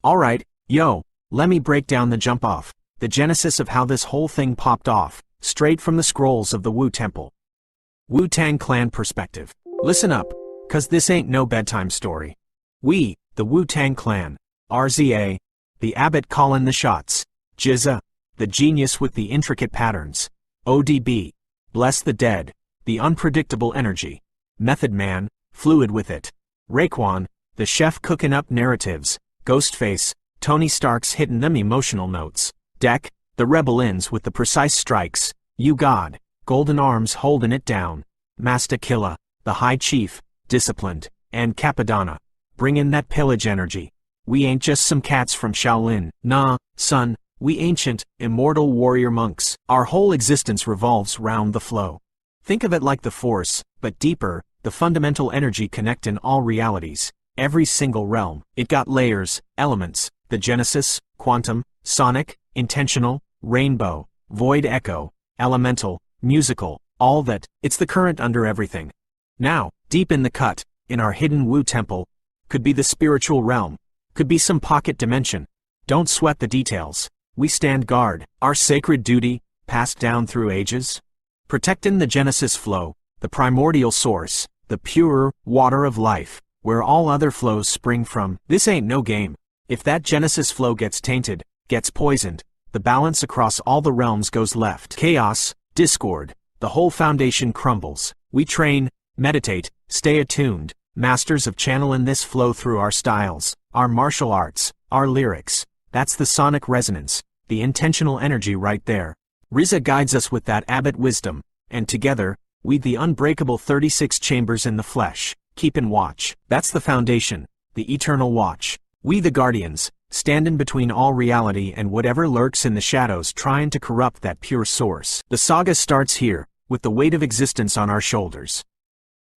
Alright, yo, let me break down the jump off, the genesis of how this whole thing popped off, straight from the scrolls of the Wu Temple. Wu-Tang Clan perspective. Listen up, cause this ain't no bedtime story. We, the Wu-Tang Clan, RZA, the abbot calling the shots, Jizza, the genius with the intricate patterns, ODB, bless the dead, the unpredictable energy, Method Man, fluid with it, Raekwon, the chef cooking up narratives, Ghostface, Tony Stark's hitting them emotional notes, Deck, the rebel ends with the precise strikes, You God, Golden Arms holding it down, Master Killa, the High Chief, disciplined, and Capadonna, bring in that pillage energy. We ain't just some cats from Shaolin, nah, son, we ancient, immortal warrior monks. Our whole existence revolves round the flow. Think of it like the Force, but deeper, the fundamental energy connecting all realities, every single realm. It got layers, elements, the Genesis, quantum, sonic, intentional, rainbow, void echo, elemental, musical, all that. It's the current under everything. Now, deep in the cut, in our hidden Wu Temple, could be the spiritual realm, could be some pocket dimension. Don't sweat the details. We stand guard, our sacred duty, passed down through ages. Protecting the Genesis flow, the primordial source, the pure water of life, where all other flows spring from. This ain't no game. If that Genesis flow gets tainted, gets poisoned, the balance across all the realms goes left. Chaos, discord, the whole foundation crumbles. We train, meditate, stay attuned, masters of channeling this flow through our styles, our martial arts, our lyrics. That's the sonic resonance, the intentional energy right there. RZA guides us with that abbot wisdom, and together, we the unbreakable 36 chambers in the flesh, keepin' watch. That's the foundation, the eternal watch. We the guardians, standing between all reality and whatever lurks in the shadows trying to corrupt that pure source. The saga starts here, with the weight of existence on our shoulders.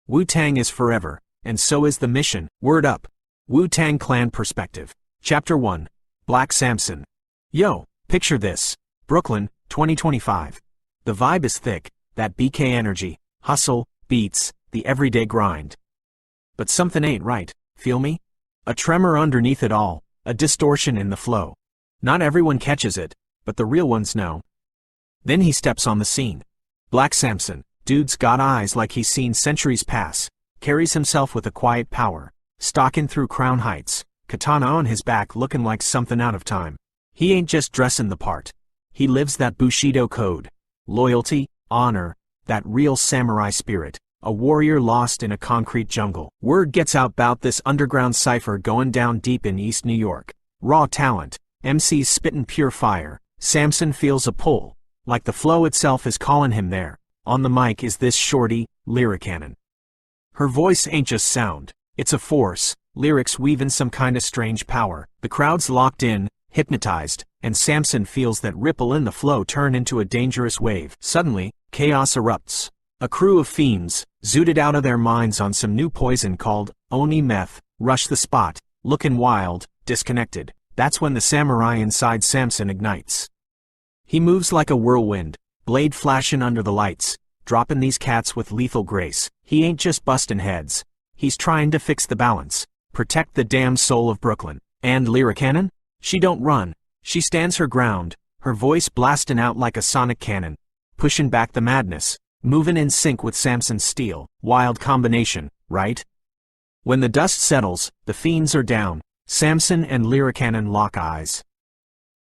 Wu-Tang is forever, and so is the mission. Word up. Wu-Tang Clan perspective. Chapter 1. Black Samson. Yo, picture this. Brooklyn, 2025. The vibe is thick, that BK energy, hustle, beats, the everyday grind. But something ain't right, feel me? A tremor underneath it all, a distortion in the flow. Not everyone catches it, but the real ones know. Then he steps on the scene. Black Samson, dude's got eyes like he's seen centuries pass, carries himself with a quiet power, stalking through Crown Heights, katana on his back looking like something out of time. He ain't just dressing the part. He lives that Bushido code. Loyalty, honor, that real samurai spirit. A warrior lost in a concrete jungle. Word gets out about this underground cipher going down deep in East New York. Raw talent, MCs spittin' pure fire. Samson feels a pull, like the flow itself is calling him there. On the mic is this shorty, Lyricannon. Her voice ain't just sound, it's a force, lyrics weaving some kinda strange power. The crowd's locked in, hypnotized, and Samson feels that ripple in the flow turn into a dangerous wave. Suddenly, chaos erupts. A crew of fiends, zooted out of their minds on some new poison called Oni-meth, rush the spot, looking wild, disconnected. That's when the samurai inside Samson ignites. He moves like a whirlwind, blade flashing under the lights, dropping these cats with lethal grace. He ain't just busting heads. He's trying to fix the balance, protect the damn soul of Brooklyn. And Lyricannon? She don't run. She stands her ground, her voice blasting out like a sonic cannon, pushing back the madness. Moving in sync with Samson's steel. Wild combination, right? When the dust settles, the fiends are down. Samson and Lyricannon lock eyes.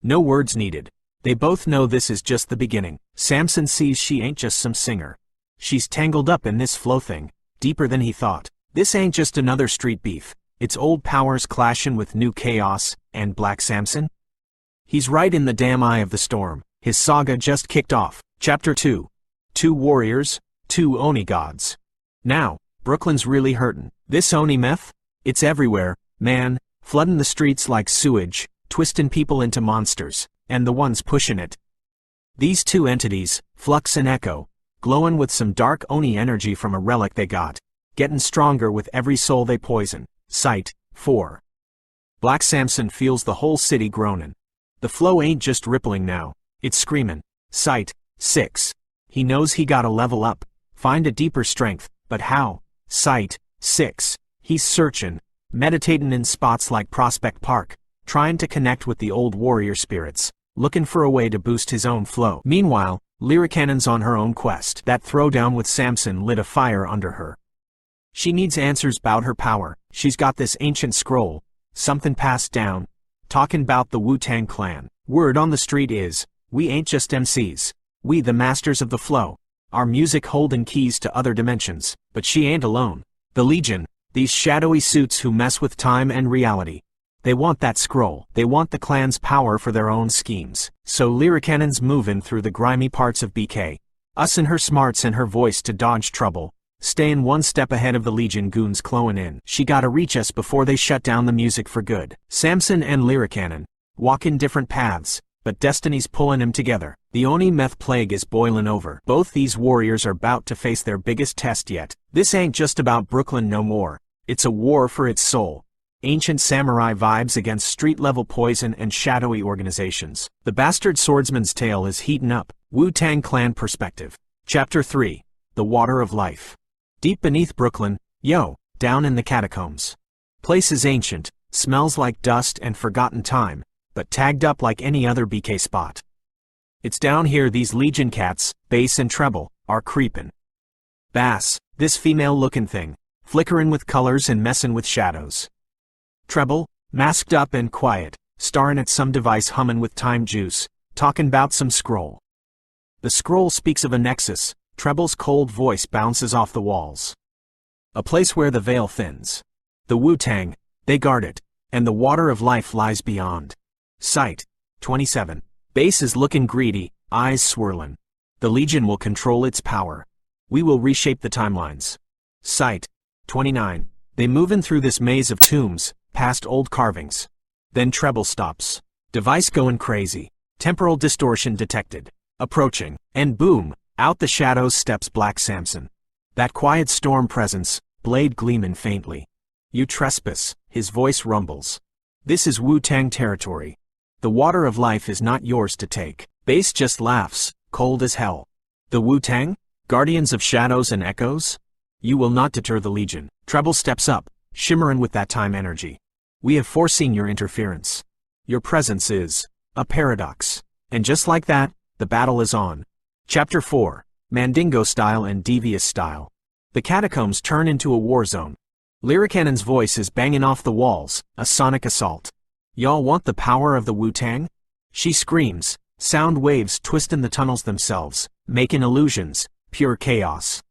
No words needed. They both know this is just the beginning. Samson sees she ain't just some singer. She's tangled up in this flow thing, deeper than he thought. This ain't just another street beef. It's old powers clashing with new chaos, and Black Samson? He's right in the damn eye of the storm. His saga just kicked off. Chapter 2. 2 warriors, 2 Oni gods. Now, Brooklyn's really hurtin'. This Oni-meth? It's everywhere, man, flooding the streets like sewage, twisting people into monsters, and the ones pushing it. These 2 entities, Flux and Echo, glowing with some dark Oni energy from a relic they got, getting stronger with every soul they poison. Sight, 4. Black Samson feels the whole city groaning. The flow ain't just rippling now, it's screaming. Sight, 6. He knows he gotta level up, find a deeper strength, but how? Sight, 6. He's searching, meditating in spots like Prospect Park, trying to connect with the old warrior spirits, looking for a way to boost his own flow. Meanwhile, Lyricannon's on her own quest. That throwdown with Samson lit a fire under her. She needs answers about her power. She's got this ancient scroll, something passed down, talking about the Wu-Tang Clan. Word on the street is, we ain't just MCs. We the masters of the flow. Our music holding keys to other dimensions. But she ain't alone. The Legion, these shadowy suits who mess with time and reality. They want that scroll. They want the clan's power for their own schemes. So Lyricannon's moving through the grimy parts of BK. Us and her smarts and her voice to dodge trouble. Staying one step ahead of the Legion goons clowing in. She gotta reach us before they shut down the music for good. Samson and Lyricannon, walking different paths, but destiny's pulling them together. The Oni-meth plague is boiling over. Both these warriors are about to face their biggest test yet. This ain't just about Brooklyn no more. It's a war for its soul. Ancient samurai vibes against street-level poison and shadowy organizations. The bastard swordsman's tale is heating up. Wu-Tang Clan perspective. Chapter 3. The Water of Life. Deep beneath Brooklyn, down in the catacombs. Place is ancient, smells like dust and forgotten time, but tagged up like any other BK spot. It's down here these Legion cats, bass and treble, are creepin'. Bass, this female-looking thing, flickering with colors and messin' with shadows. Treble, masked up and quiet, staring at some device hummin' with time juice, talking 'bout some scroll. The scroll speaks of a nexus. Treble's cold voice bounces off the walls. A place where the veil thins. The Wu-Tang, they guard it, and the water of life lies beyond. Sight, 27. Bass is looking greedy, eyes swirling. The Legion will control its power. We will reshape the timelines. Sight, 29. They movin' through this maze of tombs, past old carvings. Then Treble stops. Device going crazy. Temporal distortion detected. Approaching. And boom, out the shadows steps Black Samson. That quiet storm presence, blade gleamin' faintly. You trespass, his voice rumbles. This is Wu-Tang territory. The water of life is not yours to take. Bass just laughs, cold as hell. The Wu-Tang? Guardians of shadows and echoes? You will not deter the Legion. Treble steps up, shimmerin' with that time energy. We have foreseen your interference. Your presence is a paradox. And just like that, the battle is on. Chapter 4. Mandingo style and devious style. The catacombs turn into a war zone. Lyricannon's voice is banging off the walls, a sonic assault. Y'all want the power of the Wu-Tang? She screams, sound waves twisting the tunnels themselves, making illusions, pure chaos.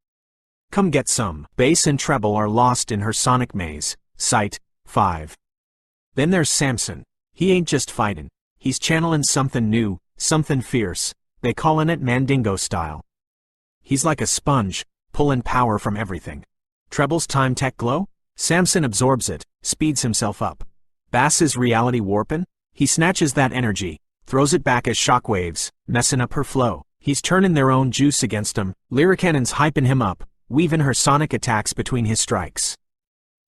Come get some. Bass and treble are lost in her sonic maze. Sight, 5. Then there's Samson. He ain't just fightin'. He's channeling something new, something fierce. They callin' it Mandingo style. He's like a sponge, pullin' power from everything. Treble's time tech glow? Samson absorbs it, speeds himself up. Bass's reality warpin'? He snatches that energy, throws it back as shockwaves, messin' up her flow. He's turnin' their own juice against him. Lyricannon's hypin' him up, weaving her sonic attacks between his strikes.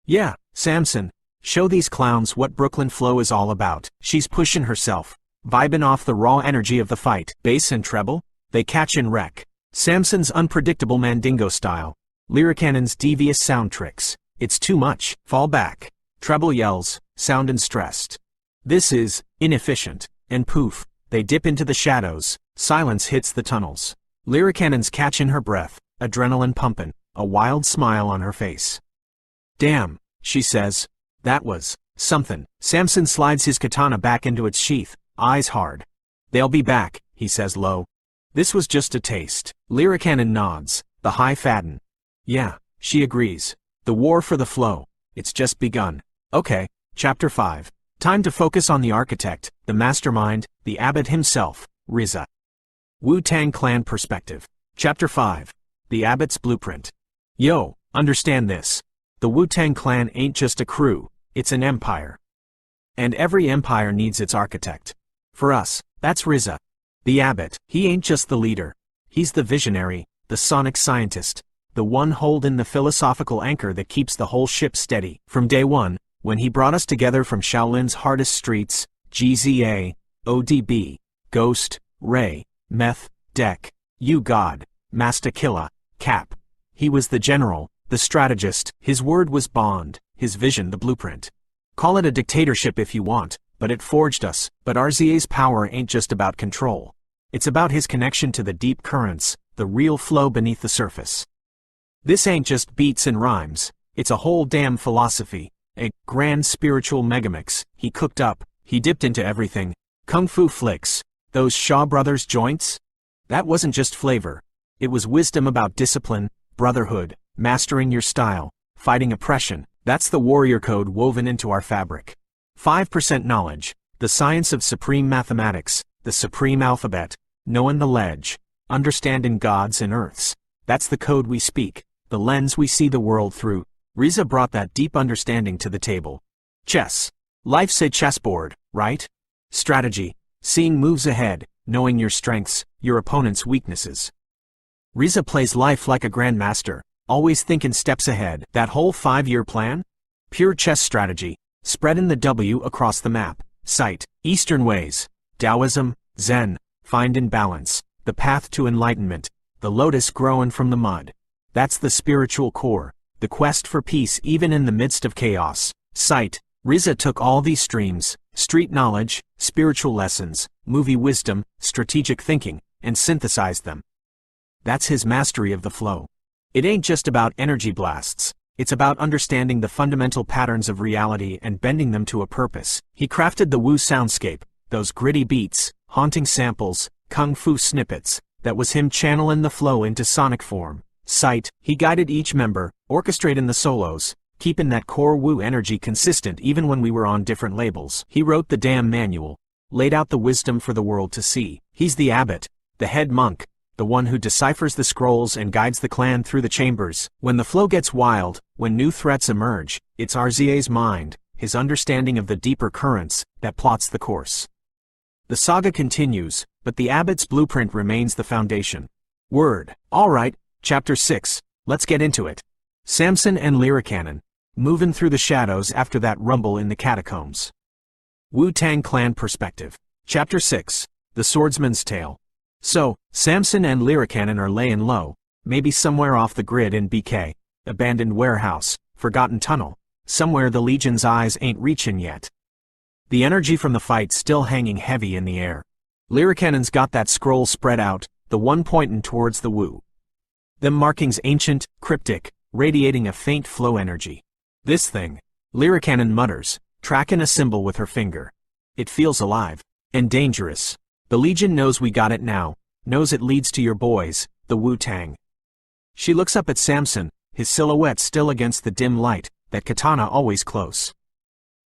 Yeah, Samson, show these clowns what Brooklyn flow is all about. She's pushin' herself, vibin' off the raw energy of the fight. Bass and treble? They catch and wreck. Samson's unpredictable Mandingo style. Lyricannon's devious sound tricks. It's too much. Fall back. Treble yells, soundin' stressed. This is inefficient. And poof, they dip into the shadows. Silence hits the tunnels. Lyricannon's catchin' her breath, adrenaline pumpin', a wild smile on her face. Damn, she says. That was something. Samson slides his katana back into its sheath, eyes hard. They'll be back, he says low. This was just a taste. Lyricannon nods, the high fatten. Yeah, she agrees. The war for the flow. It's just begun. Okay, Chapter 5. Time to focus on the architect, the mastermind, the abbot himself, Riza. Wu-Tang Clan perspective. Chapter 5. The abbot's blueprint. Yo, understand this. The Wu-Tang Clan ain't just a crew, it's an empire. And every empire needs its architect. For us, that's Riza. The abbot. He ain't just the leader. He's the visionary, the sonic scientist, the one holding the philosophical anchor that keeps the whole ship steady. From day one, when he brought us together from Shaolin's hardest streets, GZA, ODB, Ghost, Ray, Meth, Deck, You God, Master Killa, Cap. He was the general, the strategist. His word was bond, his vision the blueprint. Call it a dictatorship if you want, but it forged us. But RZA's power ain't just about control. It's about his connection to the deep currents, the real flow beneath the surface. This ain't just beats and rhymes, it's a whole damn philosophy, a grand spiritual megamix. He cooked up, he dipped into everything. Kung Fu flicks, those Shaw Brothers joints? That wasn't just flavor. It was wisdom about discipline, brotherhood, mastering your style, fighting oppression. That's the warrior code woven into our fabric. 5% knowledge, the science of supreme mathematics, the supreme alphabet, knowing the ledge, understanding gods and earths. That's the code we speak, the lens we see the world through. Riza brought that deep understanding to the table. Chess. Life's a chessboard, right? Strategy. Seeing moves ahead, knowing your strengths, your opponent's weaknesses. Riza plays life like a grandmaster, always thinking steps ahead. That whole 5-year plan? Pure chess strategy, spreading the W across the map. Sight, Eastern ways, Taoism, Zen, find in balance, the path to enlightenment, the lotus growing from the mud. That's the spiritual core, the quest for peace even in the midst of chaos. Sight, Riza took all these streams, street knowledge, spiritual lessons, movie wisdom, strategic thinking, and synthesized them. That's his mastery of the flow. It ain't just about energy blasts, it's about understanding the fundamental patterns of reality and bending them to a purpose. He crafted the Wu soundscape, those gritty beats, haunting samples, kung fu snippets. That was him channeling the flow into sonic form. Sight, he guided each member, orchestrating the solos, keeping that core Wu energy consistent even when we were on different labels. He wrote the damn manual, laid out the wisdom for the world to see. He's the abbot, the head monk, the one who deciphers the scrolls and guides the clan through the chambers. When the flow gets wild, when new threats emerge, it's RZA's mind, his understanding of the deeper currents, that plots the course. The saga continues, but the abbot's blueprint remains the foundation. Word. Alright, Chapter 6, let's get into it. Samson and Lyricannon, moving through the shadows after that rumble in the catacombs. Wu-Tang Clan perspective. Chapter 6, The Swordsman's Tale. So, Samson and Lyricannon are laying low, maybe somewhere off the grid in BK, abandoned warehouse, forgotten tunnel, somewhere the Legion's eyes ain't reaching yet. The energy from the fight's still hanging heavy in the air. Lyricannon's got that scroll spread out, the one pointing towards the Wu. Them markings ancient, cryptic, radiating a faint flow energy. This thing, Lyricannon mutters, tracking a symbol with her finger. It feels alive. And dangerous. The Legion knows we got it now, knows it leads to your boys, the Wu-Tang. She looks up at Samson, his silhouette still against the dim light, that katana always close.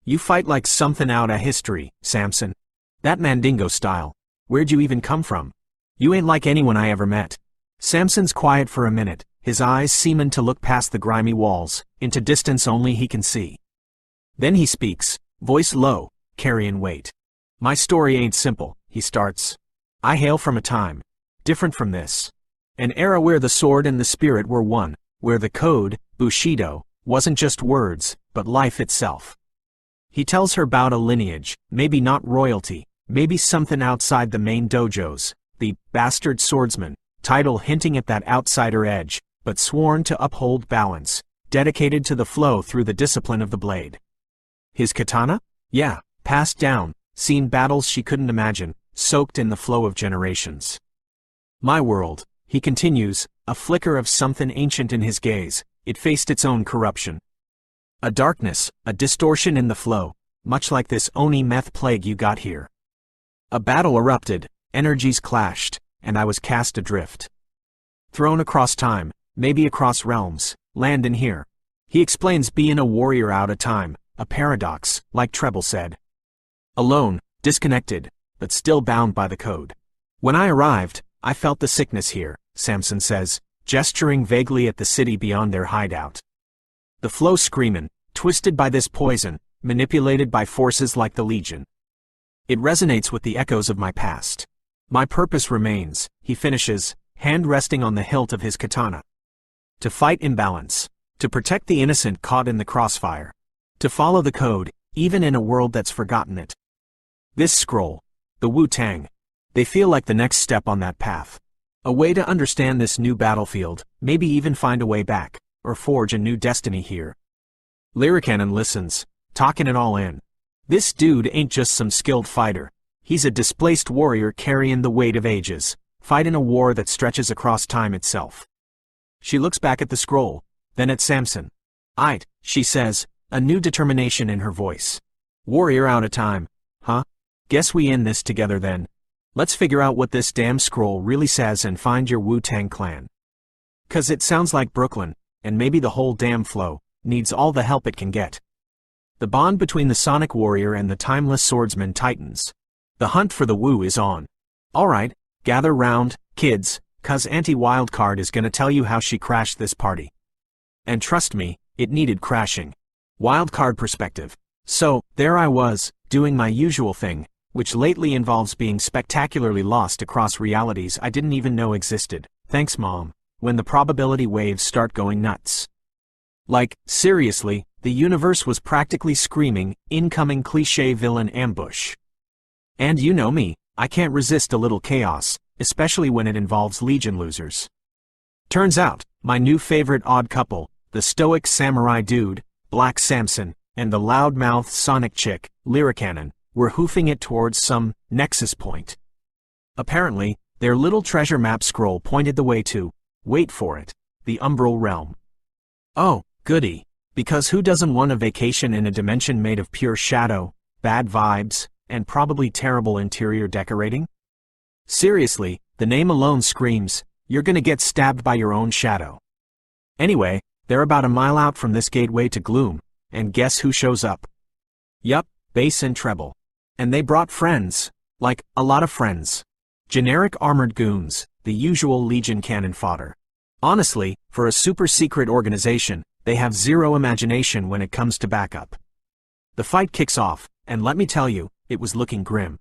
You fight like something out of history, Samson. That Mandingo style. Where'd you even come from? You ain't like anyone I ever met. Samson's quiet for a minute, his eyes seeming to look past the grimy walls, into distance only he can see. Then he speaks, voice low, carrying weight. My story ain't simple, he starts. I hail from a time, different from this. An era where the sword and the spirit were one, where the code, Bushido, wasn't just words, but life itself. He tells her about a lineage, maybe not royalty, maybe something outside the main dojos, the bastard swordsman. Title hinting at that outsider edge, but sworn to uphold balance, dedicated to the flow through the discipline of the blade. His katana? Yeah, passed down, seen battles she couldn't imagine, soaked in the flow of generations. My world, he continues, a flicker of something ancient in his gaze, it faced its own corruption. A darkness, a distortion in the flow, much like this Oni-meth plague you got here. A battle erupted, energies clashed, and I was cast adrift. Thrown across time, maybe across realms, land in here. He explains being a warrior out of time, a paradox, like Treble said. Alone, disconnected, but still bound by the code. When I arrived, I felt the sickness here, Samson says, gesturing vaguely at the city beyond their hideout. The flow screaming, twisted by this poison, manipulated by forces like the Legion. It resonates with the echoes of my past. My purpose remains, he finishes, hand resting on the hilt of his katana. To fight imbalance. To protect the innocent caught in the crossfire. To follow the code, even in a world that's forgotten it. This scroll, the Wu-Tang, they feel like the next step on that path. A way to understand this new battlefield, maybe even find a way back, or forge a new destiny here. Lyricannon listens, talking it all in. This dude ain't just some skilled fighter. He's a displaced warrior carrying the weight of ages, fighting a war that stretches across time itself. She looks back at the scroll, then at Samson. "Aight," she says, a new determination in her voice. "Warrior out of time, huh? Guess we in this together then. Let's figure out what this damn scroll really says and find your Wu-Tang Clan. 'Cause it sounds like Brooklyn, and maybe the whole damn flow, needs all the help it can get." The bond between the sonic warrior and the timeless swordsman tightens. The hunt for the Wu is on. Alright, gather round, kids, 'cause Auntie Wildcard is gonna tell you how she crashed this party. And trust me, it needed crashing. Wildcard perspective. So, there I was, doing my usual thing, which lately involves being spectacularly lost across realities I didn't even know existed, thanks Mom, when the probability waves start going nuts. Like, seriously, the universe was practically screaming, incoming cliché villain ambush. And you know me, I can't resist a little chaos, especially when it involves Legion losers. Turns out, my new favorite odd couple, the stoic samurai dude, Black Samson, and the loudmouth sonic chick, Lyricannon, were hoofing it towards some nexus point. Apparently, their little treasure map scroll pointed the way to, wait for it, the umbral realm. Oh, goody, because who doesn't want a vacation in a dimension made of pure shadow, bad vibes, and probably terrible interior decorating? Seriously, the name alone screams, you're gonna get stabbed by your own shadow. Anyway, they're about a mile out from this gateway to gloom, and guess who shows up? Yup, bass and treble. And they brought friends. Like, a lot of friends. Generic armored goons, the usual Legion cannon fodder. Honestly, for a super-secret organization, they have zero imagination when it comes to backup. The fight kicks off, and let me tell you, it was looking grim.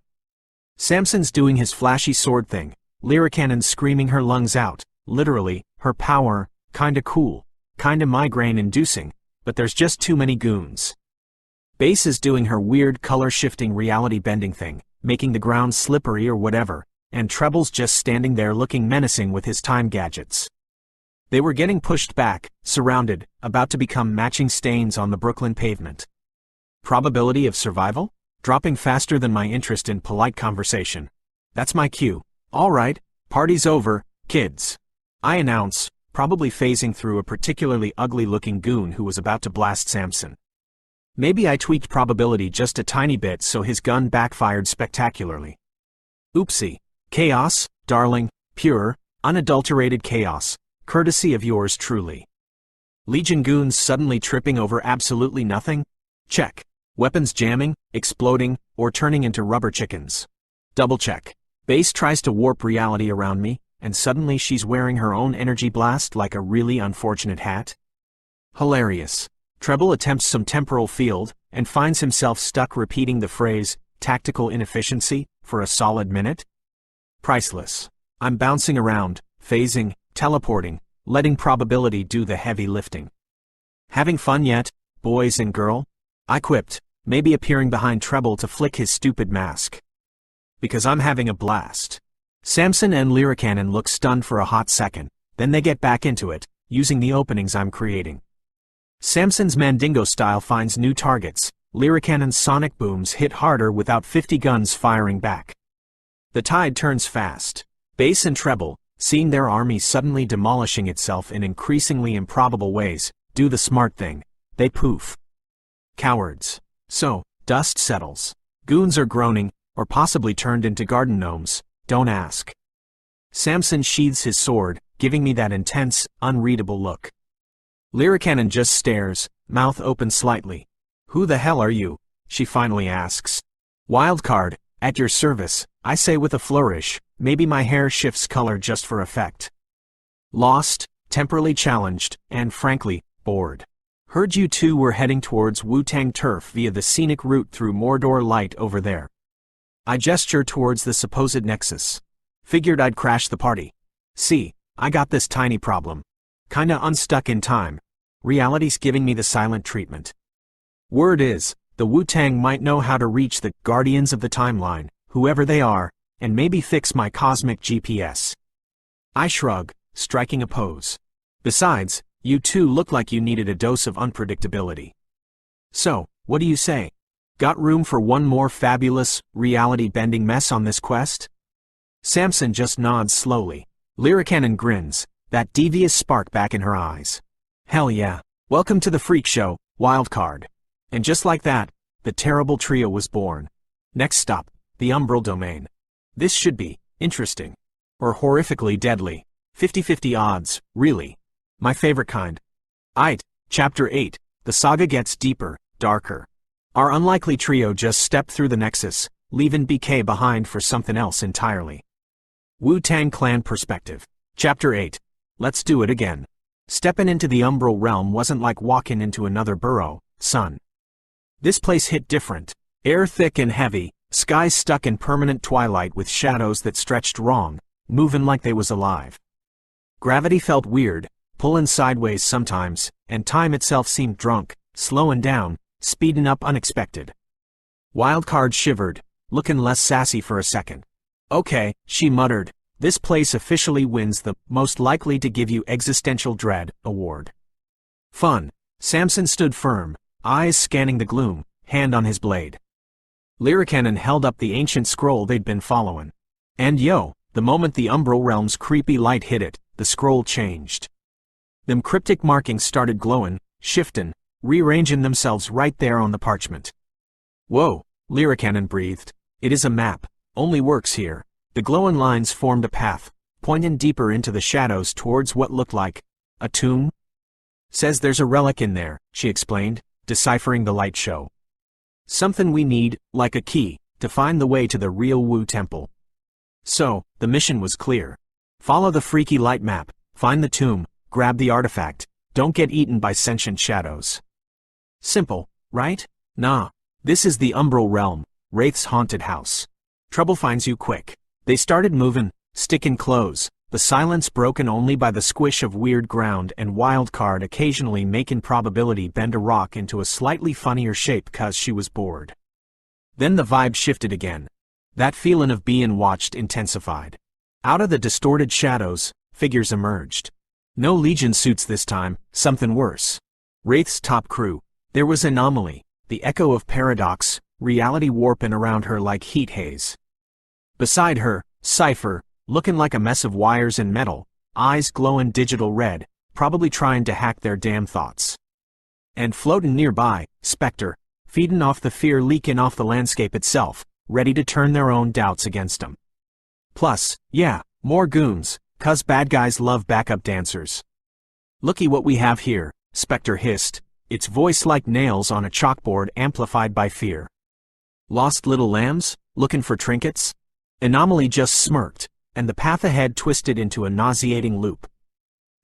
Samson's doing his flashy sword thing, Lyricannon screaming her lungs out, literally, her power, kinda cool, kinda migraine-inducing, but there's just too many goons. Bass is doing her weird color-shifting reality-bending thing, making the ground slippery or whatever, and Treble's just standing there looking menacing with his time gadgets. They were getting pushed back, surrounded, about to become matching stains on the Brooklyn pavement. Probability of survival? Dropping faster than my interest in polite conversation. That's my cue. Alright, party's over, kids. I announce, probably phasing through a particularly ugly-looking goon who was about to blast Samson. Maybe I tweaked probability just a tiny bit so his gun backfired spectacularly. Oopsie. Chaos, darling, pure, unadulterated chaos, courtesy of yours truly. Legion goons suddenly tripping over absolutely nothing? Check. Weapons jamming, exploding, or turning into rubber chickens. Double check. Bass tries to warp reality around me, and suddenly she's wearing her own energy blast like a really unfortunate hat? Hilarious. Treble attempts some temporal field, and finds himself stuck repeating the phrase, tactical inefficiency, for a solid minute? Priceless. I'm bouncing around, phasing, teleporting, letting probability do the heavy lifting. Having fun yet, boys and girl? I quipped, maybe appearing behind Treble to flick his stupid mask. Because I'm having a blast. Samson and Lyricannon look stunned for a hot second, then they get back into it, using the openings I'm creating. Samson's Mandingo style finds new targets, Lyricannon's sonic booms hit harder without 50 guns firing back. The tide turns fast. Bass and Treble, seeing their army suddenly demolishing itself in increasingly improbable ways, do the smart thing. They poof. Cowards. So, dust settles. Goons are groaning, or possibly turned into garden gnomes, don't ask. Samson sheathes his sword, giving me that intense, unreadable look. Lyricannon just stares, mouth open slightly. Who the hell are you? She finally asks. Wildcard, at your service, I say with a flourish, maybe my hair shifts color just for effect. Lost, temporally challenged, and frankly, bored. Heard you two were heading towards Wu-Tang turf via the scenic route through Mordor Light over there. I gesture towards the supposed nexus. Figured I'd crash the party. See, I got this tiny problem. Kinda unstuck in time. Reality's giving me the silent treatment. Word is, the Wu-Tang might know how to reach the guardians of the timeline, whoever they are, and maybe fix my cosmic GPS. I shrug, striking a pose. Besides, you two look like you needed a dose of unpredictability. So, what do you say? Got room for one more fabulous, reality-bending mess on this quest? Samson just nods slowly. Lyricannon grins, that devious spark back in her eyes. Hell yeah. Welcome to the freak show, wildcard. And just like that, the terrible trio was born. Next stop, the umbral domain. This should be interesting. Or horrifically deadly. 50-50 odds, really. My favorite kind. Aight, Chapter 8, the saga gets deeper, darker. Our unlikely trio just stepped through the nexus, leaving BK behind for something else entirely. Wu-Tang Clan perspective. Chapter 8. Let's do it again. Stepping into the umbral realm wasn't like walking into another burrow, son. This place hit different. Air thick and heavy, skies stuck in permanent twilight with shadows that stretched wrong, moving like they was alive. Gravity felt weird, pulling sideways sometimes, and time itself seemed drunk, slowing down, speeding up unexpected. Wildcard shivered, looking less sassy for a second. Okay, she muttered, this place officially wins the most likely to give you existential dread award. Fun. Samson stood firm, eyes scanning the gloom, hand on his blade. Lyricannon held up the ancient scroll they'd been following. And yo, the moment the umbral realm's creepy light hit it, the scroll changed. Them cryptic markings started glowing, shifting, rearranging themselves right there on the parchment. Whoa, Lyricannon breathed. It is a map, only works here. The glowing lines formed a path, pointing deeper into the shadows towards what looked like a tomb. Says there's a relic in there, she explained, deciphering the light show. Something we need, like a key, to find the way to the real Wu Temple. So, the mission was clear. Follow the freaky light map, find the tomb, grab the artifact, don't get eaten by sentient shadows. Simple, right? Nah. This is the umbral realm, Wraith's haunted house. Trouble finds you quick. They started moving, sticking close, the silence broken only by the squish of weird ground and wildcard occasionally making probability bend a rock into a slightly funnier shape 'cause she was bored. Then the vibe shifted again. That feeling of being watched intensified. Out of the distorted shadows, figures emerged. No Legion suits this time, something worse. Wraith's top crew. There was Anomaly, the echo of paradox, reality warping around her like heat haze. Beside her, Cypher, looking like a mess of wires and metal, eyes glowing digital red, probably trying to hack their damn thoughts. And floating nearby, Spectre, feeding off the fear leaking off the landscape itself, ready to turn their own doubts against them. Plus, yeah, more goons, 'cause bad guys love backup dancers. Looky what we have here, Spectre hissed, its voice like nails on a chalkboard amplified by fear. Lost little lambs, looking for trinkets? Anomaly just smirked, and the path ahead twisted into a nauseating loop.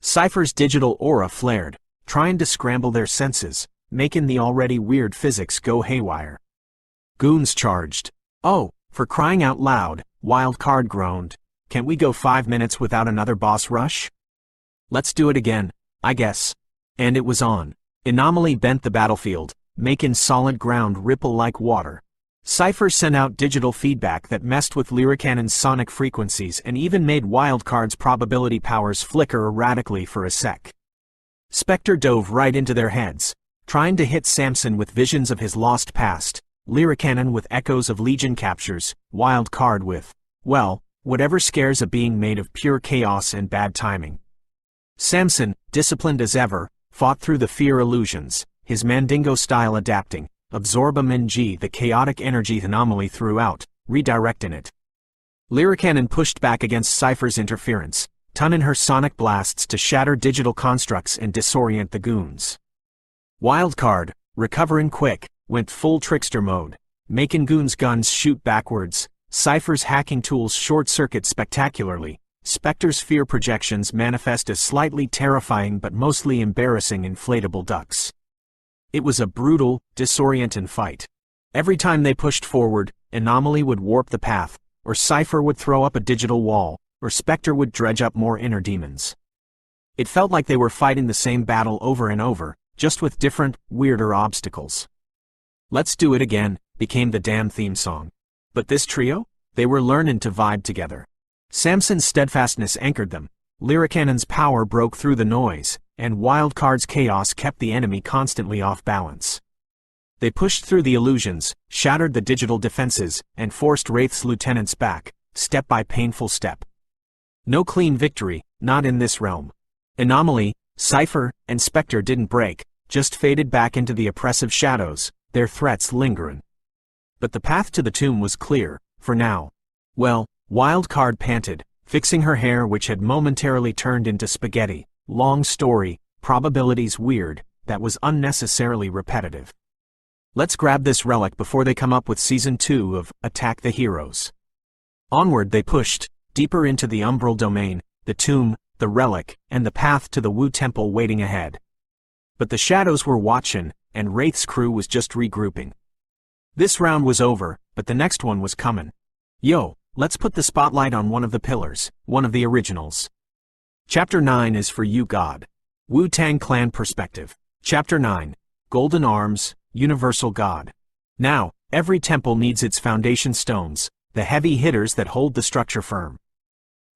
Cypher's digital aura flared, trying to scramble their senses, making the already weird physics go haywire. Goons charged. Oh, for crying out loud, Wildcard groaned. Can't we go 5 minutes without another boss rush? Let's do it again, I guess. And it was on. Anomaly bent the battlefield, making solid ground ripple like water. Cypher sent out digital feedback that messed with Lyricannon's sonic frequencies and even made Wildcard's probability powers flicker erratically for a sec. Spectre dove right into their heads, trying to hit Samson with visions of his lost past, Lyricannon with echoes of Legion captures, Wildcard with, well, whatever scares a being made of pure chaos and bad timing. Samson, disciplined as ever, fought through the fear illusions, his Mandingo style adapting, absorbum ng the chaotic energy Anomaly threw out, redirecting it. Lyricannon pushed back against Cypher's interference, tunning her sonic blasts to shatter digital constructs and disorient the goons. Wildcard, recovering quick, went full trickster mode, making goons' guns shoot backwards, Cypher's hacking tools short-circuit spectacularly, Spectre's fear projections manifest as slightly terrifying but mostly embarrassing inflatable ducks. It was a brutal, disorienting fight. Every time they pushed forward, Anomaly would warp the path, or Cypher would throw up a digital wall, or Spectre would dredge up more inner demons. It felt like they were fighting the same battle over and over, just with different, weirder obstacles. Let's do it again, became the damn theme song. But this trio? They were learning to vibe together. Samson's steadfastness anchored them, Lyricannon's power broke through the noise, and Wildcard's chaos kept the enemy constantly off balance. They pushed through the illusions, shattered the digital defenses, and forced Wraith's lieutenants back, step by painful step. No clean victory, not in this realm. Anomaly, Cypher, and Spectre didn't break, just faded back into the oppressive shadows, their threats lingering. But the path to the tomb was clear, for now. Well, Wildcard panted, fixing her hair which had momentarily turned into spaghetti. Long story, probabilities weird, that was unnecessarily repetitive. Let's grab this relic before they come up with Season 2 of Attack the Heroes. Onward they pushed, deeper into the umbral domain, the tomb, the relic, and the path to the Wu Temple waiting ahead. But the shadows were watching, and Wraith's crew was just regrouping. This round was over, but the next one was coming. Yo, let's put the spotlight on one of the pillars, one of the originals. Chapter 9 is for you, God. Wu-Tang Clan Perspective. Chapter 9. Golden Arms, Universal God. Now, every temple needs its foundation stones, the heavy hitters that hold the structure firm.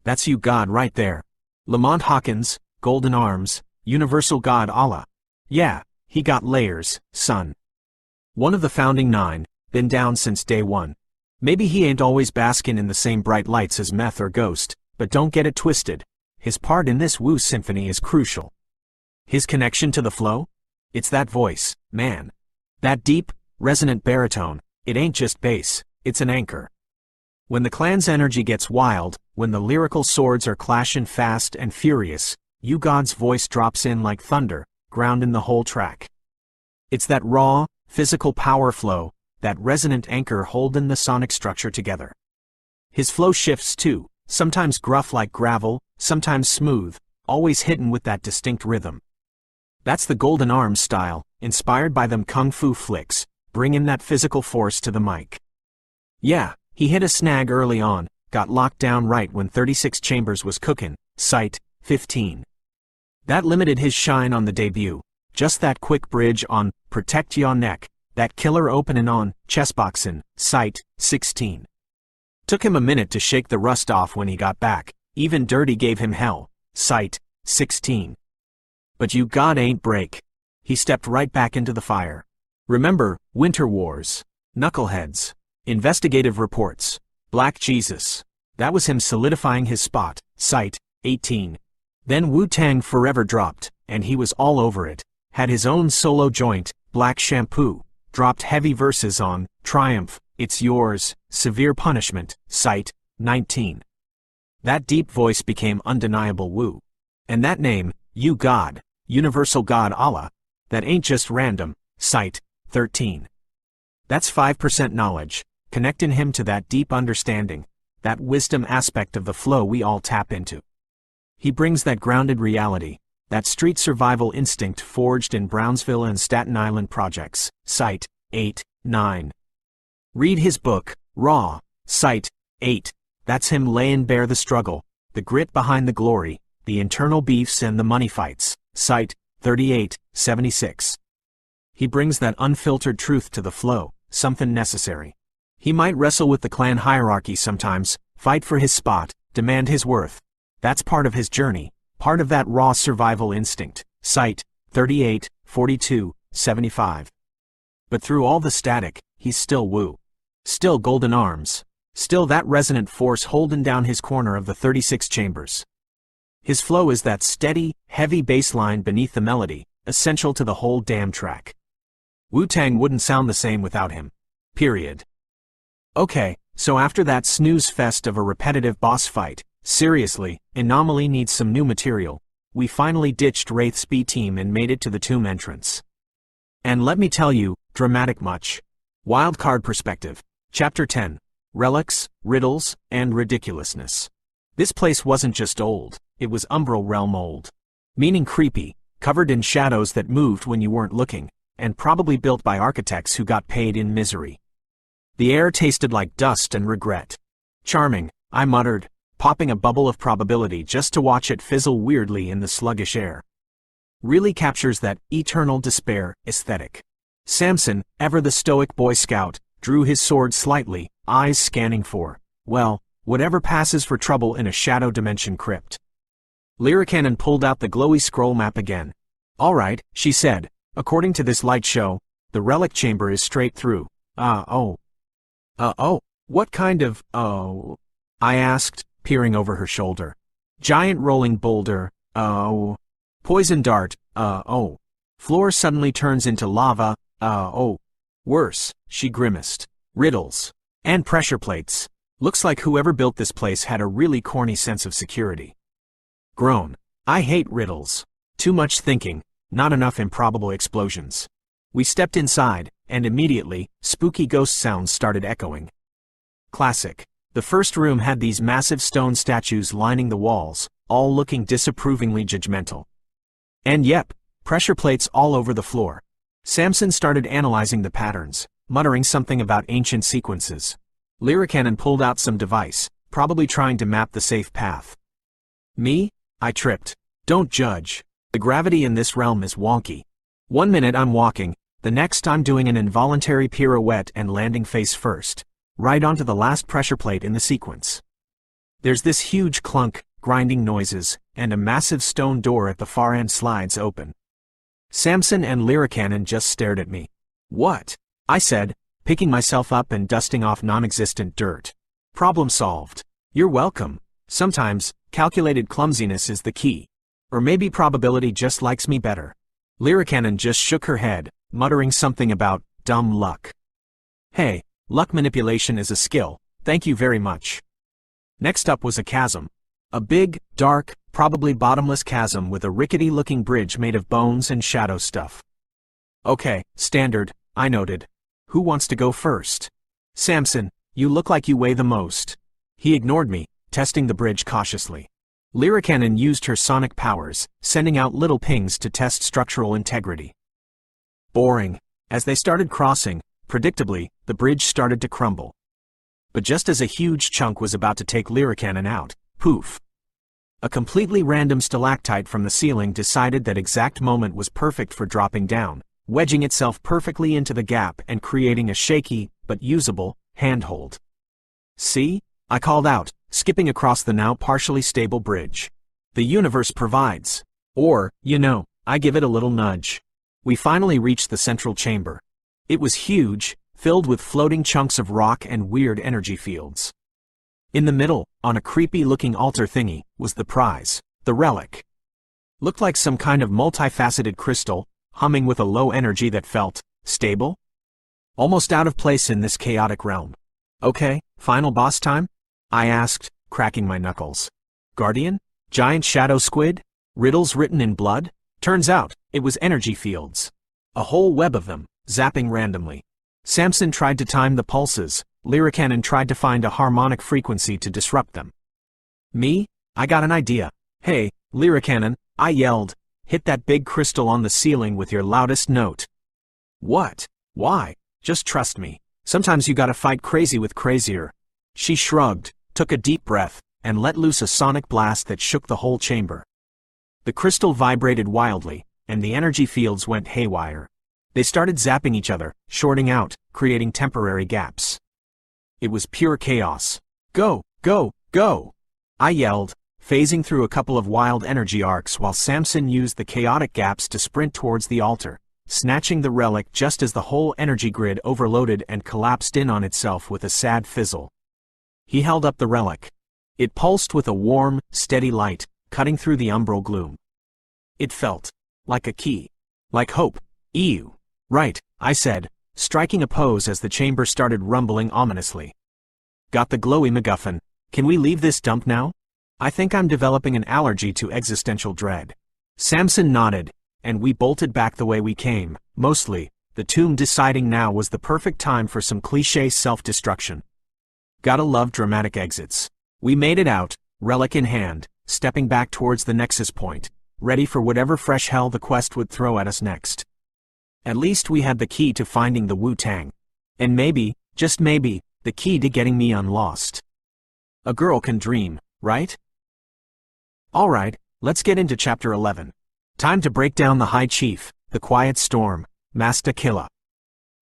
That's you, God, right there. Lamont Hawkins, Golden Arms, Universal God Allah. Yeah, he got layers, son. One of the founding 9, been down since day one. Maybe he ain't always basking in the same bright lights as Meth or Ghost, but don't get it twisted. His part in this Wu symphony is crucial. His connection to the flow? It's that voice, man. That deep, resonant baritone, it ain't just bass, it's an anchor. When the clan's energy gets wild, when the lyrical swords are clashing fast and furious, you God's voice drops in like thunder, grounding the whole track. It's that raw, physical power flow, that resonant anchor holding the sonic structure together. His flow shifts too, sometimes gruff like gravel, sometimes smooth, always hitting with that distinct rhythm. That's the Golden Arms style, inspired by them kung fu flicks, bringing that physical force to the mic. Yeah, he hit a snag early on, got locked down right when 36 Chambers was cooking, sight, 15. That limited his shine on the debut, just that quick bridge on Protect Your Neck, that killer opening on Chessboxin', sight, 16. Took him a minute to shake the rust off when he got back, even Dirty gave him hell, sight, 16. But you God ain't break. He stepped right back into the fire. Remember, Winter Wars, Knuckleheads, Investigative Reports, Black Jesus. That was him solidifying his spot, sight, 18. Then Wu-Tang Forever dropped, and he was all over it. Had his own solo joint, Black Shampoo, dropped heavy verses on Triumph, It's Yours, Severe Punishment, sight, 19. That deep voice became undeniable Wu. And that name, you God, Universal God Allah, that ain't just random, sight, 13. That's 5% knowledge, connecting him to that deep understanding, that wisdom aspect of the flow we all tap into. He brings that grounded reality, that street survival instinct forged in Brownsville and Staten Island projects, sight, 8, 9. Read his book, Raw, sight, 8. That's him laying bare the struggle, the grit behind the glory, the internal beefs and the money fights, sight, 38, 76. He brings that unfiltered truth to the flow, something necessary. He might wrestle with the clan hierarchy sometimes, fight for his spot, demand his worth. That's part of his journey, part of that raw survival instinct, sight, 38, 42, 75. But through all the static, he's still Wu. Still Golden Arms. Still that resonant force holding down his corner of the 36 Chambers. His flow is that steady, heavy bass line beneath the melody, essential to the whole damn track. Wu-Tang wouldn't sound the same without him. Period. Okay, so after that snooze fest of a repetitive boss fight, seriously, Anomaly needs some new material. We finally ditched Wraith's B team and made it to the tomb entrance. And let me tell you, dramatic much. Wildcard Perspective. Chapter 10. Relics, Riddles, and Ridiculousness. This place wasn't just old, it was umbral realm old. Meaning creepy, covered in shadows that moved when you weren't looking, and probably built by architects who got paid in misery. The air tasted like dust and regret. Charming, I muttered, popping a bubble of probability just to watch it fizzle weirdly in the sluggish air. Really captures that eternal despair aesthetic. Samson, ever the stoic Boy Scout, drew his sword slightly, eyes scanning for, well, whatever passes for trouble in a shadow dimension crypt. Lyricannon pulled out the glowy scroll map again. All right, she said, according to this light show, The relic chamber is straight through. Oh. What kind of, oh? I asked, peering over her shoulder. Giant rolling boulder, oh. Poison dart, oh. Floor suddenly turns into lava, oh. Worse, she grimaced. Riddles. And pressure plates. Looks like whoever built this place had a really corny sense of security. Groan. I hate riddles. Too much thinking, not enough improbable explosions. We stepped inside, and immediately, spooky ghost sounds started echoing. Classic. The first room had these massive stone statues lining the walls, all looking disapprovingly judgmental. And yep, pressure plates all over the floor. Samson started analyzing the patterns, muttering something about ancient sequences. Lyricannon pulled out some device, probably trying to map the safe path. Me? I tripped. Don't judge. The gravity in this realm is wonky. 1 minute I'm walking, the next I'm doing an involuntary pirouette and landing face first, right onto the last pressure plate in the sequence. There's this huge clunk, grinding noises, and a massive stone door at the far end slides open. Samson and Lyricannon just stared at me. What? I said, picking myself up and dusting off non-existent dirt. Problem solved. You're welcome. Sometimes, calculated clumsiness is the key. Or maybe probability just likes me better. Lyricannon just shook her head, muttering something about dumb luck. Hey, luck manipulation is a skill, thank you very much. Next up was a chasm. A big, dark, probably bottomless chasm with a rickety-looking bridge made of bones and shadow stuff. Okay, standard, I noted. Who wants to go first? Samson, you look like you weigh the most. He ignored me, testing the bridge cautiously. Lyricannon used her sonic powers, sending out little pings to test structural integrity. Boring. As they started crossing, predictably, the bridge started to crumble. But just as a huge chunk was about to take Lyricannon out, poof! A completely random stalactite from the ceiling decided that exact moment was perfect for dropping down, wedging itself perfectly into the gap and creating a shaky, but usable, handhold. See? I called out, skipping across the now partially stable bridge. The universe provides. Or, I give it a little nudge. We finally reached the central chamber. It was huge, filled with floating chunks of rock and weird energy fields. In the middle, on a creepy-looking altar thingy, was the prize, the relic. Looked like some kind of multifaceted crystal, humming with a low energy that felt stable? Almost out of place in this chaotic realm. Okay, final boss time? I asked, cracking my knuckles. Guardian? Giant shadow squid? Riddles written in blood? Turns out, it was energy fields. A whole web of them, zapping randomly. Samson tried to time the pulses, Lyricannon tried to find a harmonic frequency to disrupt them. Me? I got an idea. Hey, Lyricannon, I yelled, hit that big crystal on the ceiling with your loudest note. What? Why? Just trust me. Sometimes you gotta fight crazy with crazier. She shrugged, took a deep breath, and let loose a sonic blast that shook the whole chamber. The crystal vibrated wildly, and the energy fields went haywire. They started zapping each other, shorting out, creating temporary gaps. It was pure chaos. Go, go, go! I yelled, phasing through a couple of wild energy arcs while Samson used the chaotic gaps to sprint towards the altar, snatching the relic just as the whole energy grid overloaded and collapsed in on itself with a sad fizzle. He held up the relic. It pulsed with a warm, steady light, cutting through the umbral gloom. It felt like a key. Like hope. Ew. Right, I said, striking a pose as the chamber started rumbling ominously. Got the glowy MacGuffin. Can we leave this dump now? I think I'm developing an allergy to existential dread. Samson nodded, and we bolted back the way we came, mostly, the tomb deciding now was the perfect time for some cliché self-destruction. Gotta love dramatic exits. We made it out, relic in hand, stepping back towards the nexus point, ready for whatever fresh hell the quest would throw at us next. At least we had the key to finding the Wu-Tang. And maybe, just maybe, the key to getting me unlost. A girl can dream, right? Alright, let's get into chapter 11. Time to break down the High Chief, the Quiet Storm, Master Killa.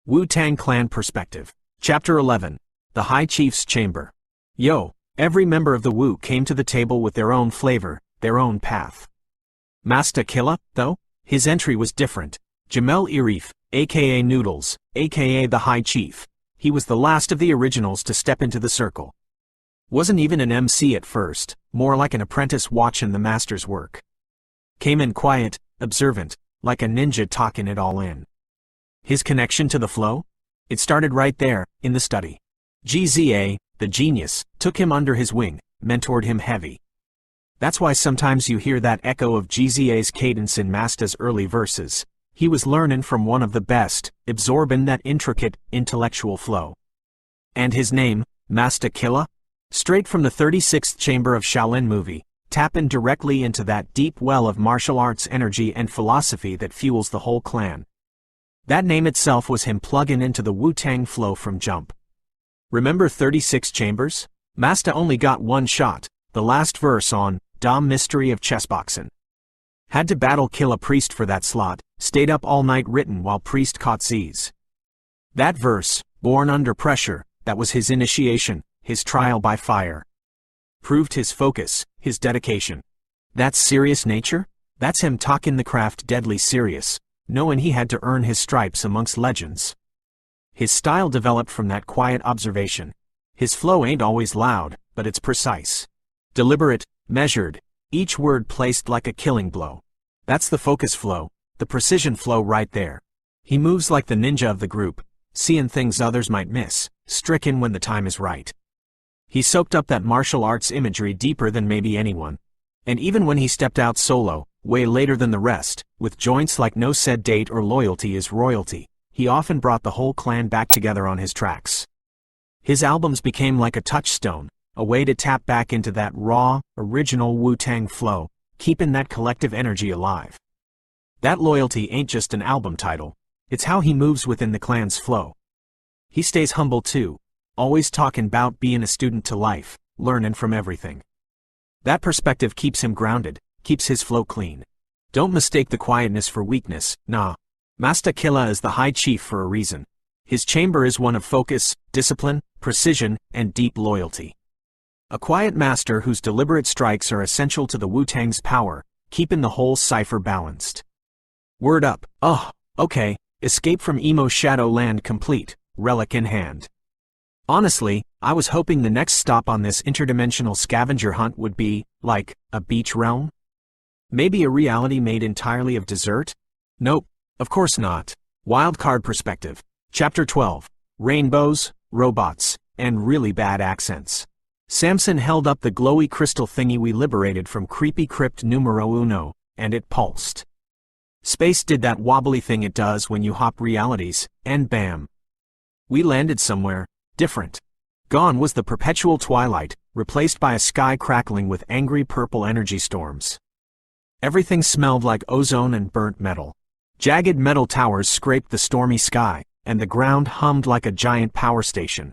Wu-Tang Clan Perspective. Chapter 11. The High Chief's Chamber. Yo, every member of the Wu came to the table with their own flavor, their own path. Master Killa, though, his entry was different. Jamel Irif, aka Noodles, aka the High Chief. He was the last of the originals to step into the circle. Wasn't even an MC at first, more like an apprentice watching the master's work. Came in quiet, observant, like a ninja talking it all in. His connection to the flow? It started right there, in the study. GZA, the genius, took him under his wing, mentored him heavy. That's why sometimes you hear that echo of GZA's cadence in Masta's early verses. He was learning from one of the best, absorbing that intricate, intellectual flow. And his name, Masta Killa? Straight from the 36th chamber of Shaolin movie, tapping directly into that deep well of martial arts energy and philosophy that fuels the whole clan. That name itself was him plugging into the Wu-Tang flow from jump. Remember 36 chambers? Masta only got one shot, the last verse on Dom Mystery of Chessboxing. Had to battle kill a priest for that slot, stayed up all night written while priest caught Z's. That verse, born under pressure, that was his initiation, his trial by fire. Proved his focus, his dedication. That's serious nature? That's him talking the craft deadly serious, knowing he had to earn his stripes amongst legends. His style developed from that quiet observation. His flow ain't always loud, but it's precise. Deliberate, measured, each word placed like a killing blow. That's the focus flow, the precision flow right there. He moves like the ninja of the group, seeing things others might miss, stricken when the time is right. He soaked up that martial arts imagery deeper than maybe anyone. And even when he stepped out solo, way later than the rest, with joints like no said date or loyalty is royalty, he often brought the whole clan back together on his tracks. His albums became like a touchstone, a way to tap back into that raw, original Wu-Tang flow, keeping that collective energy alive. That loyalty ain't just an album title, it's how he moves within the clan's flow. He stays humble too, always talking about being a student to life, learning from everything. That perspective keeps him grounded, keeps his flow clean. Don't mistake the quietness for weakness, nah. Masta Killa is the High Chief for a reason. His chamber is one of focus, discipline, precision, and deep loyalty. A quiet master whose deliberate strikes are essential to the Wu-Tang's power, keeping the whole cipher balanced. Word up, oh, okay, escape from emo shadow land complete, relic in hand. Honestly, I was hoping the next stop on this interdimensional scavenger hunt would be, like, a beach realm? Maybe a reality made entirely of dessert? Nope, of course not. Wildcard perspective. Chapter 12. Rainbows, robots, and really bad accents. Samson held up the glowy crystal thingy we liberated from creepy crypt numero uno, and it pulsed. Space did that wobbly thing it does when you hop realities, and bam. We landed somewhere different. Gone was the perpetual twilight, replaced by a sky crackling with angry purple energy storms. Everything smelled like ozone and burnt metal. Jagged metal towers scraped the stormy sky, and the ground hummed like a giant power station.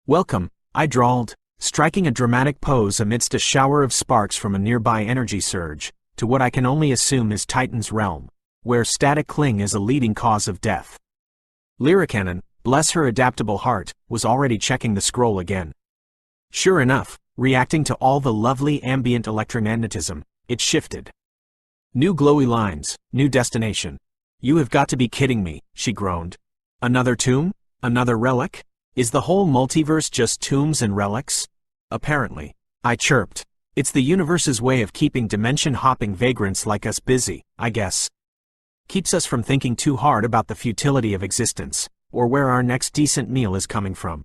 Welcome, I drawled, striking a dramatic pose amidst a shower of sparks from a nearby energy surge, to what I can only assume is Titan's realm, where static cling is a leading cause of death. Lyricannon, bless her adaptable heart, was already checking the scroll again. Sure enough, reacting to all the lovely ambient electromagnetism, it shifted. New glowy lines, new destination. You have got to be kidding me, she groaned. Another tomb? Another relic? Is the whole multiverse just tombs and relics? Apparently. I chirped. It's the universe's way of keeping dimension-hopping vagrants like us busy, I guess. Keeps us from thinking too hard about the futility of existence, or where our next decent meal is coming from.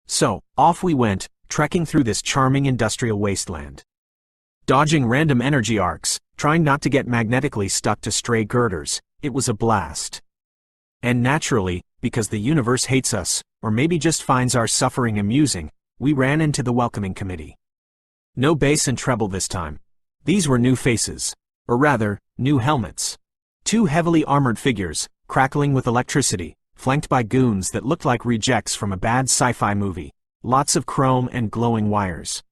So, off we went, trekking through this charming industrial wasteland. Dodging random energy arcs, trying not to get magnetically stuck to stray girders, it was a blast. And naturally, because the universe hates us, or maybe just finds our suffering amusing, we ran into the welcoming committee. No bass and treble this time. These were new faces. Or rather, new helmets. Two heavily armored figures, crackling with electricity, flanked by goons that looked like rejects from a bad sci-fi movie. Lots of chrome and glowing wires.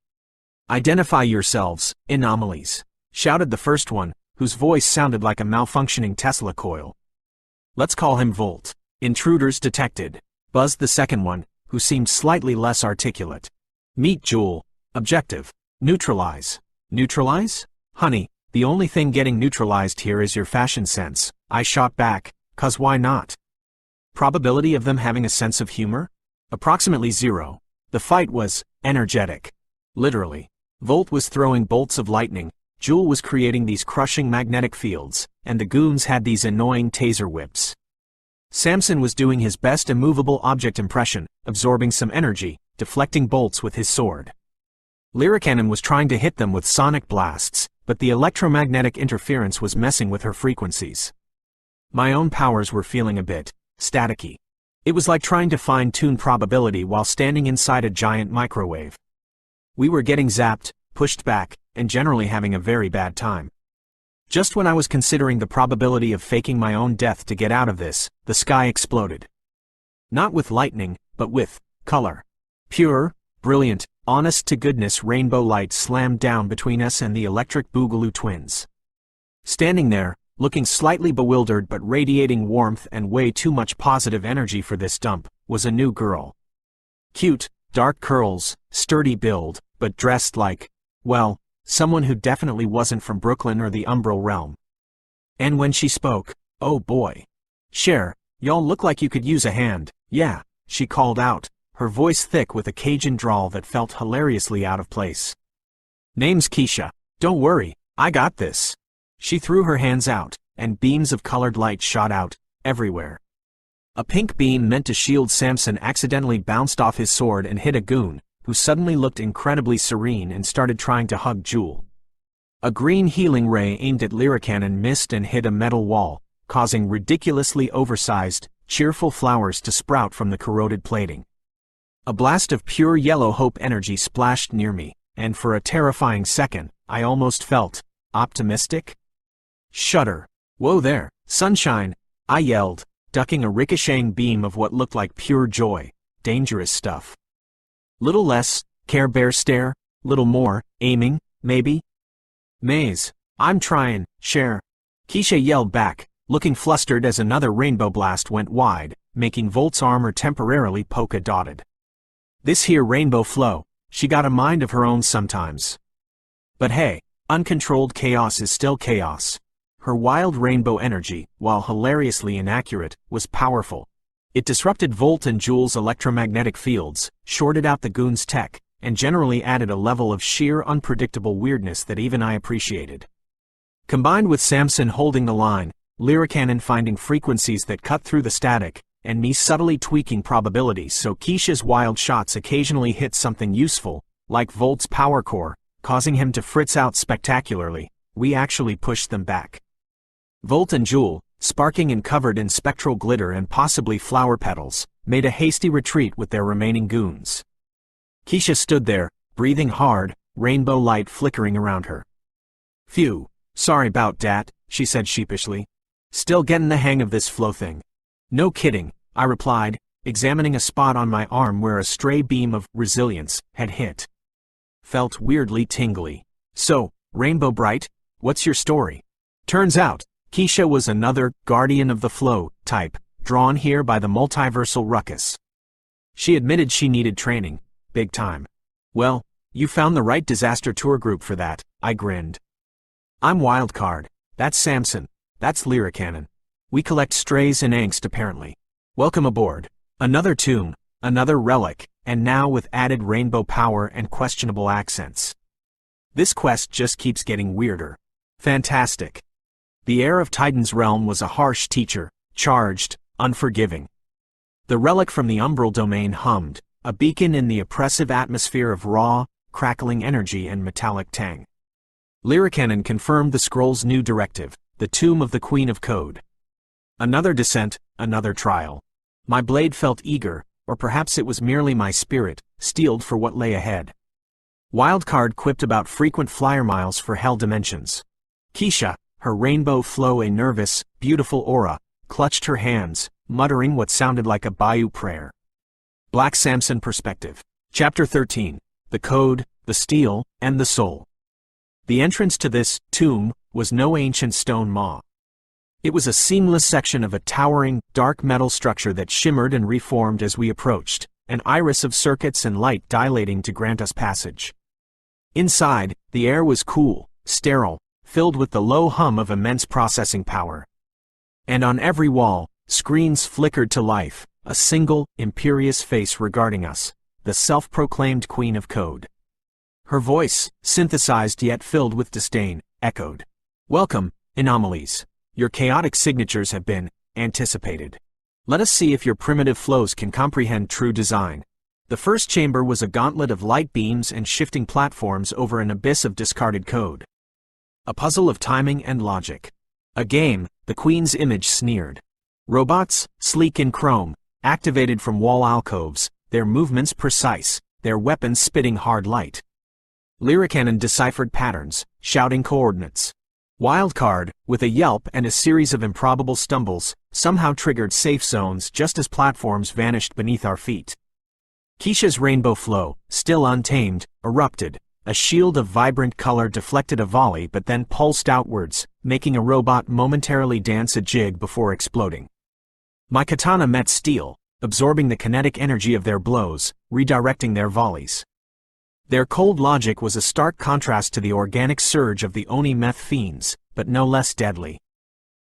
Identify yourselves, anomalies, shouted the first one, whose voice sounded like a malfunctioning Tesla coil. Let's call him Volt. Intruders detected, buzzed the second one, who seemed slightly less articulate. Meet Jewel. Objective. Neutralize. Neutralize? Honey, the only thing getting neutralized here is your fashion sense, I shot back, 'cause why not? Probability of them having a sense of humor? Approximately 0. The fight was energetic. Literally. Volt was throwing bolts of lightning, Jewel was creating these crushing magnetic fields, and the goons had these annoying taser whips. Samson was doing his best immovable object impression, absorbing some energy, deflecting bolts with his sword. Lyricannon was trying to hit them with sonic blasts, but the electromagnetic interference was messing with her frequencies. My own powers were feeling a bit staticky. It was like trying to fine-tune probability while standing inside a giant microwave. We were getting zapped, pushed back, and generally having a very bad time. Just when I was considering the probability of faking my own death to get out of this, the sky exploded. Not with lightning, but with color. Pure, brilliant, honest-to-goodness rainbow light slammed down between us and the electric Boogaloo twins. Standing there, looking slightly bewildered but radiating warmth and way too much positive energy for this dump, was a new girl. Cute, dark curls, sturdy build, but dressed like, well, someone who definitely wasn't from Brooklyn or the Umbral realm. And when she spoke, oh boy. Cher, y'all look like you could use a hand, yeah, she called out, her voice thick with a Cajun drawl that felt hilariously out of place. Name's Keisha. Don't worry, I got this. She threw her hands out, and beams of colored light shot out, everywhere. A pink beam meant to shield Samson accidentally bounced off his sword and hit a goon, who suddenly looked incredibly serene and started trying to hug Jewel. A green healing ray aimed at Lyricannon missed and hit a metal wall, causing ridiculously oversized, cheerful flowers to sprout from the corroded plating. A blast of pure yellow hope energy splashed near me, and for a terrifying second, I almost felt optimistic? Shudder. Whoa there, sunshine, I yelled, ducking a ricocheting beam of what looked like pure joy, dangerous stuff. Little less, Care Bear stare, little more, aiming, maybe? Maze, I'm trying, Cher. Keisha yelled back, looking flustered as another rainbow blast went wide, making Volt's armor temporarily polka-dotted. This here rainbow flow, she got a mind of her own sometimes. But hey, uncontrolled chaos is still chaos. Her wild rainbow energy, while hilariously inaccurate, was powerful. It disrupted Volt and Jewel's electromagnetic fields, shorted out the goon's tech, and generally added a level of sheer unpredictable weirdness that even I appreciated. Combined with Samson holding the line, Lyricannon finding frequencies that cut through the static, and me subtly tweaking probabilities so Keisha's wild shots occasionally hit something useful, like Volt's power core, causing him to fritz out spectacularly, we actually pushed them back. Volt and Jewel, sparking and covered in spectral glitter and possibly flower petals, made a hasty retreat with their remaining goons. Keisha stood there, breathing hard, rainbow light flickering around her. Phew, sorry about dat, she said sheepishly. Still getting the hang of this flow thing. No kidding, I replied, examining a spot on my arm where a stray beam of resilience had hit. Felt weirdly tingly. So, Rainbow Bright, what's your story? Turns out, Keisha was another guardian of the flow type, drawn here by the multiversal ruckus. She admitted she needed training, big time. Well, you found the right disaster tour group for that, I grinned. I'm Wildcard, that's Samson, that's Lyricannon. We collect strays and angst apparently. Welcome aboard. Another tomb, another relic, and now with added rainbow power and questionable accents. This quest just keeps getting weirder. Fantastic. The air of Titan's realm was a harsh teacher, charged, unforgiving. The relic from the umbral domain hummed, a beacon in the oppressive atmosphere of raw, crackling energy and metallic tang. Lyricannon confirmed the scroll's new directive, the tomb of the Queen of Code. Another descent, another trial. My blade felt eager, or perhaps it was merely my spirit, steeled for what lay ahead. Wildcard quipped about frequent flyer miles for hell dimensions. Keisha, her rainbow flow a nervous, beautiful aura, clutched her hands, muttering what sounded like a bayou prayer. Black Samson Perspective. Chapter 13. The Code, the Steel, and the Soul. The entrance to this tomb was no ancient stone maw. It was a seamless section of a towering, dark metal structure that shimmered and reformed as we approached, an iris of circuits and light dilating to grant us passage. Inside, the air was cool, sterile, filled with the low hum of immense processing power. And on every wall, screens flickered to life, a single, imperious face regarding us, the self-proclaimed Queen of Code. Her voice, synthesized yet filled with disdain, echoed. "Welcome, anomalies. Your chaotic signatures have been anticipated. Let us see if your primitive flows can comprehend true design." The first chamber was a gauntlet of light beams and shifting platforms over an abyss of discarded code. A puzzle of timing and logic. A game, the Queen's image sneered. Robots, sleek in chrome, activated from wall alcoves, their movements precise, their weapons spitting hard light. Lyricannon deciphered patterns, shouting coordinates. Wildcard, with a yelp and a series of improbable stumbles, somehow triggered safe zones just as platforms vanished beneath our feet. Keisha's rainbow flow, still untamed, erupted. A shield of vibrant color deflected a volley but then pulsed outwards, making a robot momentarily dance a jig before exploding. My katana met steel, absorbing the kinetic energy of their blows, redirecting their volleys. Their cold logic was a stark contrast to the organic surge of the Oni-meth fiends, but no less deadly.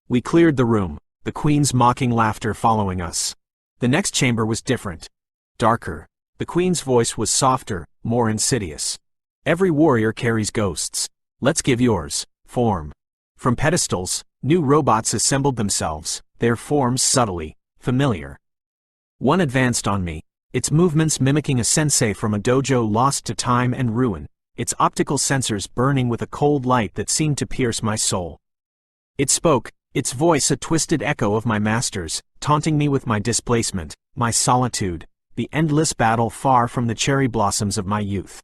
We cleared the room, the Queen's mocking laughter following us. The next chamber was different. Darker. The Queen's voice was softer, more insidious. "Every warrior carries ghosts. Let's give yours form." From pedestals, new robots assembled themselves, their forms subtly familiar. One advanced on me, its movements mimicking a sensei from a dojo lost to time and ruin, its optical sensors burning with a cold light that seemed to pierce my soul. It spoke, its voice a twisted echo of my master's, taunting me with my displacement, my solitude, the endless battle far from the cherry blossoms of my youth.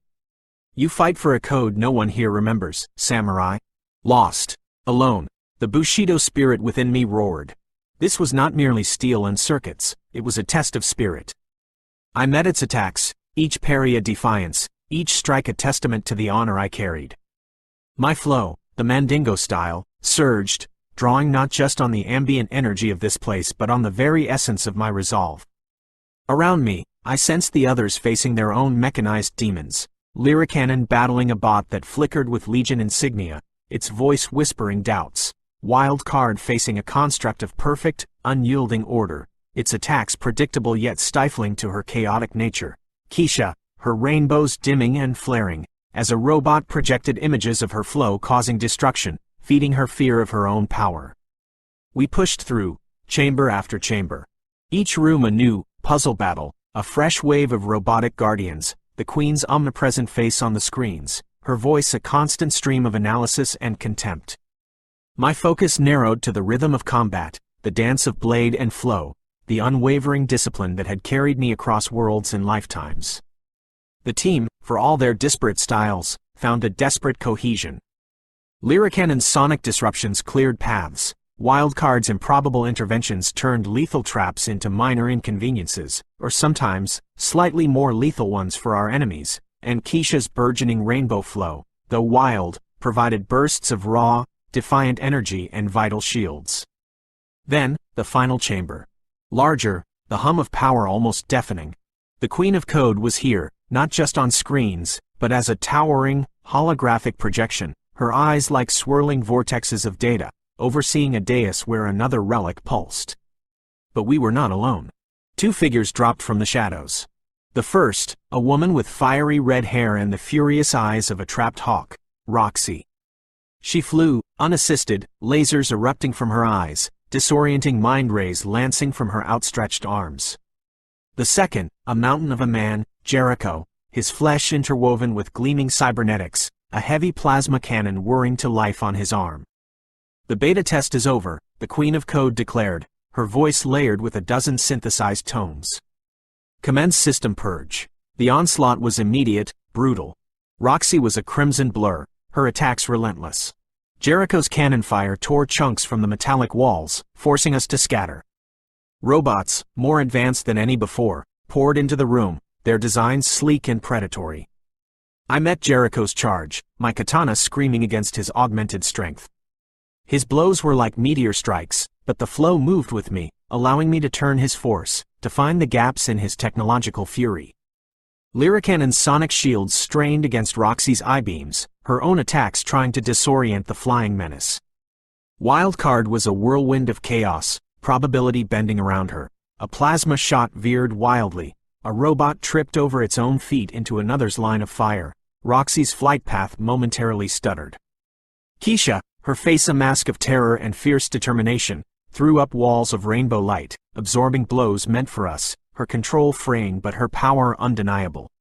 "You fight for a code no one here remembers, samurai. Lost. Alone." The Bushido spirit within me roared. This was not merely steel and circuits, it was a test of spirit. I met its attacks, each parry a defiance, each strike a testament to the honor I carried. My flow, the Mandingo style, surged, drawing not just on the ambient energy of this place but on the very essence of my resolve. Around me, I sensed the others facing their own mechanized demons. Lyricannon battling a bot that flickered with Legion insignia, its voice whispering doubts. Wildcard facing a construct of perfect, unyielding order, its attacks predictable yet stifling to her chaotic nature. Keisha, her rainbows dimming and flaring, as a robot projected images of her flow causing destruction, feeding her fear of her own power. We pushed through, chamber after chamber. Each room a new puzzle battle, a fresh wave of robotic guardians, the Queen's omnipresent face on the screens, her voice a constant stream of analysis and contempt. My focus narrowed to the rhythm of combat, the dance of blade and flow, the unwavering discipline that had carried me across worlds and lifetimes. The team, for all their disparate styles, found a desperate cohesion. Lyricannon's sonic disruptions cleared paths. Wildcard's improbable interventions turned lethal traps into minor inconveniences, or sometimes, slightly more lethal ones for our enemies, and Keisha's burgeoning rainbow flow, though wild, provided bursts of raw, defiant energy and vital shields. Then, the final chamber. Larger, the hum of power almost deafening. The Queen of Code was here, not just on screens, but as a towering, holographic projection, her eyes like swirling vortexes of data, overseeing a dais where another relic pulsed. But we were not alone. Two figures dropped from the shadows. The first, a woman with fiery red hair and the furious eyes of a trapped hawk, Roxy. She flew, unassisted, lasers erupting from her eyes, disorienting mind rays lancing from her outstretched arms. The second, a mountain of a man, Jericho, his flesh interwoven with gleaming cybernetics, a heavy plasma cannon whirring to life on his arm. "The beta test is over," the Queen of Code declared, her voice layered with a dozen synthesized tones. "Commence system purge." The onslaught was immediate, brutal. Roxy was a crimson blur, her attacks relentless. Jericho's cannon fire tore chunks from the metallic walls, forcing us to scatter. Robots, more advanced than any before, poured into the room, their designs sleek and predatory. I met Jericho's charge, my katana screaming against his augmented strength. His blows were like meteor strikes, but the flow moved with me, allowing me to turn his force, to find the gaps in his technological fury. Lyricannon's sonic shields strained against Roxy's eye beams, her own attacks trying to disorient the flying menace. Wildcard was a whirlwind of chaos, probability bending around her. A plasma shot veered wildly. A robot tripped over its own feet into another's line of fire. Roxy's flight path momentarily stuttered. Keisha, her face a mask of terror and fierce determination, threw up walls of rainbow light, absorbing blows meant for us, her control fraying but her power undeniable.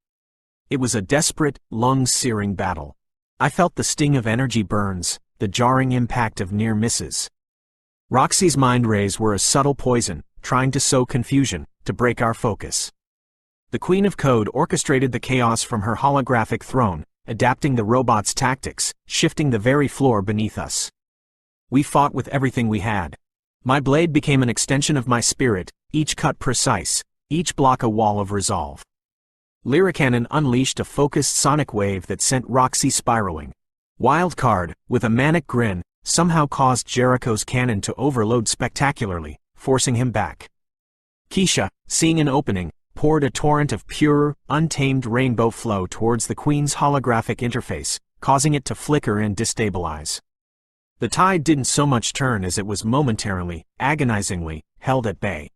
It was a desperate, lung-searing battle. I felt the sting of energy burns, the jarring impact of near misses. Roxy's mind rays were a subtle poison, trying to sow confusion, to break our focus. The Queen of Code orchestrated the chaos from her holographic throne, adapting the robot's tactics, shifting the very floor beneath us. We fought with everything we had. My blade became an extension of my spirit, each cut precise, each block a wall of resolve. Lyricannon unleashed a focused sonic wave that sent Roxy spiraling. Wildcard, with a manic grin, somehow caused Jericho's cannon to overload spectacularly, forcing him back. Keisha, seeing an opening, poured a torrent of pure, untamed rainbow flow towards the Queen's holographic interface, causing it to flicker and destabilize. The tide didn't so much turn as it was momentarily, agonizingly, held at bay.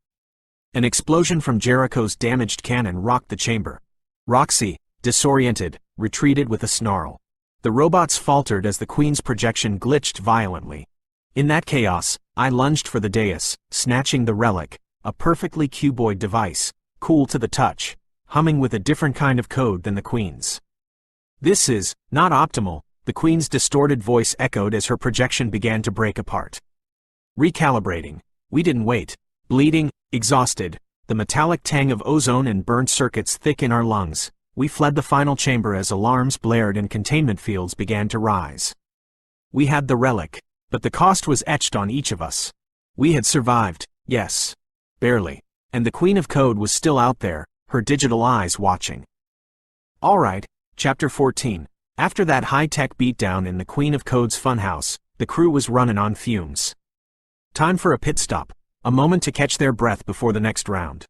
An explosion from Jericho's damaged cannon rocked the chamber. Roxy, disoriented, retreated with a snarl. The robots faltered as the Queen's projection glitched violently. In that chaos, I lunged for the dais, snatching the relic, a perfectly cuboid device, cool to the touch, humming with a different kind of code than the Queen's. "This is not optimal," the Queen's distorted voice echoed as her projection began to break apart. Recalibrating. We didn't wait. Bleeding, exhausted, the metallic tang of ozone and burned circuits thick in our lungs, we fled the final chamber as alarms blared and containment fields began to rise. We had the relic, but the cost was etched on each of us. We had survived, yes. Barely. And the Queen of Code was still out there, her digital eyes watching. Alright, Chapter 14. After that high-tech beatdown in the Queen of Code's funhouse, the crew was running on fumes. Time for a pit stop, a moment to catch their breath before the next round.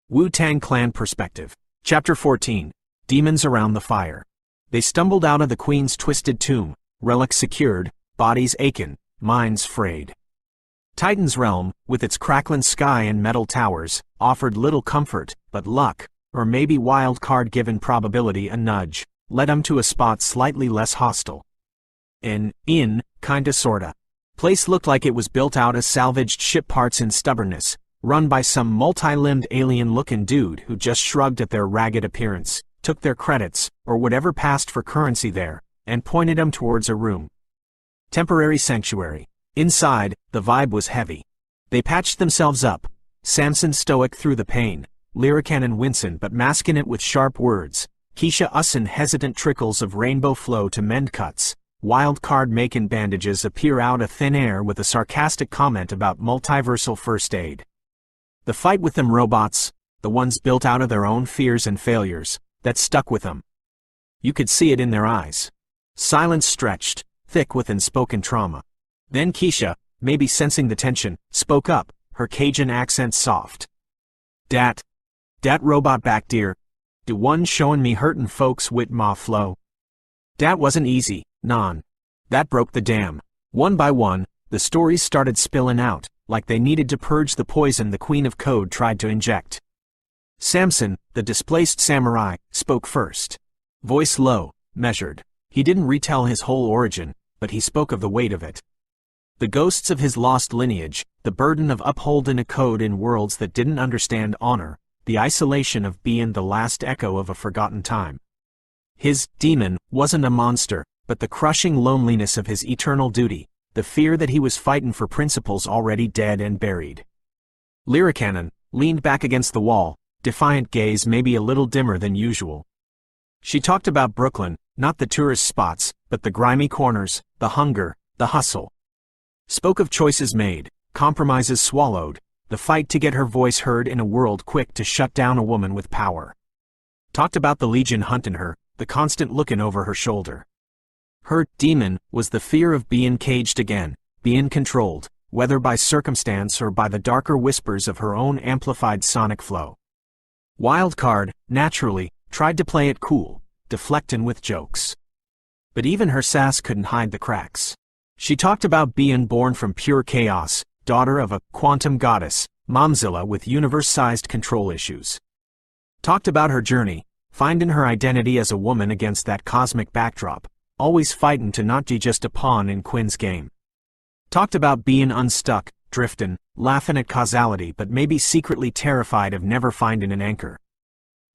Wu-Tang Clan Perspective. Chapter 14. Demons Around the Fire. They stumbled out of the Queen's twisted tomb, relics secured, bodies aching, minds frayed. Titan's realm, with its crackling sky and metal towers, offered little comfort, but luck, or maybe wild card given probability a nudge, led them to a spot slightly less hostile. An inn, kinda sorta. Place looked like it was built out of salvaged ship parts in stubbornness, run by some multi-limbed alien-looking dude who just shrugged at their ragged appearance, took their credits, or whatever passed for currency there, and pointed them towards a room. Temporary sanctuary. Inside, the vibe was heavy. They patched themselves up, Samson stoic through the pain, Lyricannon wincing but masking it with sharp words, Keisha ussin' hesitant trickles of rainbow flow to mend cuts, Wildcard making bandages appear out of thin air with a sarcastic comment about multiversal first aid. The fight with them robots, the ones built out of their own fears and failures, that stuck with them. You could see it in their eyes. Silence stretched, thick with unspoken trauma. Then Keisha, maybe sensing the tension, spoke up, her Cajun accent soft. Dat robot back dear. Do one showin' me hurtin' folks wit ma flow. Dat wasn't easy, non. That broke the dam. One by one, the stories started spilling out, like they needed to purge the poison the Queen of Code tried to inject. Samson, the displaced samurai, spoke first. Voice low, measured. He didn't retell his whole origin, but he spoke of the weight of it. The ghosts of his lost lineage, the burden of upholding a code in worlds that didn't understand honor, the isolation of being the last echo of a forgotten time. His demon wasn't a monster, but the crushing loneliness of his eternal duty, the fear that he was fighting for principles already dead and buried. Lyricannon leaned back against the wall, defiant gaze maybe a little dimmer than usual. She talked about Brooklyn, not the tourist spots, but the grimy corners, the hunger, the hustle. Spoke of choices made, compromises swallowed, the fight to get her voice heard in a world quick to shut down a woman with power. Talked about the Legion hunting her, the constant looking over her shoulder. Her demon was the fear of being caged again, being controlled, whether by circumstance or by the darker whispers of her own amplified sonic flow. Wildcard, naturally, tried to play it cool, deflecting with jokes. But even her sass couldn't hide the cracks. She talked about being born from pure chaos, daughter of a quantum goddess, Momzilla with universe-sized control issues. Talked about her journey, finding her identity as a woman against that cosmic backdrop, always fighting to not be just a pawn in Quinn's game. Talked about being unstuck, drifting, laughing at causality but maybe secretly terrified of never finding an anchor.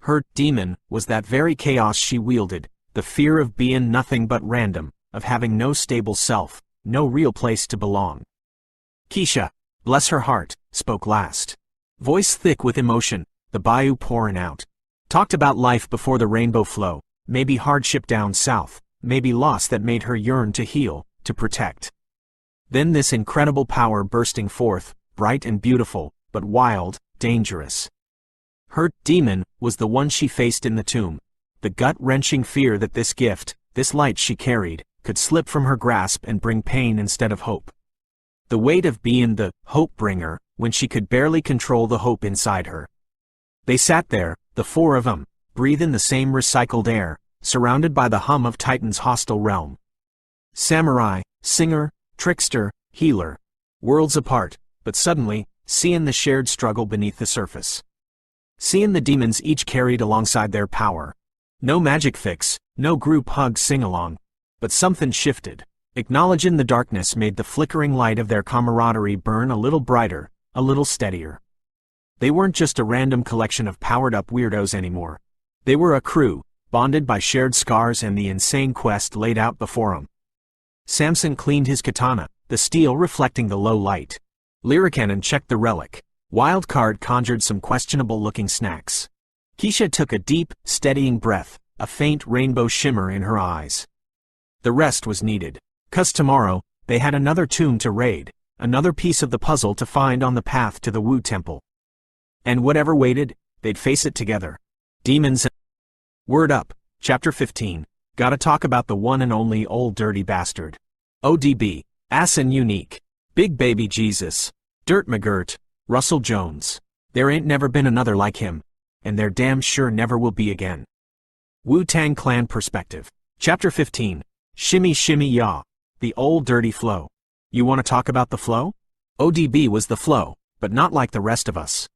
Her demon was that very chaos she wielded, the fear of being nothing but random, of having no stable self, no real place to belong. Keisha, bless her heart, spoke last. Voice thick with emotion, the bayou pouring out. Talked about life before the rainbow flow, maybe hardship down south, maybe loss that made her yearn to heal, to protect. Then this incredible power bursting forth, bright and beautiful, but wild, dangerous. Her demon was the one she faced in the tomb, the gut-wrenching fear that this gift, this light she carried, could slip from her grasp and bring pain instead of hope. The weight of being the hope-bringer, when she could barely control the hope inside her. They sat there, the four of them, breathing the same recycled air, surrounded by the hum of Titan's hostile realm. Samurai, singer, trickster, healer. Worlds apart, but suddenly, seeing the shared struggle beneath the surface. Seeing the demons each carried alongside their power. No magic fix, no group hug sing-along. But something shifted. Acknowledging the darkness made the flickering light of their camaraderie burn a little brighter, a little steadier. They weren't just a random collection of powered-up weirdos anymore. They were a crew, bonded by shared scars and the insane quest laid out before them. Samson cleaned his katana, the steel reflecting the low light. Lyricannon checked the relic. Wildcard conjured some questionable-looking snacks. Keisha took a deep, steadying breath, a faint rainbow shimmer in her eyes. The rest was needed. 'Cause tomorrow, they had another tomb to raid, another piece of the puzzle to find on the path to the Wu Temple. And whatever waited, they'd face it together. Demons and... Word up, Chapter 15. Gotta talk about the one and only old dirty bastard. ODB, ass and unique. Big baby Jesus. Dirt McGirt. Russell Jones. There ain't never been another like him. And there damn sure never will be again. Wu-Tang Clan perspective. Chapter 15. Shimmy shimmy ya. The old dirty flow. You want to talk about the flow? ODB was the flow, but not like the rest of us.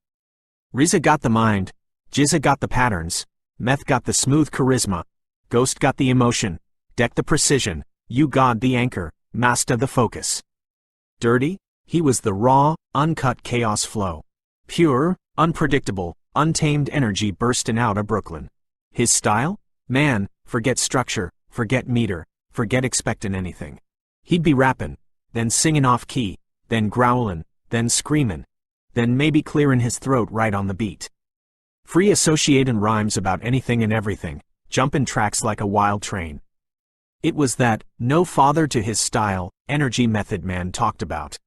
RZA got the mind, Jizza got the patterns, Meth got the smooth charisma, Ghost got the emotion, Deck the precision, You God the anchor, Master the focus. Dirty? He was the raw, uncut chaos flow. Pure, unpredictable, untamed energy bursting out of Brooklyn. His style? Man, forget structure, forget meter, forget expecting anything. He'd be rapping, then singing off key, then growling, then screaming, then maybe clearing his throat right on the beat. Free associating rhymes about anything and everything, jumping tracks like a wild train. It was that, no father to his style, energy method man talked about.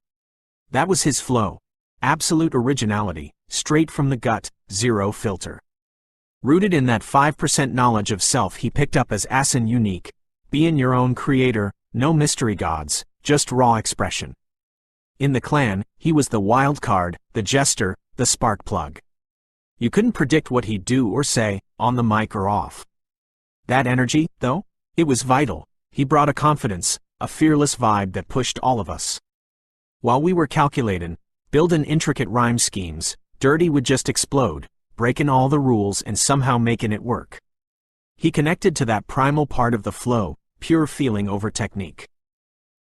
That was his flow. Absolute originality, straight from the gut, zero filter. Rooted in that 5% knowledge of self he picked up as ass and unique, being your own creator, no mystery gods, just raw expression. In the clan, he was the wild card, the jester, the spark plug. You couldn't predict what he'd do or say, on the mic or off. That energy, though? It was vital. He brought a confidence, a fearless vibe that pushed all of us. While we were calculating, building intricate rhyme schemes, Dirty would just explode, breaking all the rules and somehow making it work. He connected to that primal part of the flow, pure feeling over technique.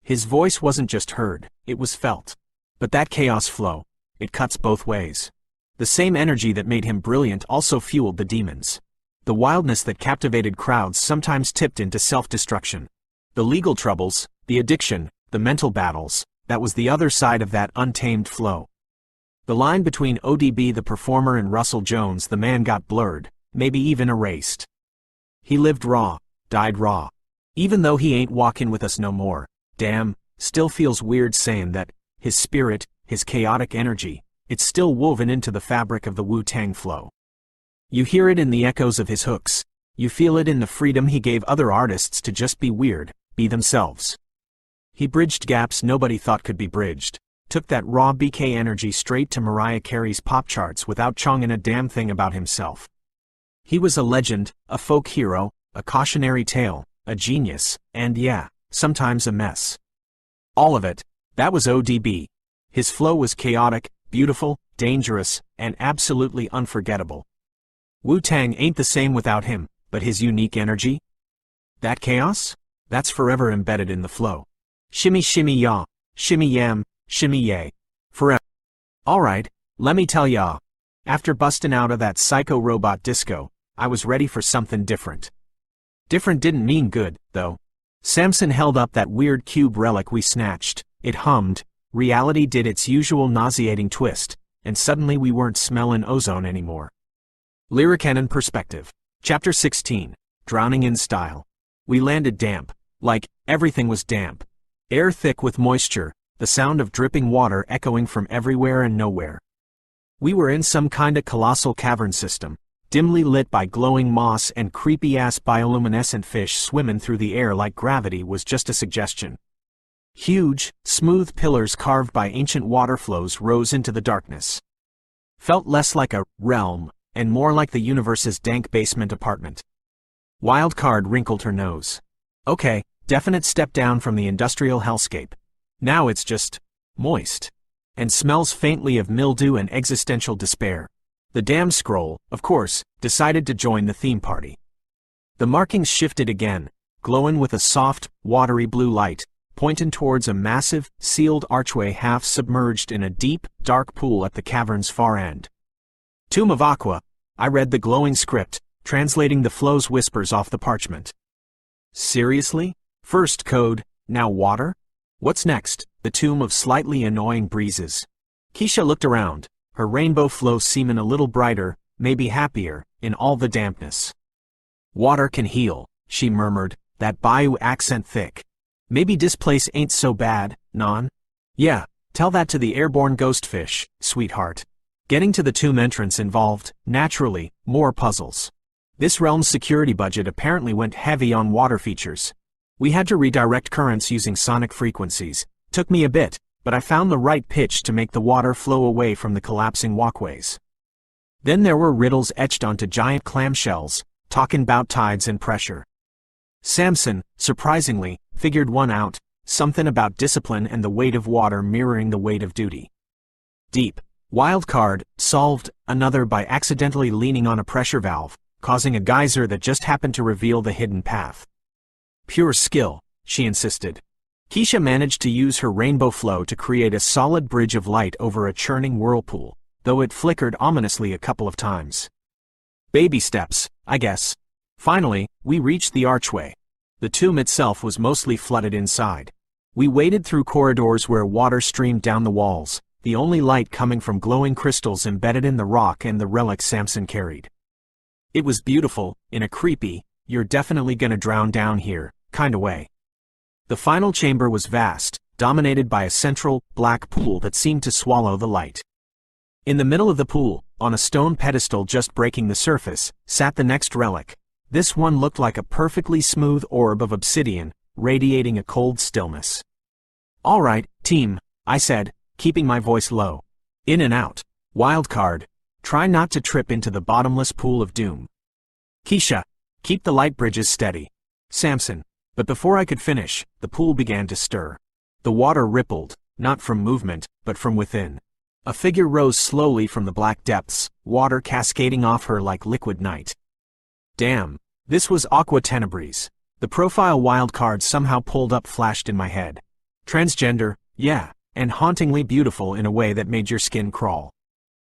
His voice wasn't just heard, it was felt. But that chaos flow, it cuts both ways. The same energy that made him brilliant also fueled the demons. The wildness that captivated crowds sometimes tipped into self-destruction. The legal troubles, the addiction, the mental battles, that was the other side of that untamed flow. The line between ODB the performer and Russell Jones the man got blurred, maybe even erased. He lived raw, died raw. Even though he ain't walking with us no more, damn, still feels weird saying that, his spirit, his chaotic energy, it's still woven into the fabric of the Wu-Tang flow. You hear it in the echoes of his hooks, you feel it in the freedom he gave other artists to just be weird, be themselves. He bridged gaps nobody thought could be bridged, took that raw BK energy straight to Mariah Carey's pop charts without chonging a damn thing about himself. He was a legend, a folk hero, a cautionary tale, a genius, and yeah, sometimes a mess. All of it. That was ODB. His flow was chaotic, beautiful, dangerous, and absolutely unforgettable. Wu-Tang ain't the same without him, but his unique energy? That chaos? That's forever embedded in the flow. Shimmy shimmy ya, shimmy yam, shimmy yay. Forever. Alright, let me tell ya. After busting out of that psycho robot disco, I was ready for something different. Different didn't mean good, though. Samson held up that weird cube relic we snatched. It hummed, reality did its usual nauseating twist, and suddenly we weren't smelling ozone anymore. Lyricannon perspective. Chapter 16. Drowning in style. We landed damp. Like, everything was damp. Air thick with moisture, the sound of dripping water echoing from everywhere and nowhere. We were in some kinda colossal cavern system, dimly lit by glowing moss and creepy-ass bioluminescent fish swimming through the air like gravity was just a suggestion. Huge, smooth pillars carved by ancient water flows rose into the darkness. Felt less like a realm, and more like the universe's dank basement apartment. Wildcard wrinkled her nose. Okay, definite step down from the industrial hellscape. Now it's just moist. And smells faintly of mildew and existential despair. The damn scroll, of course, decided to join the theme party. The markings shifted again, glowing with a soft, watery blue light, pointing towards a massive, sealed archway half submerged in a deep, dark pool at the cavern's far end. Tomb of Aqua, I read the glowing script, translating the flow's whispers off the parchment. Seriously? First code, now water? What's next? The tomb of slightly annoying breezes. Keisha looked around, her rainbow flow seeming a little brighter, maybe happier, in all the dampness. Water can heal, she murmured, that bayou accent thick. Maybe displace ain't so bad, non? Yeah, tell that to the airborne ghostfish, sweetheart. Getting to the tomb entrance involved, naturally, more puzzles. This realm's security budget apparently went heavy on water features. We had to redirect currents using sonic frequencies. Took me a bit, but I found the right pitch to make the water flow away from the collapsing walkways. Then there were riddles etched onto giant clamshells, talking about tides and pressure. Samson, surprisingly, figured one out, something about discipline and the weight of water mirroring the weight of duty. Deep. Wildcard solved another by accidentally leaning on a pressure valve, causing a geyser that just happened to reveal the hidden path. Pure skill, she insisted. Keisha managed to use her rainbow flow to create a solid bridge of light over a churning whirlpool, though it flickered ominously a couple of times. Baby steps, I guess. Finally, we reached the archway. The tomb itself was mostly flooded inside. We waded through corridors where water streamed down the walls, the only light coming from glowing crystals embedded in the rock and the relic Samson carried. It was beautiful, in a creepy, you're definitely gonna drown down here, kinda way. The final chamber was vast, dominated by a central, black pool that seemed to swallow the light. In the middle of the pool, on a stone pedestal just breaking the surface, sat the next relic. This one looked like a perfectly smooth orb of obsidian, radiating a cold stillness. All right, team, I said, keeping my voice low. In and out. Wildcard. Try not to trip into the bottomless pool of doom. Keisha. Keep the light bridges steady. Samson. But before I could finish, the pool began to stir. The water rippled, not from movement, but from within. A figure rose slowly from the black depths, water cascading off her like liquid night. Damn. This was Aqua Tenebris. The profile wildcard somehow pulled up flashed in my head. Transgender, yeah, and hauntingly beautiful in a way that made your skin crawl.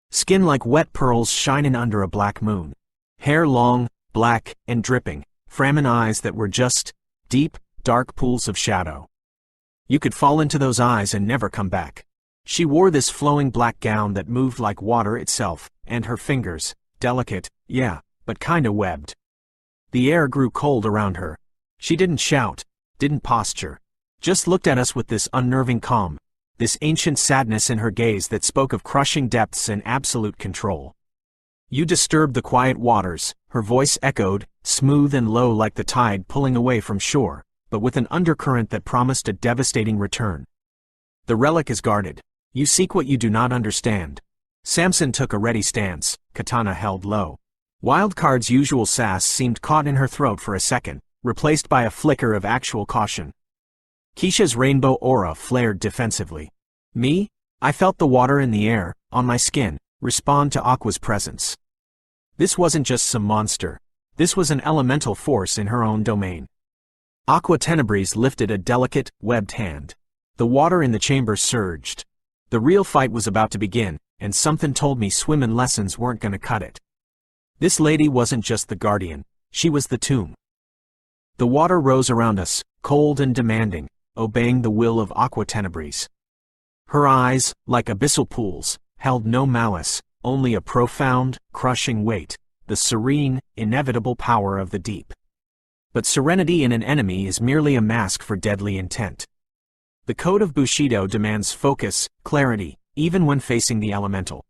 Skin like wet pearls shining under a black moon. Hair long, black, and dripping, framing eyes that were just deep, dark pools of shadow. You could fall into those eyes and never come back. She wore this flowing black gown that moved like water itself, and her fingers, delicate, yeah, but kinda webbed. The air grew cold around her. She didn't shout, didn't posture, just looked at us with this unnerving calm, this ancient sadness in her gaze that spoke of crushing depths and absolute control. You disturbed the quiet waters, her voice echoed, smooth and low like the tide pulling away from shore, but with an undercurrent that promised a devastating return. The relic is guarded. You seek what you do not understand. Samson took a ready stance, katana held low. Wildcard's usual sass seemed caught in her throat for a second, replaced by a flicker of actual caution. Keisha's rainbow aura flared defensively. Me? I felt the water in the air, on my skin, respond to Aqua's presence. This wasn't just some monster. This was an elemental force in her own domain. Aqua Tenebris lifted a delicate, webbed hand. The water in the chamber surged. The real fight was about to begin, and something told me swimming lessons weren't gonna cut it. This lady wasn't just the guardian, she was the tomb. The water rose around us, cold and demanding, obeying the will of Aqua Tenebris. Her eyes, like abyssal pools, held no malice, only a profound, crushing weight, the serene, inevitable power of the deep. But serenity in an enemy is merely a mask for deadly intent. The code of Bushido demands focus, clarity, even when facing the elemental.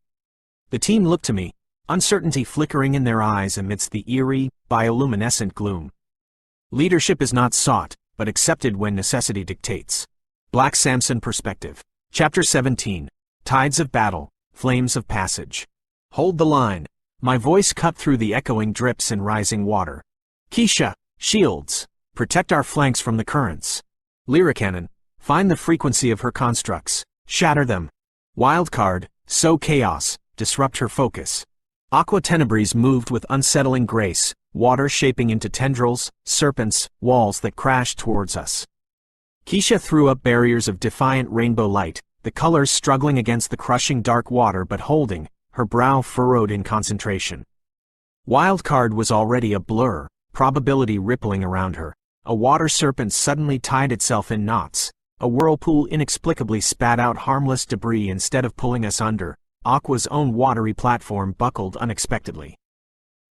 The team looked to me, uncertainty flickering in their eyes amidst the eerie, bioluminescent gloom. Leadership is not sought, but accepted when necessity dictates. Black Samson Perspective. Chapter 17. Tides of Battle, Flames of Passage. Hold the line. My voice cut through the echoing drips and rising water. Keisha, shields. Protect our flanks from the currents. Lyricannon, find the frequency of her constructs. Shatter them. Wildcard, sow chaos, disrupt her focus. Aqua Tenebris moved with unsettling grace, water shaping into tendrils, serpents, walls that crashed towards us. Keisha threw up barriers of defiant rainbow light, the colors struggling against the crushing dark water but holding, her brow furrowed in concentration. Wildcard was already a blur, probability rippling around her. A water serpent suddenly tied itself in knots. A whirlpool inexplicably spat out harmless debris instead of pulling us under. Aqua's own watery platform buckled unexpectedly.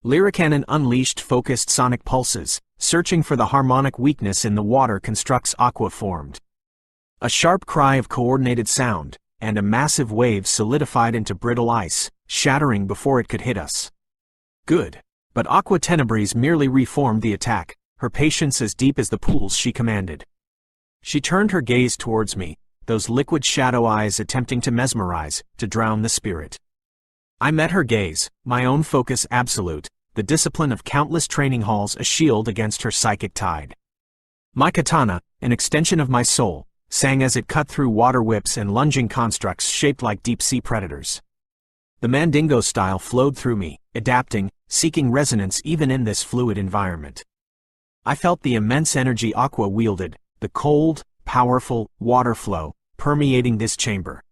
Lyricannon unleashed focused sonic pulses, searching for the harmonic weakness in the water constructs Aqua formed. A sharp cry of coordinated sound, and a massive wave solidified into brittle ice, shattering before it could hit us. Good. But Aqua Tenebris merely reformed the attack, her patience as deep as the pools she commanded. She turned her gaze towards me, those liquid shadow eyes attempting to mesmerize, to drown the spirit. I met her gaze, my own focus absolute, the discipline of countless training halls a shield against her psychic tide. My katana, an extension of my soul, sang as it cut through water whips and lunging constructs shaped like deep-sea predators. The Mandingo style flowed through me, adapting, seeking resonance even in this fluid environment. I felt the immense energy Aqua wielded, the cold, powerful water flow, permeating this chamber.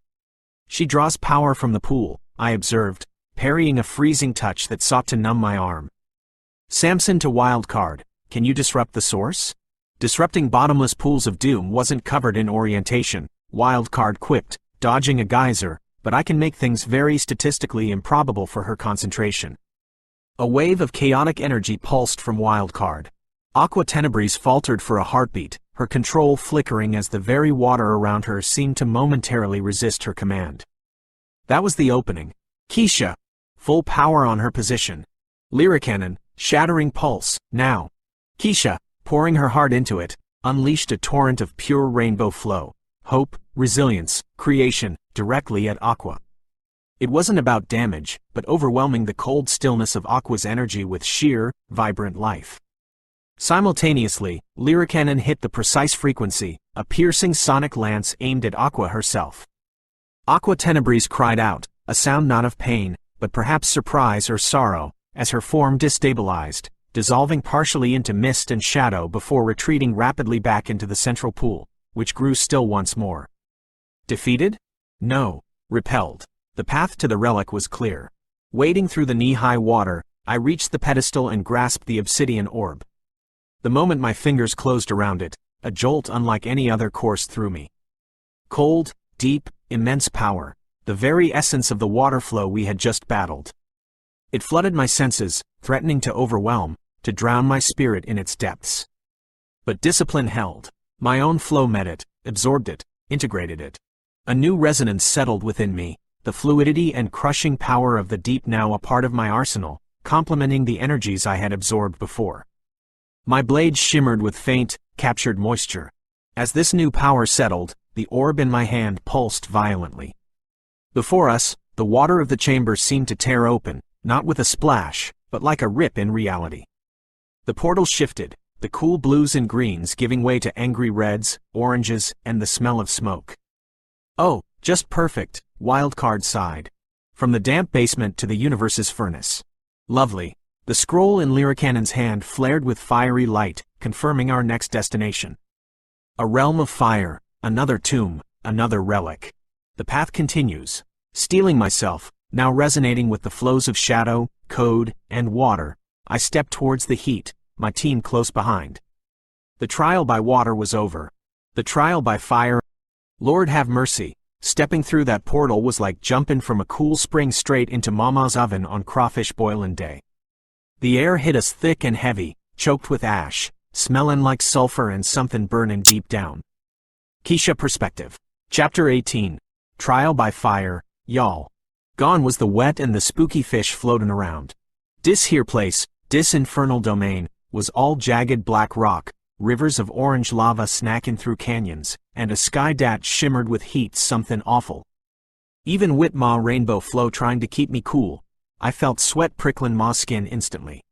She draws power from the pool, I observed, parrying a freezing touch that sought to numb my arm. Samson to Wildcard, can you disrupt the source? Disrupting bottomless pools of doom wasn't covered in orientation, Wildcard quipped, dodging a geyser, but I can make things very statistically improbable for her concentration. A wave of chaotic energy pulsed from Wildcard. Aqua Tenebris faltered for a heartbeat, her control flickering as the very water around her seemed to momentarily resist her command. That was the opening. Keisha, full power on her position. Lyricannon, shattering pulse, now. Keisha, pouring her heart into it, unleashed a torrent of pure rainbow flow, hope, resilience, creation, directly at Aqua. It wasn't about damage, but overwhelming the cold stillness of Aqua's energy with sheer, vibrant life. Simultaneously, Lyricannon hit the precise frequency, a piercing sonic lance aimed at Aqua herself. Aqua Tenebris cried out, a sound not of pain, but perhaps surprise or sorrow, as her form destabilized, dissolving partially into mist and shadow before retreating rapidly back into the central pool, which grew still once more. Defeated? No. Repelled. The path to the relic was clear. Wading through the knee-high water, I reached the pedestal and grasped the obsidian orb. The moment my fingers closed around it, a jolt unlike any other coursed through me. Cold, deep, immense power, the very essence of the water flow we had just battled. It flooded my senses, threatening to overwhelm, to drown my spirit in its depths. But discipline held. My own flow met it, absorbed it, integrated it. A new resonance settled within me, the fluidity and crushing power of the deep now a part of my arsenal, complementing the energies I had absorbed before. My blades shimmered with faint, captured moisture. As this new power settled, the orb in my hand pulsed violently. Before us, the water of the chamber seemed to tear open, not with a splash, but like a rip in reality. The portal shifted, the cool blues and greens giving way to angry reds, oranges, and the smell of smoke. Oh, just perfect, Wildcard sighed. From the damp basement to the universe's furnace. Lovely. The scroll in Lyricannon's hand flared with fiery light, confirming our next destination. A realm of fire, another tomb, another relic. The path continues. Steeling myself, now resonating with the flows of shadow, code, and water, I stepped towards the heat, my team close behind. The trial by water was over. The trial by fire. Lord have mercy, stepping through that portal was like jumping from a cool spring straight into Mama's oven on crawfish boilin' day. The air hit us thick and heavy, choked with ash, smellin' like sulfur and something burnin' deep down. Keisha perspective. Chapter 18. Trial by fire, y'all. Gone was the wet and the spooky fish floatin' around. Dis here place, dis infernal domain, was all jagged black rock, rivers of orange lava snacking through canyons, and a sky that shimmered with heat something awful. Even wit ma rainbow flow trying to keep me cool, I felt sweat pricklin' ma skin instantly.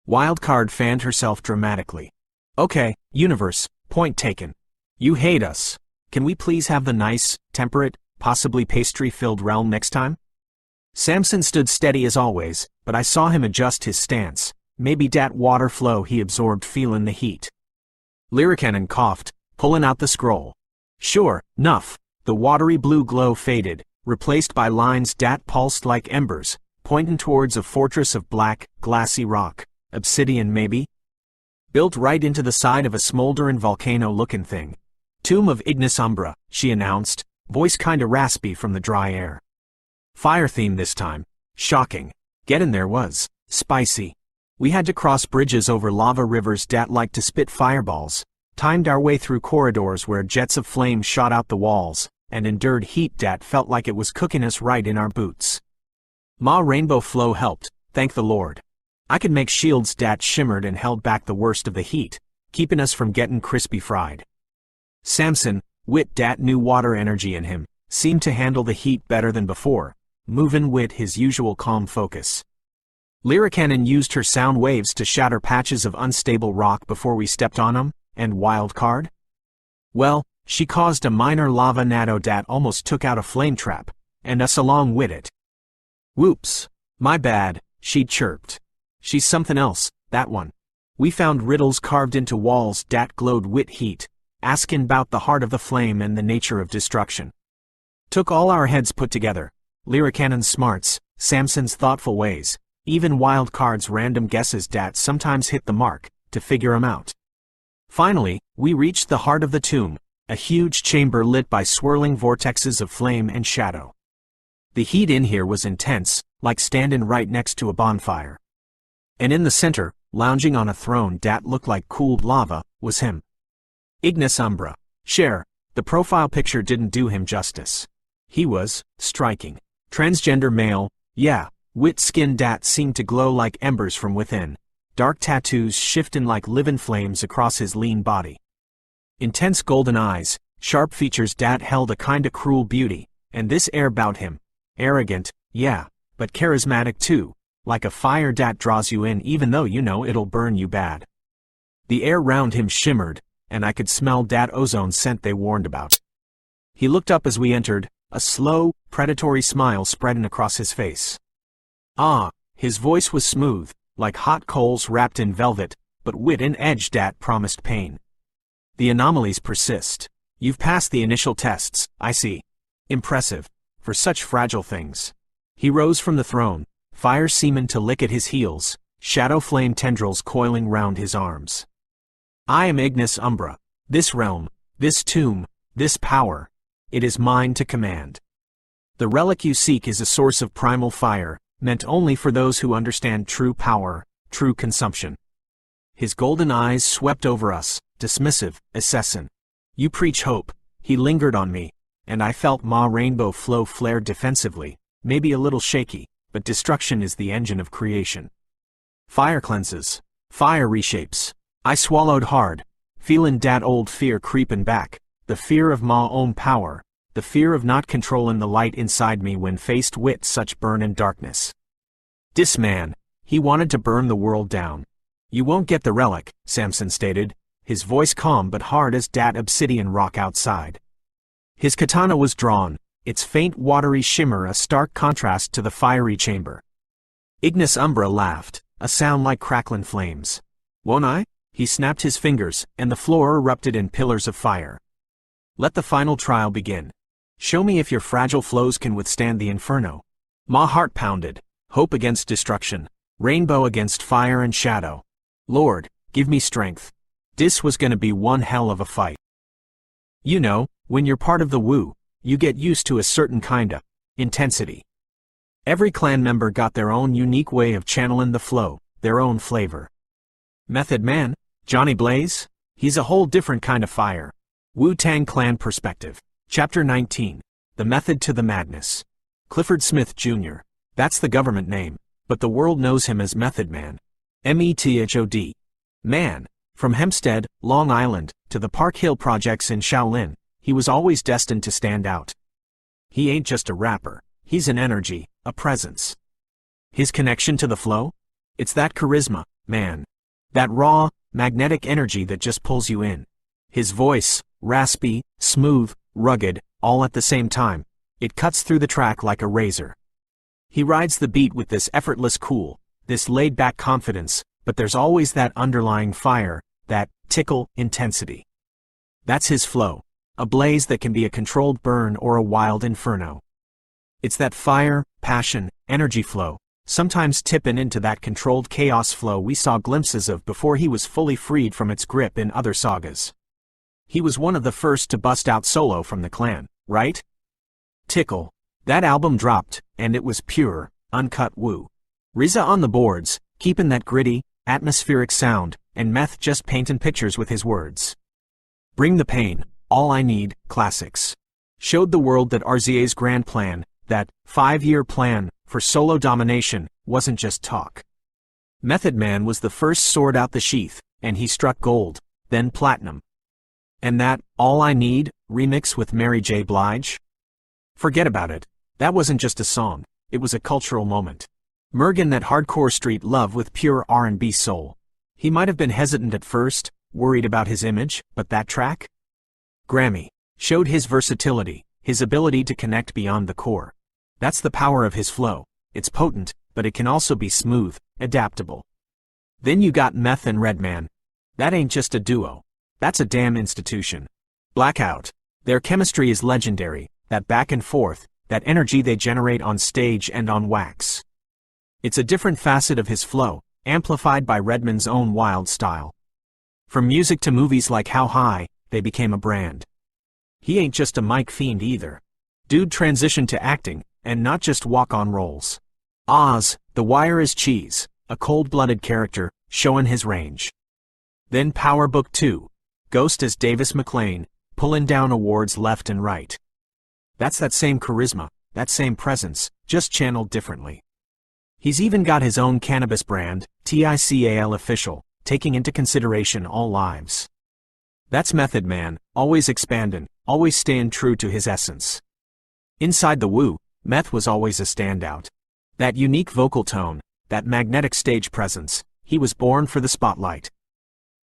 Wildcard fanned herself dramatically. Okay, universe, point taken. You hate us. Can we please have the nice, temperate, possibly pastry-filled realm next time? Samson stood steady as always, but I saw him adjust his stance. Maybe dat water flow he absorbed feelin' the heat. Lyricannon coughed, pulling out the scroll. Sure, nuff, the watery blue glow faded, replaced by lines dat pulsed like embers, pointing towards a fortress of black, glassy rock, obsidian maybe? Built right into the side of a smolderin' volcano-lookin' thing. Tomb of Ignis Umbra, she announced, voice kinda raspy from the dry air. Fire theme this time. Shocking. Gettin' there was spicy. We had to cross bridges over lava rivers dat like to spit fireballs, timed our way through corridors where jets of flame shot out the walls, and endured heat dat felt like it was cooking us right in our boots. Ma rainbow flow helped, thank the Lord. I could make shields dat shimmered and held back the worst of the heat, keeping us from getting crispy fried. Samson, wit dat new water energy in him, seemed to handle the heat better than before, movin' wit his usual calm focus. Lyricannon used her sound waves to shatter patches of unstable rock before we stepped on 'em, and Wildcard? Well, she caused a minor lava natto dat almost took out a flame trap, and us along wit it. Whoops, my bad, she chirped. She's something else, that one. We found riddles carved into walls dat glowed wit heat, askin' 'bout the heart of the flame and the nature of destruction. Took all our heads put together, Lyricannon's smarts, Samson's thoughtful ways, even Wildcard's random guesses dat sometimes hit the mark, to figure 'em out. Finally, we reached the heart of the tomb, a huge chamber lit by swirling vortexes of flame and shadow. The heat in here was intense, like standing right next to a bonfire. And in the center, lounging on a throne dat looked like cooled lava, was him. Ignis Umbra. Share, the profile picture didn't do him justice. He was striking. Transgender male, yeah, wit skin dat seemed to glow like embers from within, dark tattoos shifting like livin' flames across his lean body. Intense golden eyes, sharp features dat held a kinda cruel beauty, and this air bout him. Arrogant, yeah, but charismatic too, like a fire dat draws you in even though you know it'll burn you bad. The air round him shimmered, and I could smell dat ozone scent they warned about. He looked up as we entered, a slow, predatory smile spreading across his face. Ah, his voice was smooth, like hot coals wrapped in velvet, but wit an edge dat promised pain. The anomalies persist. You've passed the initial tests, I see. Impressive. For such fragile things. He rose from the throne, fire seeming to lick at his heels, shadow flame tendrils coiling round his arms. I am Ignis Umbra. This realm, this tomb, this power, it is mine to command. The relic you seek is a source of primal fire, meant only for those who understand true power, true consumption. His golden eyes swept over us, dismissive, assassin. You preach hope. He lingered on me, and I felt Ma rainbow flow flared defensively, maybe a little shaky, but destruction is the engine of creation. Fire cleanses. Fire reshapes. I swallowed hard, feelin' dat old fear creepin' back, the fear of Ma own power, the fear of not controllin' the light inside me when faced wit such burnin' darkness. Dis man, he wanted to burn the world down. You won't get the relic, Samson stated, his voice calm but hard as that obsidian rock outside. His katana was drawn, its faint watery shimmer a stark contrast to the fiery chamber. Ignis Umbra laughed, a sound like crackling flames. Won't I? He snapped his fingers, and the floor erupted in pillars of fire. Let the final trial begin. Show me if your fragile flows can withstand the inferno. My heart pounded, hope against destruction, rainbow against fire and shadow. Lord, give me strength. This was gonna be one hell of a fight. You know, when you're part of the Wu, you get used to a certain kinda intensity. Every clan member got their own unique way of channeling the flow, their own flavor. Method Man, Johnny Blaze, he's a whole different kind of fire. Wu-Tang Clan Perspective. Chapter 19. The Method to the Madness. Clifford Smith Jr. That's the government name, but the world knows him as Method Man. METHOD. Man. From Hempstead, Long Island, to the Park Hill projects in Shaolin, he was always destined to stand out. He ain't just a rapper, he's an energy, a presence. His connection to the flow? It's that charisma, man. That raw, magnetic energy that just pulls you in. His voice, raspy, smooth, rugged, all at the same time. It cuts through the track like a razor. He rides the beat with this effortless cool, this laid-back confidence, but there's always that underlying fire, that tickle intensity. That's his flow, a blaze that can be a controlled burn or a wild inferno. It's that fire, passion, energy flow, sometimes tipping into that controlled chaos flow we saw glimpses of before he was fully freed from its grip in other sagas. He was one of the first to bust out solo from the clan, right? Tickle. That album dropped, and it was pure, uncut Wu. RZA on the boards, keeping that gritty, atmospheric sound, and Meth just painting pictures with his words. Bring the Pain, All I Need, classics. Showed the world that RZA's grand plan, that 5-year plan for solo domination, wasn't just talk. Method Man was the first sword out the sheath, and he struck gold, then platinum. And that All I Need remix with Mary J. Blige? Forget about it. That wasn't just a song, it was a cultural moment. Merging that hardcore street love with pure R&B soul. He might have been hesitant at first, worried about his image, but that track? Grammy. Showed his versatility, his ability to connect beyond the core. That's the power of his flow. It's potent, but it can also be smooth, adaptable. Then you got Meth and Redman. That ain't just a duo. That's a damn institution. Blackout. Their chemistry is legendary, that back and forth, that energy they generate on stage and on wax. It's a different facet of his flow, amplified by Redman's own wild style. From music to movies like How High, they became a brand. He ain't just a mic fiend either. Dude transitioned to acting, and not just walk-on roles. Oz, The Wire is Cheese, a cold-blooded character, showing his range. Then Power Book 2, Ghost as Davis McLean, pulling down awards left and right. That's that same charisma, that same presence, just channeled differently. He's even got his own cannabis brand, TICAL Official, taking into consideration all lives. That's Method Man, always expanding, always staying true to his essence. Inside the Wu, Meth was always a standout. That unique vocal tone, that magnetic stage presence, he was born for the spotlight.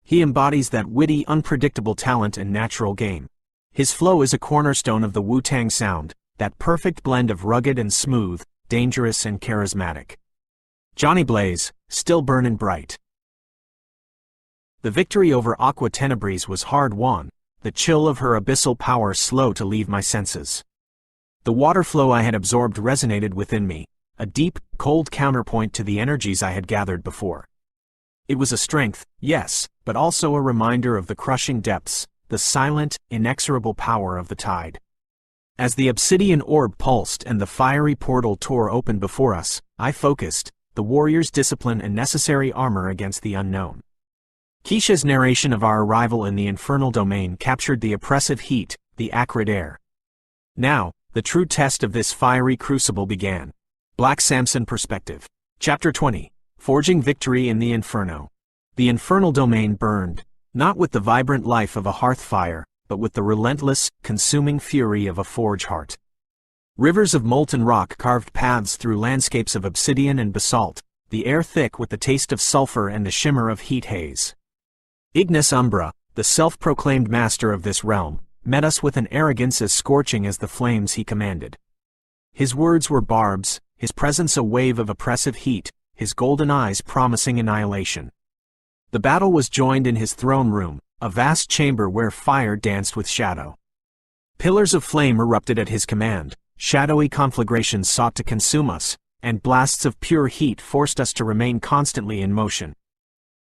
He embodies that witty, unpredictable talent and natural game. His flow is a cornerstone of the Wu-Tang sound, that perfect blend of rugged and smooth, dangerous and charismatic. Johnny Blaze, still burning bright. The victory over Aqua Tenebris was hard-won, the chill of her abyssal power slow to leave my senses. The water flow I had absorbed resonated within me, a deep, cold counterpoint to the energies I had gathered before. It was a strength, yes, but also a reminder of the crushing depths, the silent, inexorable power of the tide. As the obsidian orb pulsed and the fiery portal tore open before us, I focused, the warrior's discipline and necessary armor against the unknown. Keisha's narration of our arrival in the infernal domain captured the oppressive heat, the acrid air. Now, the true test of this fiery crucible began. Black Samson Perspective. Chapter 20. Forging Victory in the Inferno. The infernal domain burned, not with the vibrant life of a hearth fire, but with the relentless, consuming fury of a forge heart. Rivers of molten rock carved paths through landscapes of obsidian and basalt, the air thick with the taste of sulfur and the shimmer of heat haze. Ignis Umbra, the self-proclaimed master of this realm, met us with an arrogance as scorching as the flames he commanded. His words were barbs, his presence a wave of oppressive heat, his golden eyes promising annihilation. The battle was joined in his throne room, a vast chamber where fire danced with shadow. Pillars of flame erupted at his command, shadowy conflagrations sought to consume us, and blasts of pure heat forced us to remain constantly in motion.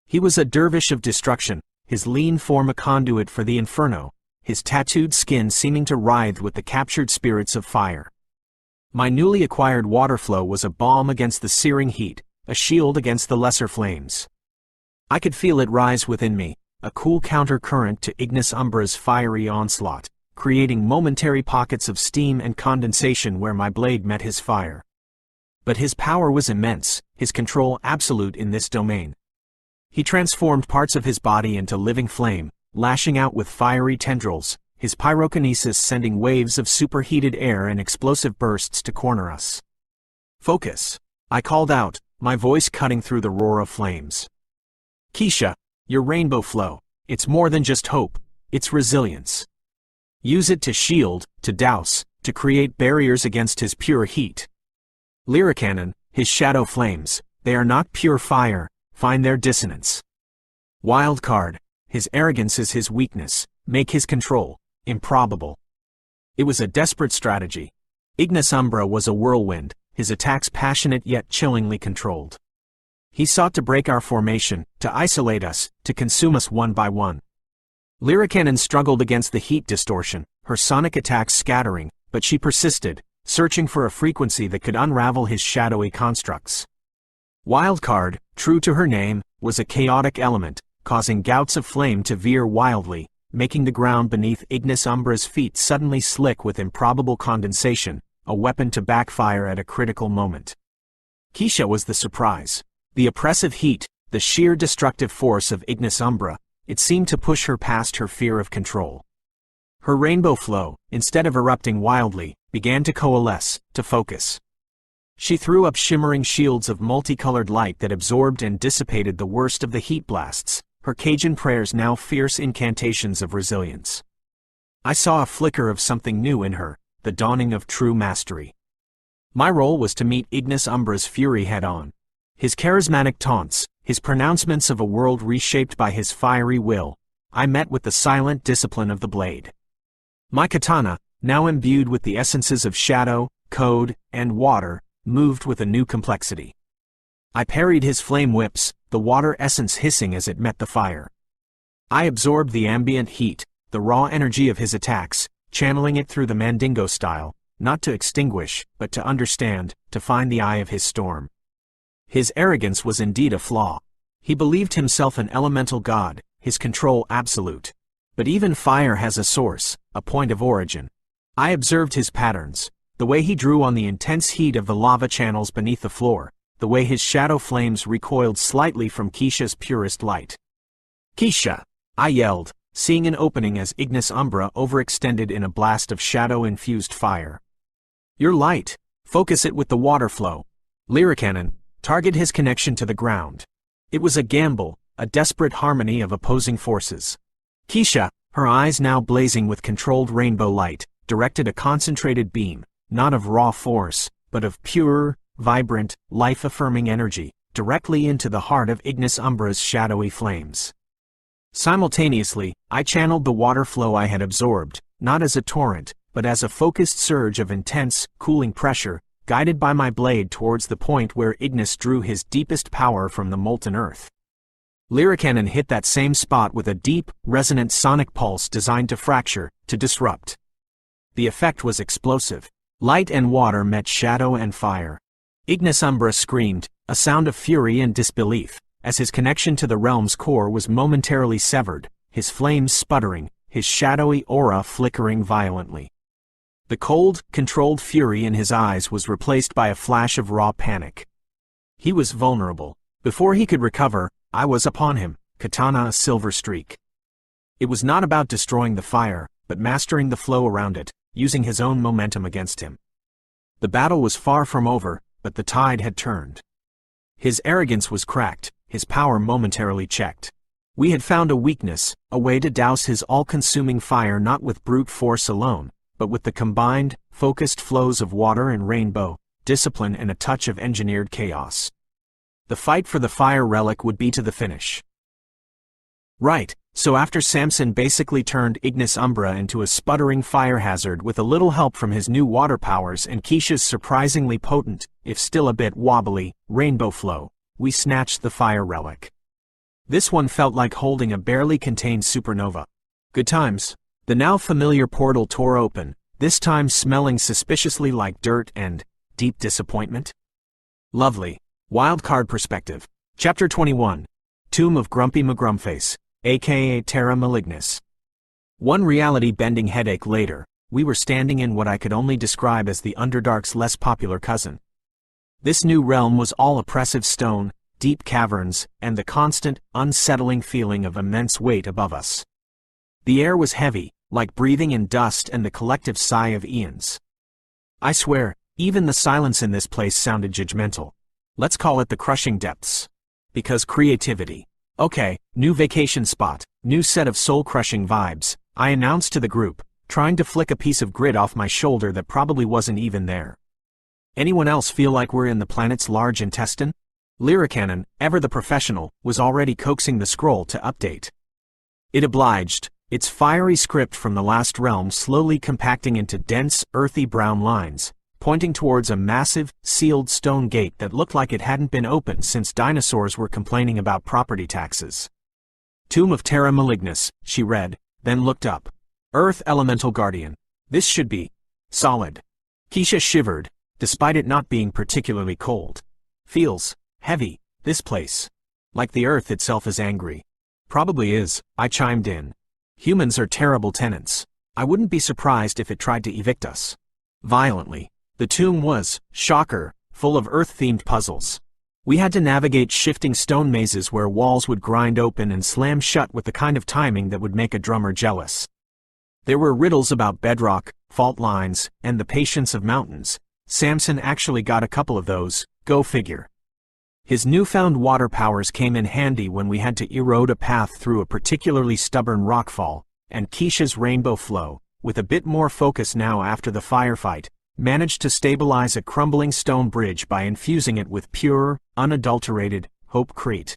He was a dervish of destruction, his lean form a conduit for the inferno, his tattooed skin seeming to writhe with the captured spirits of fire. My newly acquired water flow was a balm against the searing heat, a shield against the lesser flames. I could feel it rise within me, a cool counter-current to Ignis Umbra's fiery onslaught, creating momentary pockets of steam and condensation where my blade met his fire. But his power was immense, his control absolute in this domain. He transformed parts of his body into living flame, lashing out with fiery tendrils, his pyrokinesis sending waves of superheated air and explosive bursts to corner us. "Focus," I called out, my voice cutting through the roar of flames. "Keisha, your rainbow flow, it's more than just hope, it's resilience. Use it to shield, to douse, to create barriers against his pure heat. Lyricannon, his shadow flames, they are not pure fire, find their dissonance. Wildcard, his arrogance is his weakness, make his control improbable." It was a desperate strategy. Ignis Umbra was a whirlwind, his attacks passionate yet chillingly controlled. He sought to break our formation, to isolate us, to consume us one by one. Lyricannon struggled against the heat distortion, her sonic attacks scattering, but she persisted, searching for a frequency that could unravel his shadowy constructs. Wildcard, true to her name, was a chaotic element, causing gouts of flame to veer wildly, making the ground beneath Ignis Umbra's feet suddenly slick with improbable condensation, a weapon to backfire at a critical moment. Keisha was the surprise. The oppressive heat, the sheer destructive force of Ignis Umbra, it seemed to push her past her fear of control. Her rainbow flow, instead of erupting wildly, began to coalesce, to focus. She threw up shimmering shields of multicolored light that absorbed and dissipated the worst of the heat blasts, her Cajun prayers now fierce incantations of resilience. I saw a flicker of something new in her, the dawning of true mastery. My role was to meet Ignis Umbra's fury head-on. His charismatic taunts, his pronouncements of a world reshaped by his fiery will, I met with the silent discipline of the blade. My katana, now imbued with the essences of shadow, code, and water, moved with a new complexity. I parried his flame whips, the water essence hissing as it met the fire. I absorbed the ambient heat, the raw energy of his attacks, channeling it through the Mandingo style, not to extinguish, but to understand, to find the eye of his storm. His arrogance was indeed a flaw. He believed himself an elemental god, his control absolute. But even fire has a source, a point of origin. I observed his patterns, the way he drew on the intense heat of the lava channels beneath the floor, the way his shadow flames recoiled slightly from Keisha's purest light. "Keisha!" I yelled, seeing an opening as Ignis Umbra overextended in a blast of shadow-infused fire. "Your light, focus it with the water flow. Lyricannon, target his connection to the ground." It was a gamble, a desperate harmony of opposing forces. Keisha, her eyes now blazing with controlled rainbow light, directed a concentrated beam, not of raw force, but of pure, vibrant, life-affirming energy, directly into the heart of Ignis Umbra's shadowy flames. Simultaneously, I channeled the water flow I had absorbed, not as a torrent, but as a focused surge of intense, cooling pressure, guided by my blade towards the point where Ignis drew his deepest power from the molten earth. Lyricannon hit that same spot with a deep, resonant sonic pulse designed to fracture, to disrupt. The effect was explosive. Light and water met shadow and fire. Ignis Umbra screamed, a sound of fury and disbelief, as his connection to the realm's core was momentarily severed, his flames sputtering, his shadowy aura flickering violently. The cold, controlled fury in his eyes was replaced by a flash of raw panic. He was vulnerable. Before he could recover, I was upon him, katana a silver streak. It was not about destroying the fire, but mastering the flow around it, using his own momentum against him. The battle was far from over, but the tide had turned. His arrogance was cracked, his power momentarily checked. We had found a weakness, a way to douse his all-consuming fire not with brute force alone, but with the combined, focused flows of water and rainbow, discipline and a touch of engineered chaos. The fight for the fire relic would be to the finish. Right, so after Samson basically turned Ignis Umbra into a sputtering fire hazard with a little help from his new water powers and Keisha's surprisingly potent, if still a bit wobbly, rainbow flow, we snatched the fire relic. This one felt like holding a barely contained supernova. Good times. The now familiar portal tore open, this time smelling suspiciously like dirt and deep disappointment. Lovely. Wildcard perspective. Chapter 21. Tomb of Grumpy McGrumface, aka Terra Malignis. One reality-bending headache later, we were standing in what I could only describe as the Underdark's less popular cousin. This new realm was all oppressive stone, deep caverns, and the constant, unsettling feeling of immense weight above us. The air was heavy, like breathing in dust and the collective sigh of eons. I swear, even the silence in this place sounded judgmental. Let's call it the crushing depths. Because creativity. Okay, new vacation spot, new set of soul-crushing vibes, I announced to the group, trying to flick a piece of grit off my shoulder that probably wasn't even there. Anyone else feel like we're in the planet's large intestine? Lyricannon, ever the professional, was already coaxing the scroll to update. It obliged, its fiery script from the last realm slowly compacting into dense, earthy brown lines, pointing towards a massive, sealed stone gate that looked like it hadn't been opened since dinosaurs were complaining about property taxes. Tomb of Terra Malignis, she read, then looked up. Earth Elemental Guardian. This should be solid. Keisha shivered, despite it not being particularly cold. Feels heavy, this place. Like the earth itself is angry. Probably is, I chimed in. Humans are terrible tenants. I wouldn't be surprised if it tried to evict us. Violently. The tomb was, shocker, full of earth-themed puzzles. We had to navigate shifting stone mazes where walls would grind open and slam shut with the kind of timing that would make a drummer jealous. There were riddles about bedrock, fault lines, and the patience of mountains. Samson actually got a couple of those, go figure. His newfound water powers came in handy when we had to erode a path through a particularly stubborn rockfall, and Keisha's rainbow flow, with a bit more focus now after the firefight, managed to stabilize a crumbling stone bridge by infusing it with pure, unadulterated, hope-crete.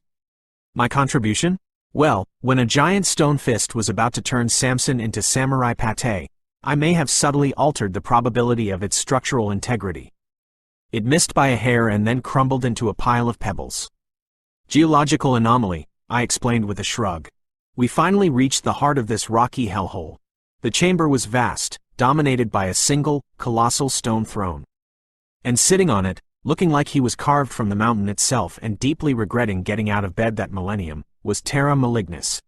My contribution? Well, when a giant stone fist was about to turn Samson into samurai pate, I may have subtly altered the probability of its structural integrity. It missed by a hair and then crumbled into a pile of pebbles. Geological anomaly, I explained with a shrug. We finally reached the heart of this rocky hellhole. The chamber was vast, dominated by a single, colossal stone throne. And sitting on it, looking like he was carved from the mountain itself and deeply regretting getting out of bed that millennium, was Terra Malignis.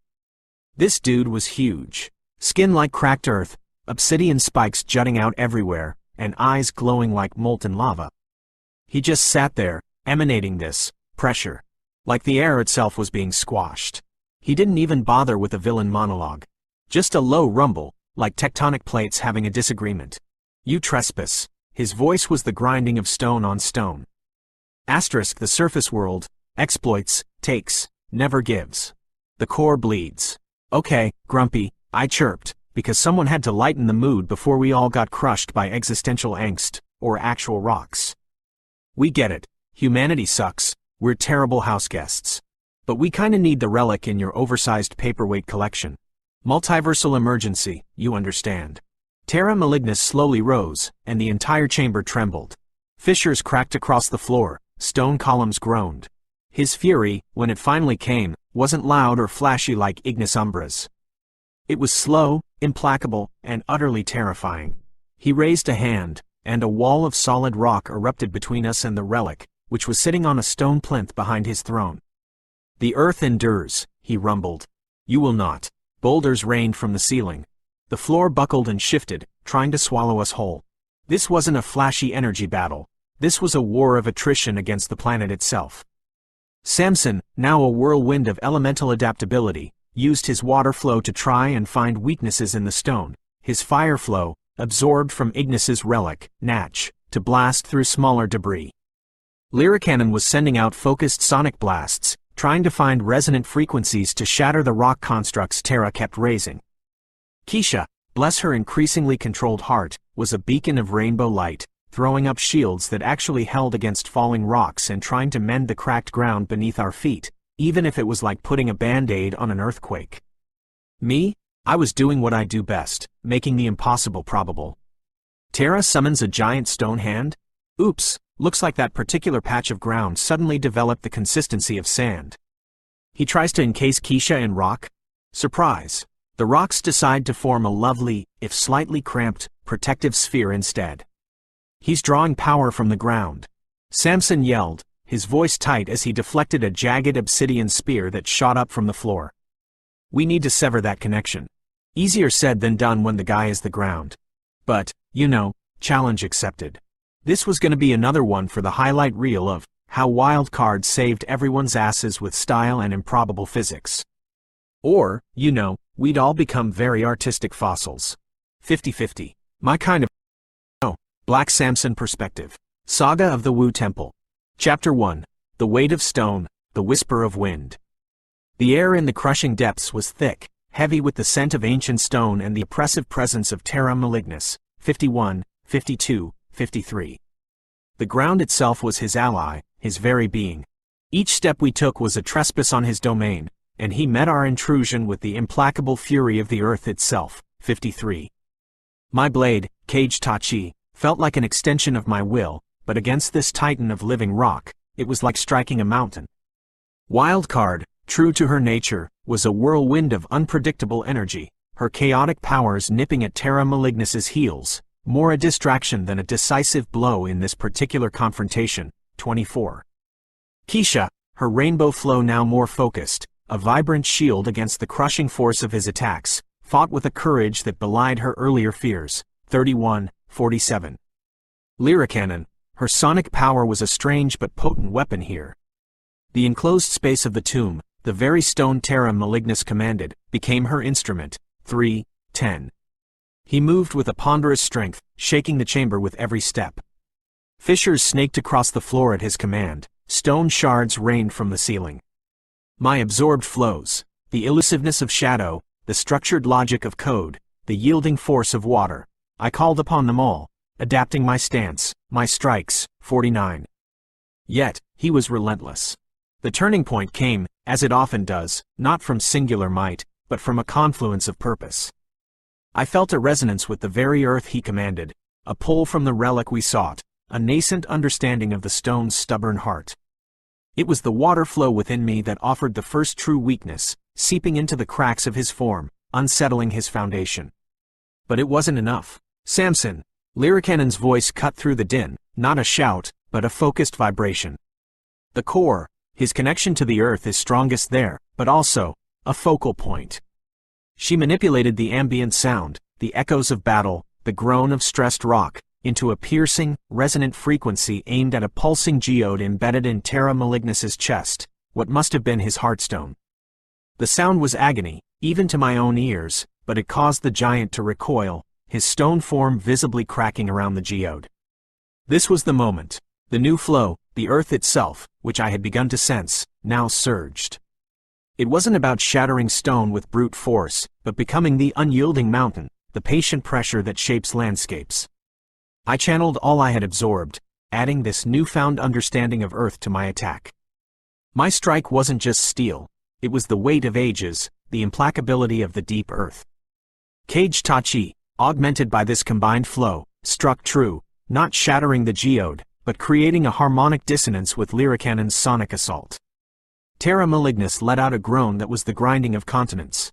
This dude was huge. Skin like cracked earth, obsidian spikes jutting out everywhere, and eyes glowing like molten lava. He just sat there, emanating this pressure. Like the air itself was being squashed. He didn't even bother with a villain monologue. Just a low rumble, like tectonic plates having a disagreement. You trespass. His voice was the grinding of stone on stone. Asterisk the surface world, exploits, takes, never gives. The core bleeds. Okay, Grumpy, I chirped, because someone had to lighten the mood before we all got crushed by existential angst, or actual rocks. We get it. Humanity sucks. We're terrible houseguests. But we kinda need the relic in your oversized paperweight collection. Multiversal emergency, you understand. Terra Malignis slowly rose, and the entire chamber trembled. Fissures cracked across the floor, stone columns groaned. His fury, when it finally came, wasn't loud or flashy like Ignis Umbra's. It was slow, implacable, and utterly terrifying. He raised a hand, and a wall of solid rock erupted between us and the relic, which was sitting on a stone plinth behind his throne. The earth endures, he rumbled. You will not. Boulders rained from the ceiling. The floor buckled and shifted, trying to swallow us whole. This wasn't a flashy energy battle. This was a war of attrition against the planet itself. Samson, now a whirlwind of elemental adaptability, used his water flow to try and find weaknesses in the stone, his fire flow, absorbed from Ignis's relic, Natch, to blast through smaller debris. Lyricannon was sending out focused sonic blasts, trying to find resonant frequencies to shatter the rock constructs Terra kept raising. Keisha, bless her increasingly controlled heart, was a beacon of rainbow light, throwing up shields that actually held against falling rocks and trying to mend the cracked ground beneath our feet, even if it was like putting a band-aid on an earthquake. Me? I was doing what I do best, making the impossible probable. Terra summons a giant stone hand? Oops, looks like that particular patch of ground suddenly developed the consistency of sand. He tries to encase Keisha in rock? Surprise! The rocks decide to form a lovely, if slightly cramped, protective sphere instead. He's drawing power from the ground. Samson yelled, his voice tight as he deflected a jagged obsidian spear that shot up from the floor. We need to sever that connection. Easier said than done when the guy is the ground. But, you know, challenge accepted. This was going to be another one for the highlight reel of how wild cards saved everyone's asses with style and improbable physics. Or, you know, we'd all become very artistic fossils. 50-50. My kind of Black Samson perspective. Saga of the Wu Temple. Chapter 1. The Weight of Stone, the Whisper of Wind. The air in the crushing depths was thick, heavy with the scent of ancient stone and the oppressive presence of Terra Malignis. 51, 52, 53. The ground itself was his ally, his very being. Each step we took was a trespass on his domain, and he met our intrusion with the implacable fury of the earth itself. 53. My blade, Cage Tachi, felt like an extension of my will, but against this titan of living rock, it was like striking a mountain. Wildcard, true to her nature, was a whirlwind of unpredictable energy, her chaotic powers nipping at Terra Malignis's heels, more a distraction than a decisive blow in this particular confrontation. 24. Keisha, her rainbow flow now more focused, a vibrant shield against the crushing force of his attacks, fought with a courage that belied her earlier fears. 31, 47. Lyricannon, her sonic power was a strange but potent weapon here. The enclosed space of the tomb, the very stone Terra Malignis commanded, became her instrument. 3, 10. He moved with a ponderous strength, shaking the chamber with every step. Fissures snaked across the floor at his command, stone shards rained from the ceiling. My absorbed flows, the elusiveness of shadow, the structured logic of code, the yielding force of water, I called upon them all, adapting my stance, my strikes. 49. Yet, he was relentless. The turning point came, as it often does, not from singular might, but from a confluence of purpose. I felt a resonance with the very earth he commanded, a pull from the relic we sought, a nascent understanding of the stone's stubborn heart. It was the water flow within me that offered the first true weakness, seeping into the cracks of his form, unsettling his foundation. But it wasn't enough. Samson, Lyricannon's voice cut through the din, not a shout, but a focused vibration. The core, his connection to the earth is strongest there, but also a focal point. She manipulated the ambient sound, the echoes of battle, the groan of stressed rock, into a piercing, resonant frequency aimed at a pulsing geode embedded in Terra Malignis's chest, what must have been his heartstone. The sound was agony, even to my own ears, but it caused the giant to recoil, his stone form visibly cracking around the geode. This was the moment. The new flow, the earth itself, which I had begun to sense, now surged. It wasn't about shattering stone with brute force, but becoming the unyielding mountain, the patient pressure that shapes landscapes. I channeled all I had absorbed, adding this newfound understanding of earth to my attack. My strike wasn't just steel, it was the weight of ages, the implacability of the deep earth. Cage Tachi, augmented by this combined flow, struck true, not shattering the geode, but creating a harmonic dissonance with Lyricannon's sonic assault. Terra Malignis let out a groan that was the grinding of continents.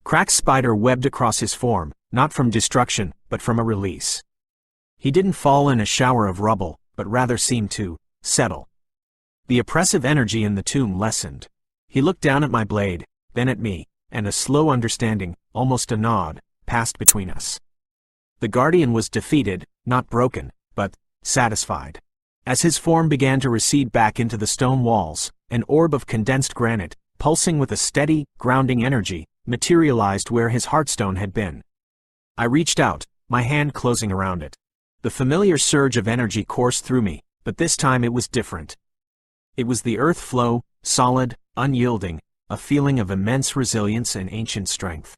Crack's spider webbed across his form, not from destruction, but from a release. He didn't fall in a shower of rubble, but rather seemed to settle. The oppressive energy in the tomb lessened. He looked down at my blade, then at me, and a slow understanding, almost a nod, passed between us. The Guardian was defeated, not broken, but satisfied. As his form began to recede back into the stone walls, an orb of condensed granite, pulsing with a steady, grounding energy, materialized where his heartstone had been. I reached out, my hand closing around it. The familiar surge of energy coursed through me, but this time it was different. It was the earth flow, solid, unyielding, a feeling of immense resilience and ancient strength.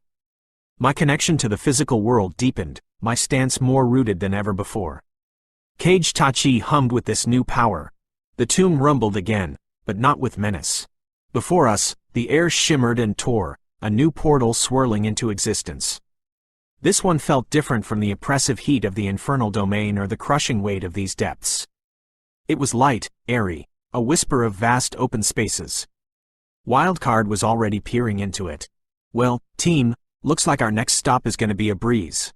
My connection to the physical world deepened, my stance more rooted than ever before. Cage Tachi hummed with this new power. The tomb rumbled again, but not with menace. Before us, the air shimmered and tore, a new portal swirling into existence. This one felt different from the oppressive heat of the infernal domain or the crushing weight of these depths. It was light, airy, a whisper of vast open spaces. Wildcard was already peering into it. Well, team, looks like our next stop is going to be a breeze.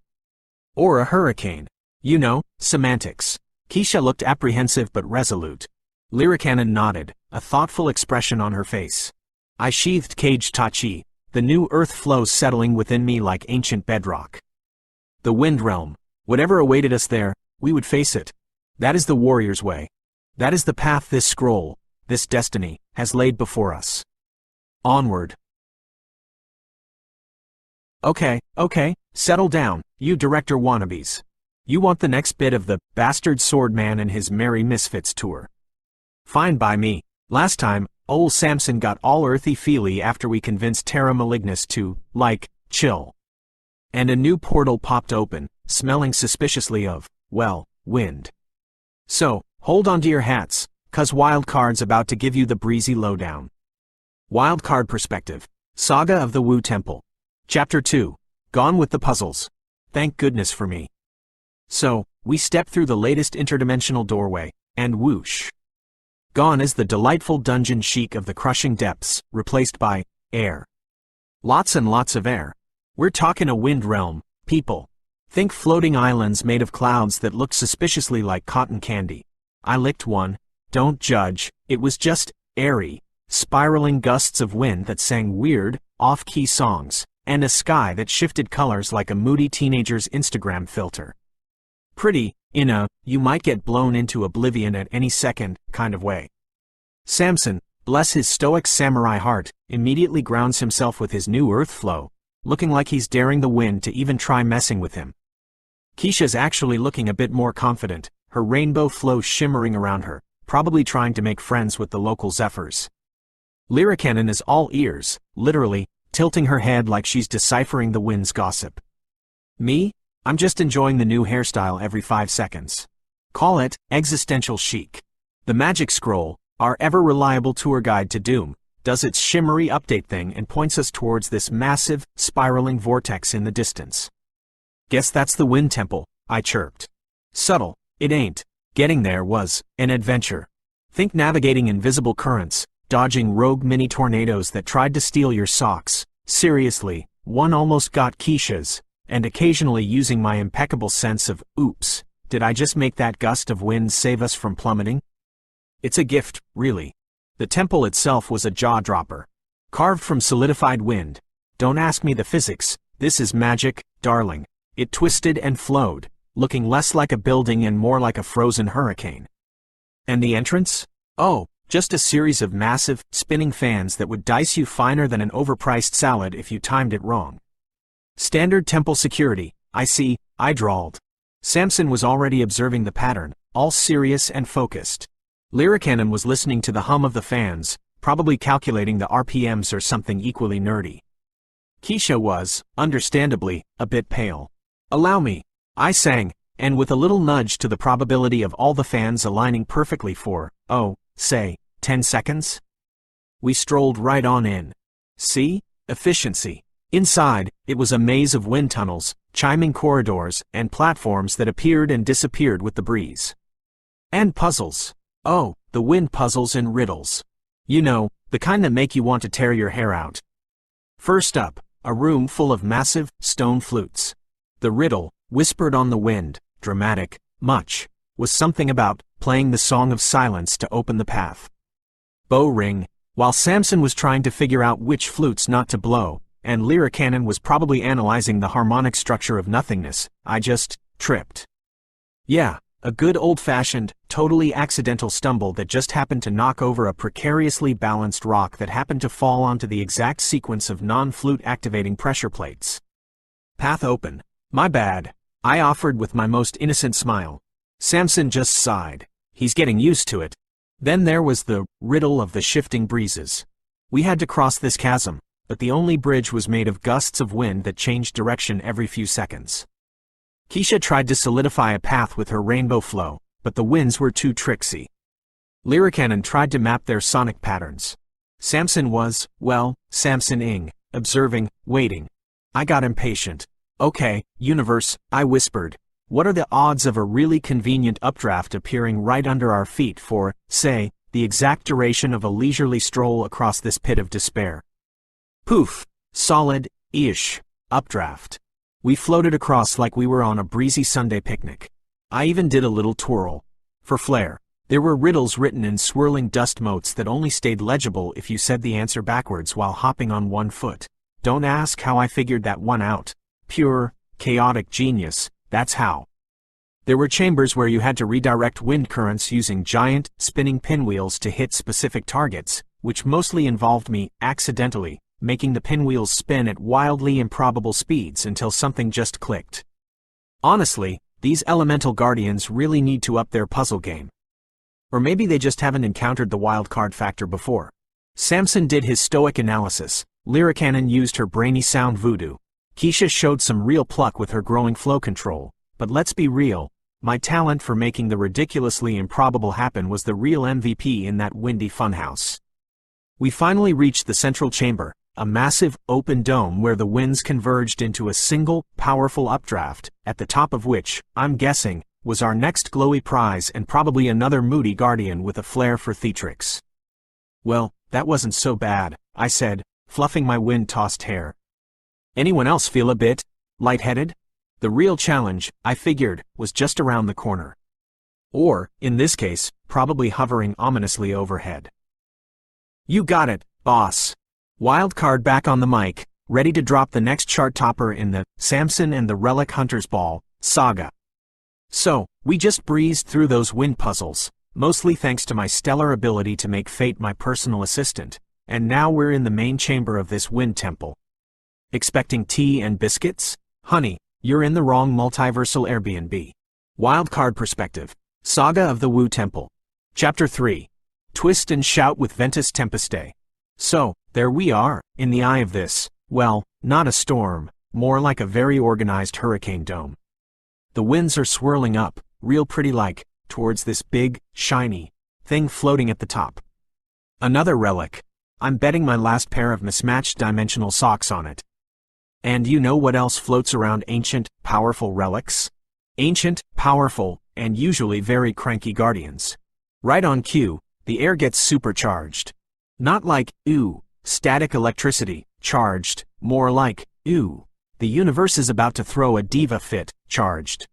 Or a hurricane. You know, semantics. Keisha looked apprehensive but resolute. Lyricannon nodded, a thoughtful expression on her face. I sheathed Cage Tachi, the new earth flow settling within me like ancient bedrock. The wind realm, whatever awaited us there, we would face it. That is the warrior's way. That is the path this scroll, this destiny, has laid before us. Onward. Okay, settle down, you director wannabes. You want the next bit of the Bastard Swordman and his Merry Misfits tour. Fine by me. Last time, old Samson got all earthy-feely after we convinced Terra Malignus to, chill. And a new portal popped open, smelling suspiciously of, well, wind. So, hold on to your hats, 'cause Wildcard's about to give you the breezy lowdown. Wildcard Perspective. Saga of the Wu Temple. Chapter 2. Gone with the puzzles. Thank goodness for me. So, we step through the latest interdimensional doorway, and whoosh. Gone is the delightful dungeon chic of the crushing depths, replaced by air. Lots and lots of air. We're talking a wind realm, people. Think floating islands made of clouds that looked suspiciously like cotton candy. I licked one. Don't judge, it was just airy, spiraling gusts of wind that sang weird, off-key songs, and a sky that shifted colors like a moody teenager's Instagram filter. Pretty, in a, you might get blown into oblivion at any second, kind of way. Samson, bless his stoic samurai heart, immediately grounds himself with his new earth flow, looking like he's daring the wind to even try messing with him. Keisha's actually looking a bit more confident, her rainbow flow shimmering around her, probably trying to make friends with the local zephyrs. Lyricannon is all ears, literally, tilting her head like she's deciphering the wind's gossip. Me? I'm just enjoying the new hairstyle every 5 seconds. Call it existential chic. The magic scroll, our ever-reliable tour guide to doom, does its shimmery update thing and points us towards this massive, spiraling vortex in the distance. Guess that's the Wind Temple, I chirped. Subtle, it ain't. Getting there was an adventure. Think navigating invisible currents, dodging rogue mini-tornadoes that tried to steal your socks. Seriously, one almost got Keisha's. And occasionally using my impeccable sense of, oops, did I just make that gust of wind save us from plummeting? It's a gift, really. The temple itself was a jaw-dropper. Carved from solidified wind. Don't ask me the physics, this is magic, darling. It twisted and flowed, looking less like a building and more like a frozen hurricane. And the entrance? Oh, just a series of massive, spinning fans that would dice you finer than an overpriced salad if you timed it wrong. Standard temple security, I see, I drawled. Samson was already observing the pattern, all serious and focused. Lyricannon was listening to the hum of the fans, probably calculating the RPMs or something equally nerdy. Keisha was, understandably, a bit pale. Allow me, I sang, and with a little nudge to the probability of all the fans aligning perfectly for, say, 10 seconds? We strolled right on in. See? Efficiency. Inside, it was a maze of wind tunnels, chiming corridors, and platforms that appeared and disappeared with the breeze. And puzzles. Oh, the wind puzzles and riddles. You know, the kind that make you want to tear your hair out. First up, a room full of massive, stone flutes. The riddle, whispered on the wind, dramatic, much, was something about playing the song of silence to open the path. Bow ring, while Samson was trying to figure out which flutes not to blow, and Lyricannon was probably analyzing the harmonic structure of nothingness, I just tripped. Yeah, a good old-fashioned, totally accidental stumble that just happened to knock over a precariously balanced rock that happened to fall onto the exact sequence of non-flute activating pressure plates. Path open. My bad, I offered with my most innocent smile. Samson just sighed. He's getting used to it. Then there was the riddle of the shifting breezes. We had to cross this chasm, but the only bridge was made of gusts of wind that changed direction every few seconds. Keisha tried to solidify a path with her rainbow flow, but the winds were too tricksy. Lyricannon tried to map their sonic patterns. Samson was, well, Samson-ing, observing, waiting. I got impatient. Okay, universe, I whispered. What are the odds of a really convenient updraft appearing right under our feet for, say, the exact duration of a leisurely stroll across this pit of despair? Poof! Solid-ish updraft. We floated across like we were on a breezy Sunday picnic. I even did a little twirl. For flair. There were riddles written in swirling dust motes that only stayed legible if you said the answer backwards while hopping on one foot. Don't ask how I figured that one out. Pure, chaotic genius, that's how. There were chambers where you had to redirect wind currents using giant, spinning pinwheels to hit specific targets, which mostly involved me, accidentally, making the pinwheels spin at wildly improbable speeds until something just clicked. Honestly, these elemental guardians really need to up their puzzle game. Or maybe they just haven't encountered the wild card factor before. Samson did his stoic analysis, Lyricannon used her brainy sound voodoo. Keisha showed some real pluck with her growing flow control, but let's be real, my talent for making the ridiculously improbable happen was the real MVP in that windy funhouse. We finally reached the central chamber, a massive, open dome where the winds converged into a single, powerful updraft, at the top of which, I'm guessing, was our next glowy prize and probably another moody guardian with a flair for theatrics. Well, that wasn't so bad, I said, fluffing my wind-tossed hair. Anyone else feel a bit lightheaded? The real challenge, I figured, was just around the corner. Or, in this case, probably hovering ominously overhead. You got it, boss. Wildcard back on the mic, ready to drop the next chart topper in the Samson and the Relic Hunter's Ball saga. So, we just breezed through those wind puzzles, mostly thanks to my stellar ability to make fate my personal assistant, and now we're in the main chamber of this wind temple. Expecting tea and biscuits? Honey, you're in the wrong multiversal Airbnb. Wildcard perspective. Saga of the Wu Temple. Chapter 3. Twist and shout with Ventus Tempestae. So, there we are, in the eye of this, well, not a storm, more like a very organized hurricane dome. The winds are swirling up, real pretty like, towards this big, shiny thing floating at the top. Another relic. I'm betting my last pair of mismatched dimensional socks on it. And you know what else floats around ancient, powerful relics? Ancient, powerful, and usually very cranky guardians. Right on cue, the air gets supercharged. Not like, ooh, static electricity, charged, more like, ooh, the universe is about to throw a diva fit, charged.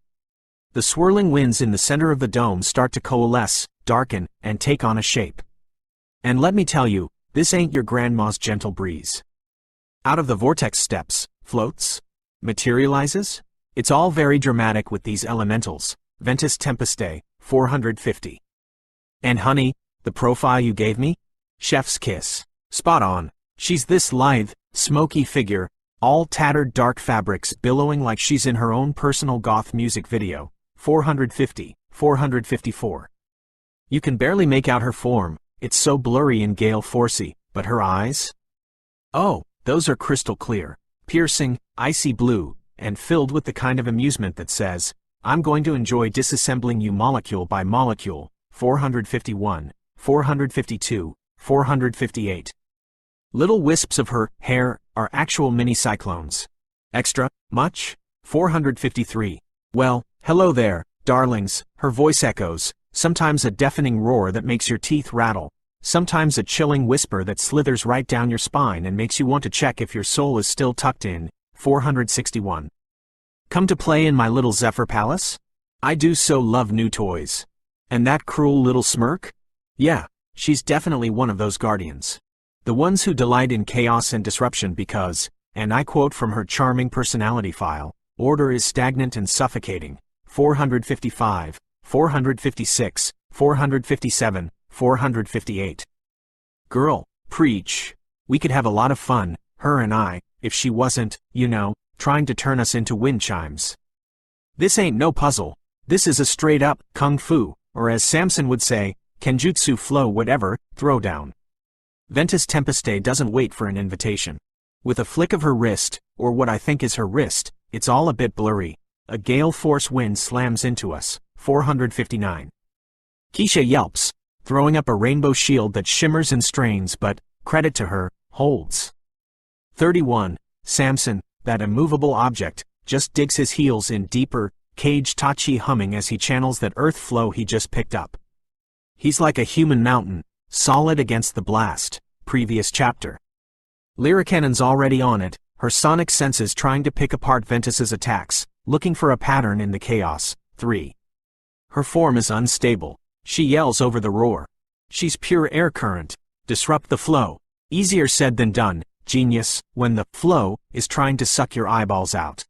The swirling winds in the center of the dome start to coalesce, darken, and take on a shape. And let me tell you, this ain't your grandma's gentle breeze. Out of the vortex steps, floats, materializes. It's all very dramatic with these elementals. Ventus Tempestae, 450. And honey, the profile you gave me? Chef's kiss. Spot on. She's this lithe, smoky figure, all tattered dark fabrics billowing like she's in her own personal goth music video. 450, 454. You can barely make out her form, it's so blurry and gale forcey, but her eyes? Oh, those are crystal clear, piercing, icy blue, and filled with the kind of amusement that says, I'm going to enjoy disassembling you molecule by molecule. 451, 452, 458. Little wisps of her hair are actual mini cyclones. Extra, much? 453. Well, hello there, darlings, her voice echoes, sometimes a deafening roar that makes your teeth rattle, sometimes a chilling whisper that slithers right down your spine and makes you want to check if your soul is still tucked in. 461. Come to play in my little Zephyr Palace? I do so love new toys. And that cruel little smirk? Yeah, she's definitely one of those guardians. The ones who delight in chaos and disruption because, and I quote from her charming personality file, order is stagnant and suffocating. 455, 456, 457, 458. Girl, preach. We could have a lot of fun, her and I, if she wasn't, you know, trying to turn us into wind chimes. This ain't no puzzle. This is a straight-up kung fu or as Samson would say, Kenjutsu flow whatever, throwdown. Ventus Tempeste doesn't wait for an invitation. With a flick of her wrist, or what I think is her wrist, it's all a bit blurry, a gale force wind slams into us, 459. Keisha yelps, throwing up a rainbow shield that shimmers and strains but, credit to her, holds. 31. Samson, that immovable object, just digs his heels in deeper, cage tachi humming as he channels that earth flow he just picked up. He's like a human mountain, solid against the blast, previous chapter. Lyricannon's already on it, her sonic senses trying to pick apart Ventus's attacks, looking for a pattern in the chaos. 3. Her form is unstable. She yells over the roar. She's pure air current. Disrupt the flow. Easier said than done, genius, when the flow is trying to suck your eyeballs out.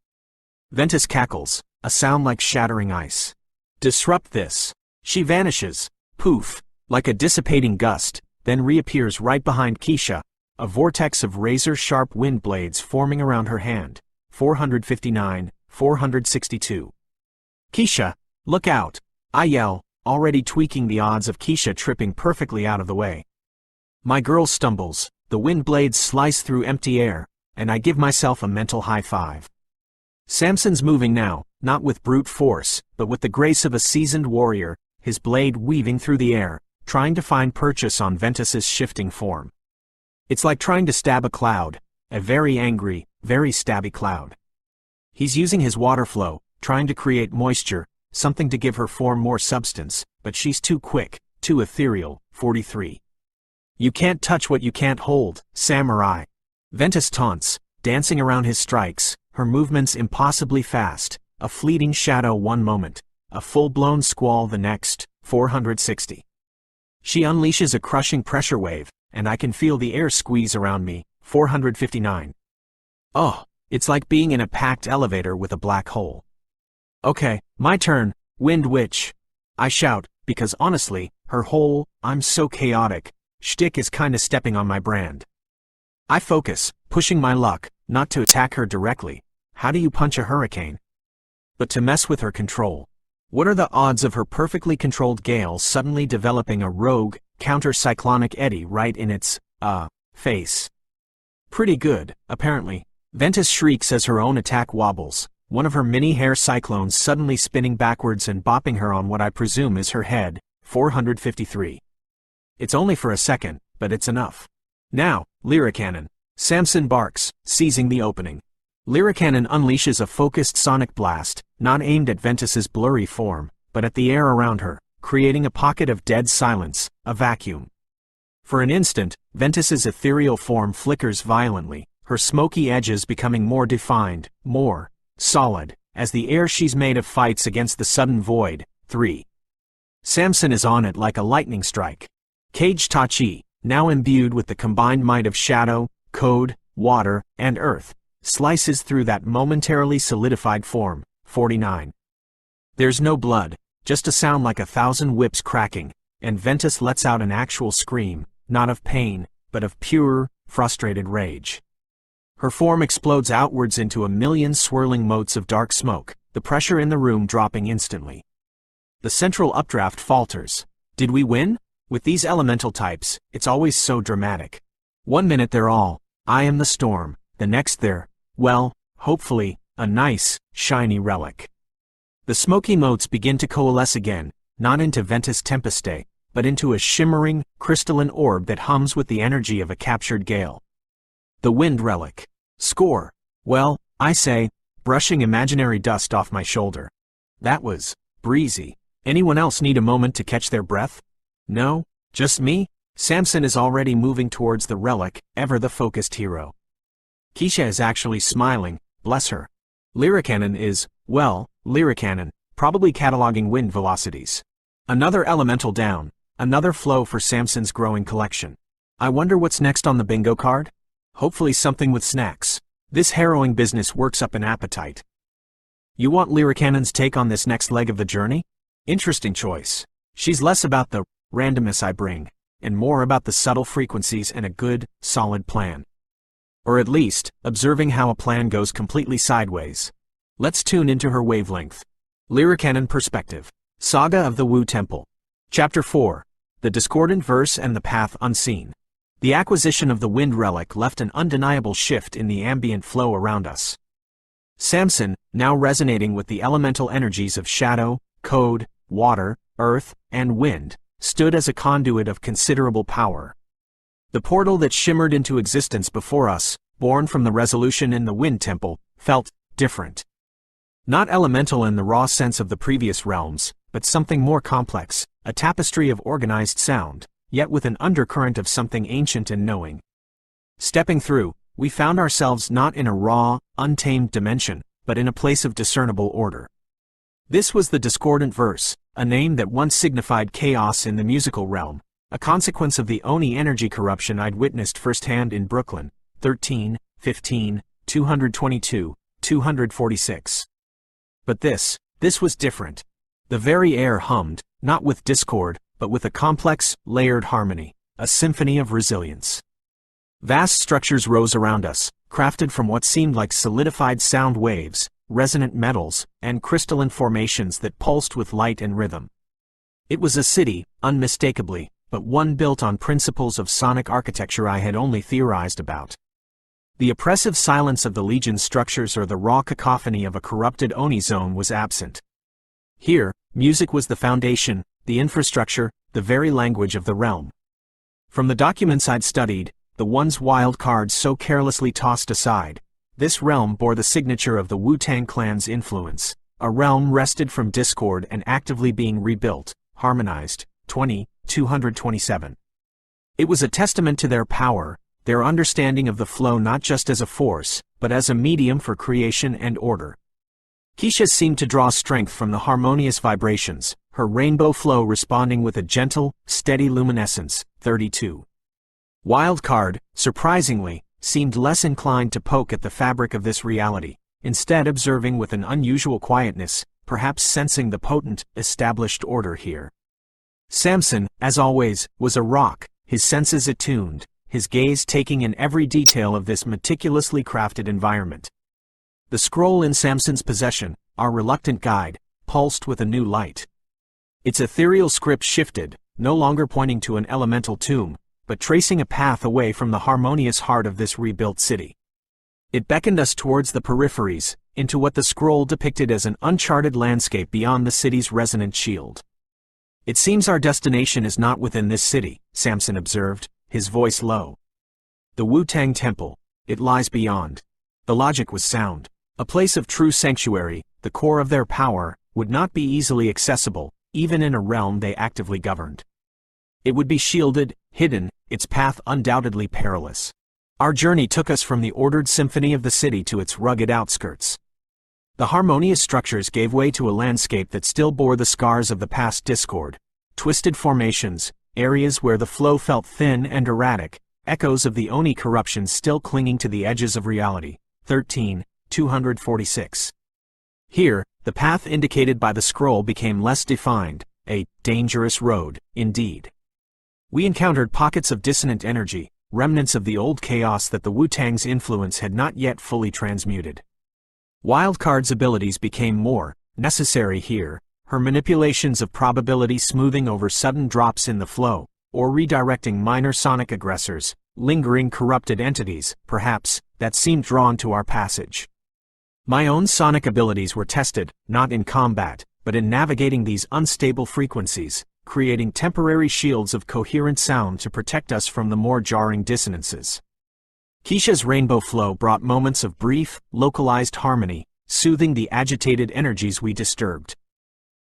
Ventus cackles, a sound like shattering ice. Disrupt this. She vanishes, poof, like a dissipating gust, then reappears right behind Keisha, a vortex of razor-sharp wind blades forming around her hand. 459, 462. Keisha, look out! I yell, already tweaking the odds of Keisha tripping perfectly out of the way. My girl stumbles, the wind blades slice through empty air, and I give myself a mental high five. Samson's moving now, not with brute force, but with the grace of a seasoned warrior, his blade weaving through the air, trying to find purchase on Ventus's shifting form. It's like trying to stab a cloud, a very angry, very stabby cloud. He's using his water flow, trying to create moisture, something to give her form more substance, but she's too quick, too ethereal. 43. You can't touch what you can't hold, samurai. Ventus taunts, dancing around his strikes, her movements impossibly fast, a fleeting shadow one moment, a full-blown squall the next. 460. She unleashes a crushing pressure wave, and I can feel the air squeeze around me. 459. Oh, it's like being in a packed elevator with a black hole. Okay, my turn, Wind Witch. I shout, because honestly, her whole, I'm so chaotic, shtick is kinda stepping on my brand. I focus, pushing my luck, not to attack her directly. How do you punch a hurricane? But to mess with her control. What are the odds of her perfectly controlled gale suddenly developing a rogue, counter-cyclonic eddy right in its, face? Pretty good, apparently. Ventus shrieks as her own attack wobbles, one of her mini-hair cyclones suddenly spinning backwards and bopping her on what I presume is her head. 453. It's only for a second, but it's enough. Now, Lyricannon. Samson barks, seizing the opening. Lyricannon unleashes a focused sonic blast, not aimed at Ventus's blurry form, but at the air around her, creating a pocket of dead silence, a vacuum. For an instant, Ventus's ethereal form flickers violently, her smoky edges becoming more defined, more solid, as the air she's made of fights against the sudden void. 3. Samson is on it like a lightning strike. Cage Tachi, now imbued with the combined might of shadow, code, water, and earth, slices through that momentarily solidified form. 49. There's no blood, just a sound like 1,000 whips cracking, and Ventus lets out an actual scream, not of pain, but of pure, frustrated rage. Her form explodes outwards into a million swirling motes of dark smoke, the pressure in the room dropping instantly. The central updraft falters. Did we win? With these elemental types, it's always so dramatic. One minute they're all, I am the storm, the next they're, well, hopefully, a nice, shiny relic. The smoky motes begin to coalesce again, not into Ventus Tempeste, but into a shimmering, crystalline orb that hums with the energy of a captured gale. The wind relic. Score. Well, I say, brushing imaginary dust off my shoulder. That was breezy. Anyone else need a moment to catch their breath? No? Just me? Samson is already moving towards the relic, ever the focused hero. Keisha is actually smiling, bless her. Lyricannon is, well, Lyricannon, probably cataloging wind velocities. Another elemental down, another flow for Samson's growing collection. I wonder what's next on the bingo card? Hopefully something with snacks. This harrowing business works up an appetite. You want Lyricannon's take on this next leg of the journey? Interesting choice. She's less about the randomness I bring, and more about the subtle frequencies and a good, solid plan. Or at least, observing how a plan goes completely sideways. Let's tune into her wavelength. Lyricannon perspective. Saga of the Wu Temple. Chapter 4. The Discordant Verse and the Path Unseen. The acquisition of the wind relic left an undeniable shift in the ambient flow around us. Samson, now resonating with the elemental energies of shadow, code, water, earth, and wind, stood as a conduit of considerable power. The portal that shimmered into existence before us, born from the resolution in the Wind Temple, felt different. Not elemental in the raw sense of the previous realms, but something more complex, a tapestry of organized sound, yet with an undercurrent of something ancient and knowing. Stepping through, we found ourselves not in a raw, untamed dimension, but in a place of discernible order. This was the Discordant Verse, a name that once signified chaos in the musical realm, a consequence of the Oni energy corruption I'd witnessed firsthand in Brooklyn, 13, 15, 222, 246. But this was different. The very air hummed, not with discord, but with a complex, layered harmony, a symphony of resilience. Vast structures rose around us, crafted from what seemed like solidified sound waves, resonant metals, and crystalline formations that pulsed with light and rhythm. It was a city, unmistakably, but one built on principles of sonic architecture I had only theorized about. The oppressive silence of the Legion's structures or the raw cacophony of a corrupted Oni zone was absent. Here, music was the foundation, the infrastructure, the very language of the realm. From the documents I'd studied, the once wild cards so carelessly tossed aside, this realm bore the signature of the Wu-Tang Clan's influence, a realm wrested from discord and actively being rebuilt, harmonized, 227. It was a testament to their power, their understanding of the flow not just as a force, but as a medium for creation and order. Keisha seemed to draw strength from the harmonious vibrations, her rainbow flow responding with a gentle, steady luminescence, 32. Wildcard, surprisingly, seemed less inclined to poke at the fabric of this reality, instead observing with an unusual quietness, perhaps sensing the potent, established order here. Samson, as always, was a rock, his senses attuned, his gaze taking in every detail of this meticulously crafted environment. The scroll in Samson's possession, our reluctant guide, pulsed with a new light. Its ethereal script shifted, no longer pointing to an elemental tomb, but tracing a path away from the harmonious heart of this rebuilt city. It beckoned us towards the peripheries, into what the scroll depicted as an uncharted landscape beyond the city's resonant shield. "It seems our destination is not within this city," Samson observed, his voice low. "The Wu-Tang Temple, it lies beyond." The logic was sound. A place of true sanctuary, the core of their power, would not be easily accessible, even in a realm they actively governed. It would be shielded, hidden, its path undoubtedly perilous. Our journey took us from the ordered symphony of the city to its rugged outskirts. The harmonious structures gave way to a landscape that still bore the scars of the past discord, twisted formations, areas where the flow felt thin and erratic, echoes of the Oni corruption still clinging to the edges of reality. 13, 246. Here, the path indicated by the scroll became less defined, a dangerous road, indeed. We encountered pockets of dissonant energy, remnants of the old chaos that the Wu-Tang's influence had not yet fully transmuted. Wildcard's abilities became more necessary here, her manipulations of probability smoothing over sudden drops in the flow, or redirecting minor sonic aggressors, lingering corrupted entities, perhaps, that seemed drawn to our passage. My own sonic abilities were tested, not in combat, but in navigating these unstable frequencies, creating temporary shields of coherent sound to protect us from the more jarring dissonances. Keisha's rainbow flow brought moments of brief, localized harmony, soothing the agitated energies we disturbed.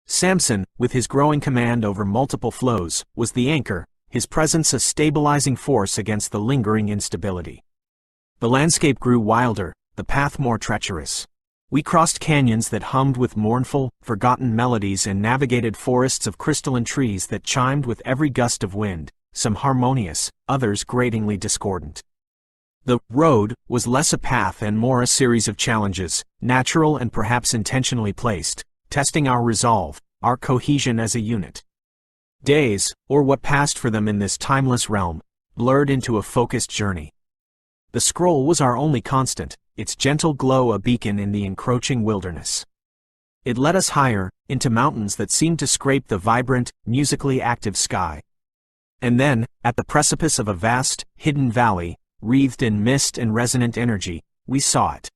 Samson, with his growing command over multiple flows, was the anchor, his presence a stabilizing force against the lingering instability. The landscape grew wilder, the path more treacherous. We crossed canyons that hummed with mournful, forgotten melodies and navigated forests of crystalline trees that chimed with every gust of wind, some harmonious, others gratingly discordant. The road was less a path and more a series of challenges, natural and perhaps intentionally placed, testing our resolve, our cohesion as a unit. Days, or what passed for them in this timeless realm, blurred into a focused journey. The scroll was our only constant, its gentle glow a beacon in the encroaching wilderness. It led us higher, into mountains that seemed to scrape the vibrant, musically active sky. And then, at the precipice of a vast, hidden valley, wreathed in mist and resonant energy, we saw it.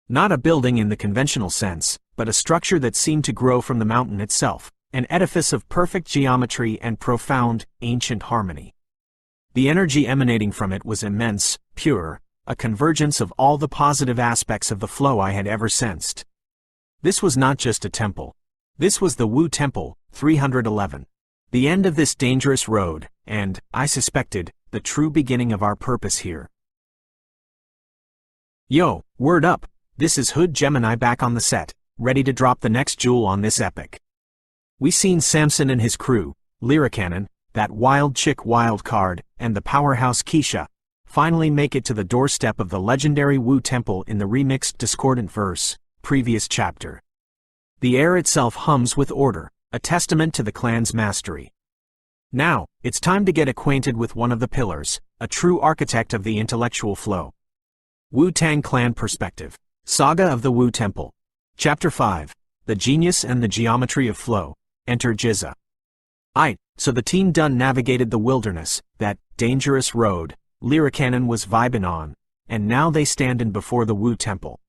Not a building in the conventional sense, but a structure that seemed to grow from the mountain itself, an edifice of perfect geometry and profound, ancient harmony. The energy emanating from it was immense, pure, a convergence of all the positive aspects of the flow I had ever sensed. This was not just a temple. This was the Wu Temple, 311. The end of this dangerous road, and, I suspected, the true beginning of our purpose here. Yo, word up! This is Hood Gemini back on the set, ready to drop the next jewel on this epic. We seen Samson and his crew, Lyricannon, that wild chick wild card, and the powerhouse Keisha, finally make it to the doorstep of the legendary Wu Temple in the remixed discordant verse, previous chapter. The air itself hums with order, a testament to the clan's mastery. Now, it's time to get acquainted with one of the pillars, a true architect of the intellectual flow. Wu-Tang Clan Perspective. Saga of the Wu Temple. Chapter 5. The Genius and the Geometry of Flow. Enter Jizza. Aight, so the team done navigated the wilderness, that dangerous road Lyricannon was vibin' on, and now they standin' before the Wu Temple.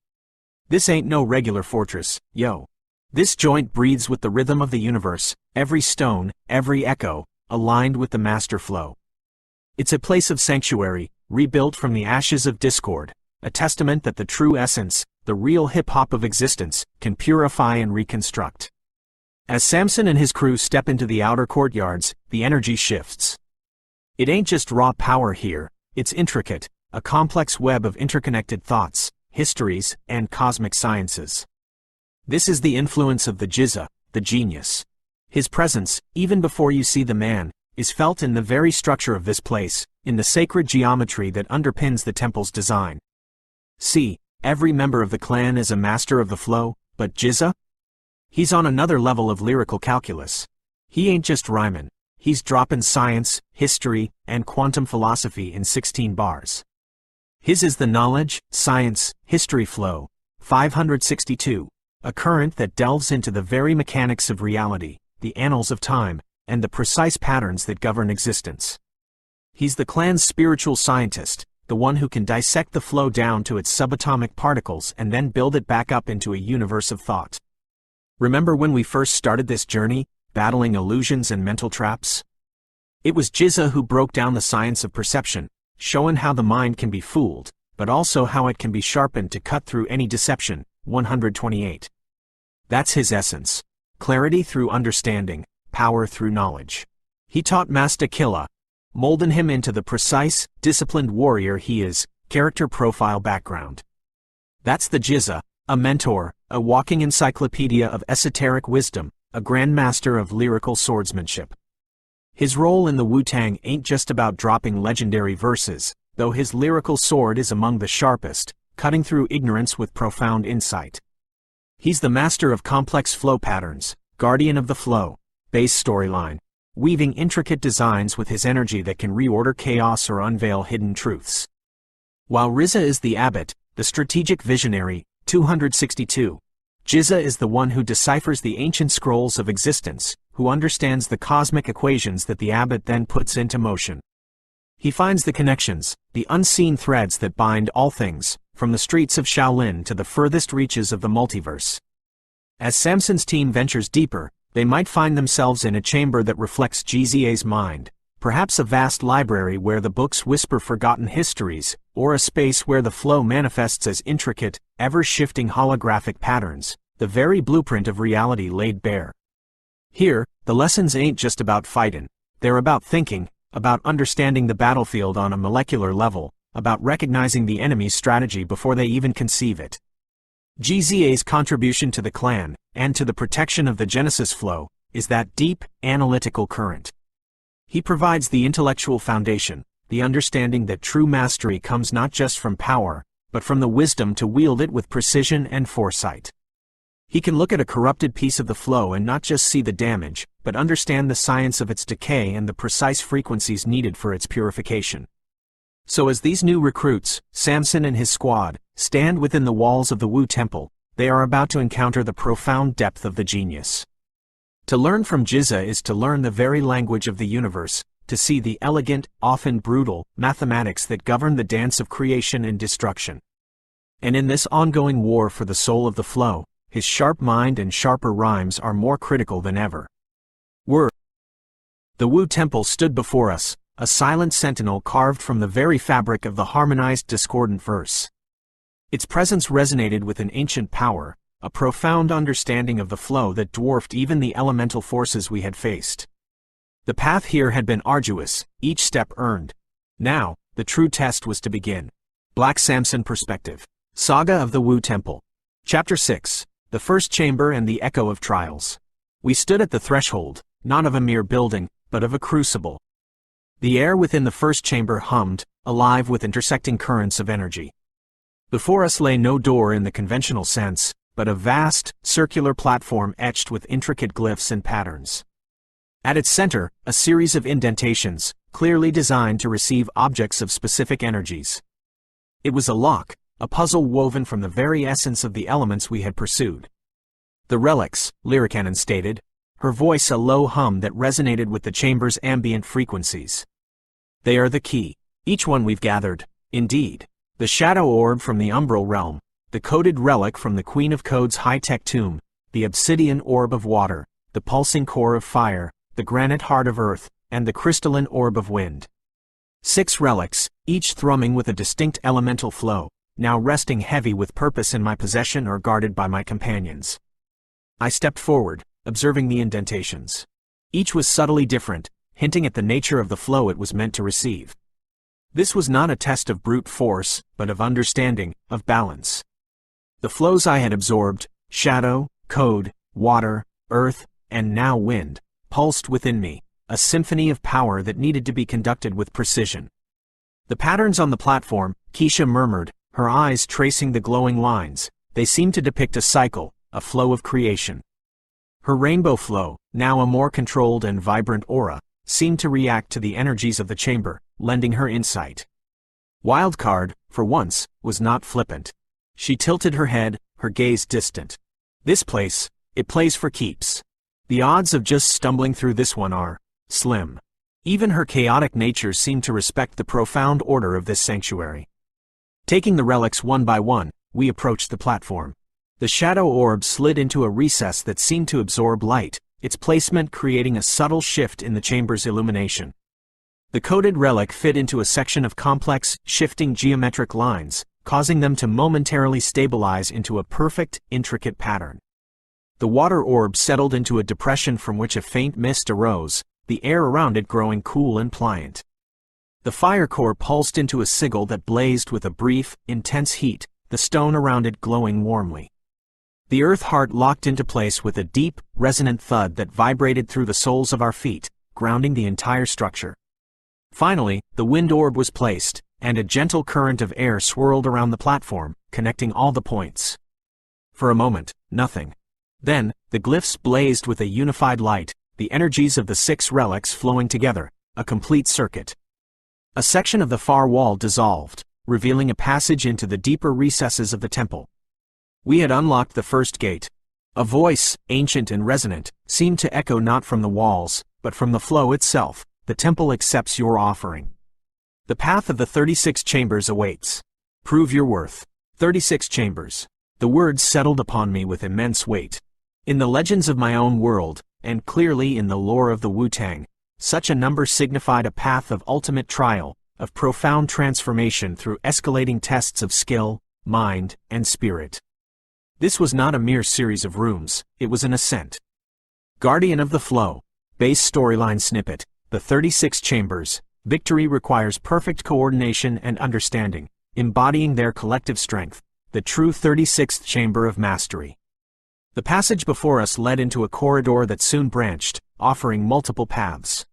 This ain't no regular fortress, yo. This joint breathes with the rhythm of the universe, every stone, every echo, aligned with the master flow. It's a place of sanctuary, rebuilt from the ashes of discord, a testament that the true essence, the real hip-hop of existence, can purify and reconstruct. As Samson and his crew step into the outer courtyards, the energy shifts. It ain't just raw power here, it's intricate, a complex web of interconnected thoughts, histories, and cosmic sciences. This is the influence of the Jizza, the genius. His presence, even before you see the man, is felt in the very structure of this place, in the sacred geometry that underpins the temple's design. See, every member of the clan is a master of the flow, but Jizza? He's on another level of lyrical calculus. He ain't just rhyming, he's dropping science, history, and quantum philosophy in 16 bars. His is the knowledge, science, history flow, 562, a current that delves into the very mechanics of reality, the annals of time, and the precise patterns that govern existence. He's the clan's spiritual scientist, the one who can dissect the flow down to its subatomic particles and then build it back up into a universe of thought. Remember when we first started this journey, battling illusions and mental traps? It was Jizza who broke down the science of perception, showing how the mind can be fooled, but also how it can be sharpened to cut through any deception. 128. That's his essence. Clarity through understanding, power through knowledge. He taught Master Killa, molding him into the precise, disciplined warrior he is. Character profile background. That's the Jizza, a mentor, a walking encyclopedia of esoteric wisdom, a grandmaster of lyrical swordsmanship. His role in the Wu-Tang ain't just about dropping legendary verses, though his lyrical sword is among the sharpest, cutting through ignorance with profound insight. He's the master of complex flow patterns, guardian of the flow, base storyline, weaving intricate designs with his energy that can reorder chaos or unveil hidden truths. While Rizza is the abbot, the strategic visionary, 262, Jizza is the one who deciphers the ancient scrolls of existence, who understands the cosmic equations that the abbot then puts into motion. He finds the connections, the unseen threads that bind all things, from the streets of Shaolin to the furthest reaches of the multiverse. As Samson's team ventures deeper, they might find themselves in a chamber that reflects GZA's mind, perhaps a vast library where the books whisper forgotten histories, or a space where the flow manifests as intricate, ever-shifting holographic patterns, the very blueprint of reality laid bare. Here, the lessons ain't just about fighting, they're about thinking, about understanding the battlefield on a molecular level, about recognizing the enemy's strategy before they even conceive it. GZA's contribution to the clan, and to the protection of the Genesis flow, is that deep, analytical current. He provides the intellectual foundation, the understanding that true mastery comes not just from power, but from the wisdom to wield it with precision and foresight. He can look at a corrupted piece of the flow and not just see the damage, but understand the science of its decay and the precise frequencies needed for its purification. So as these new recruits, Samson and his squad, stand within the walls of the Wu Temple, they are about to encounter the profound depth of the genius. To learn from Jizza is to learn the very language of the universe, to see the elegant, often brutal, mathematics that govern the dance of creation and destruction. And in this ongoing war for the soul of the flow, his sharp mind and sharper rhymes are more critical than ever. The Wu Temple stood before us, a silent sentinel carved from the very fabric of the harmonized discordant verse. Its presence resonated with an ancient power, a profound understanding of the flow that dwarfed even the elemental forces we had faced. The path here had been arduous, each step earned. Now, the true test was to begin. Black Samson Perspective. Saga of the Wu Temple. Chapter 6. The First Chamber and the Echo of Trials. We stood at the threshold, not of a mere building, but of a crucible. The air within the first chamber hummed, alive with intersecting currents of energy. Before us lay no door in the conventional sense, but a vast, circular platform etched with intricate glyphs and patterns. At its center, a series of indentations, clearly designed to receive objects of specific energies. It was a lock, a puzzle woven from the very essence of the elements we had pursued. The relics, Lyricannon stated, her voice a low hum that resonated with the chamber's ambient frequencies. They are the key. Each one we've gathered, indeed. The shadow orb from the umbral realm, the coded relic from the Queen of Code's high-tech tomb, the obsidian orb of water, the pulsing core of fire, the granite heart of earth, and the crystalline orb of wind. 6 relics, each thrumming with a distinct elemental flow, now resting heavy with purpose in my possession or guarded by my companions. I stepped forward, observing the indentations. Each was subtly different, hinting at the nature of the flow it was meant to receive. This was not a test of brute force, but of understanding, of balance. The flows I had absorbed, shadow, code, water, earth, and now wind, pulsed within me, a symphony of power that needed to be conducted with precision. The patterns on the platform, Keisha murmured, her eyes tracing the glowing lines, they seemed to depict a cycle, a flow of creation. Her rainbow flow, now a more controlled and vibrant aura, seemed to react to the energies of the chamber, lending her insight. Wildcard, for once, was not flippant. She tilted her head, her gaze distant. This place, it plays for keeps. The odds of just stumbling through this one are slim. Even her chaotic nature seemed to respect the profound order of this sanctuary. Taking the relics one by one, we approached the platform. The shadow orb slid into a recess that seemed to absorb light, its placement creating a subtle shift in the chamber's illumination. The coded relic fit into a section of complex, shifting geometric lines, causing them to momentarily stabilize into a perfect, intricate pattern. The water orb settled into a depression from which a faint mist arose, the air around it growing cool and pliant. The fire core pulsed into a sigil that blazed with a brief, intense heat, the stone around it glowing warmly. The earth heart locked into place with a deep, resonant thud that vibrated through the soles of our feet, grounding the entire structure. Finally, the wind orb was placed, and a gentle current of air swirled around the platform, connecting all the points. For a moment, nothing. Then, the glyphs blazed with a unified light, the energies of the 6 relics flowing together, a complete circuit. A section of the far wall dissolved, revealing a passage into the deeper recesses of the temple. We had unlocked the first gate. A voice, ancient and resonant, seemed to echo not from the walls, but from the flow itself. The temple accepts your offering. The path of the 36 chambers awaits. Prove your worth. 36 chambers. The words settled upon me with immense weight. In the legends of my own world, and clearly in the lore of the Wu-Tang, such a number signified a path of ultimate trial, of profound transformation through escalating tests of skill, mind, and spirit. This was not a mere series of rooms, it was an ascent. Guardian of the Flow. Base storyline snippet. The 36 chambers. Victory requires perfect coordination and understanding, embodying their collective strength. The true 36th chamber of mastery. The passage before us led into a corridor that soon branched, offering multiple paths.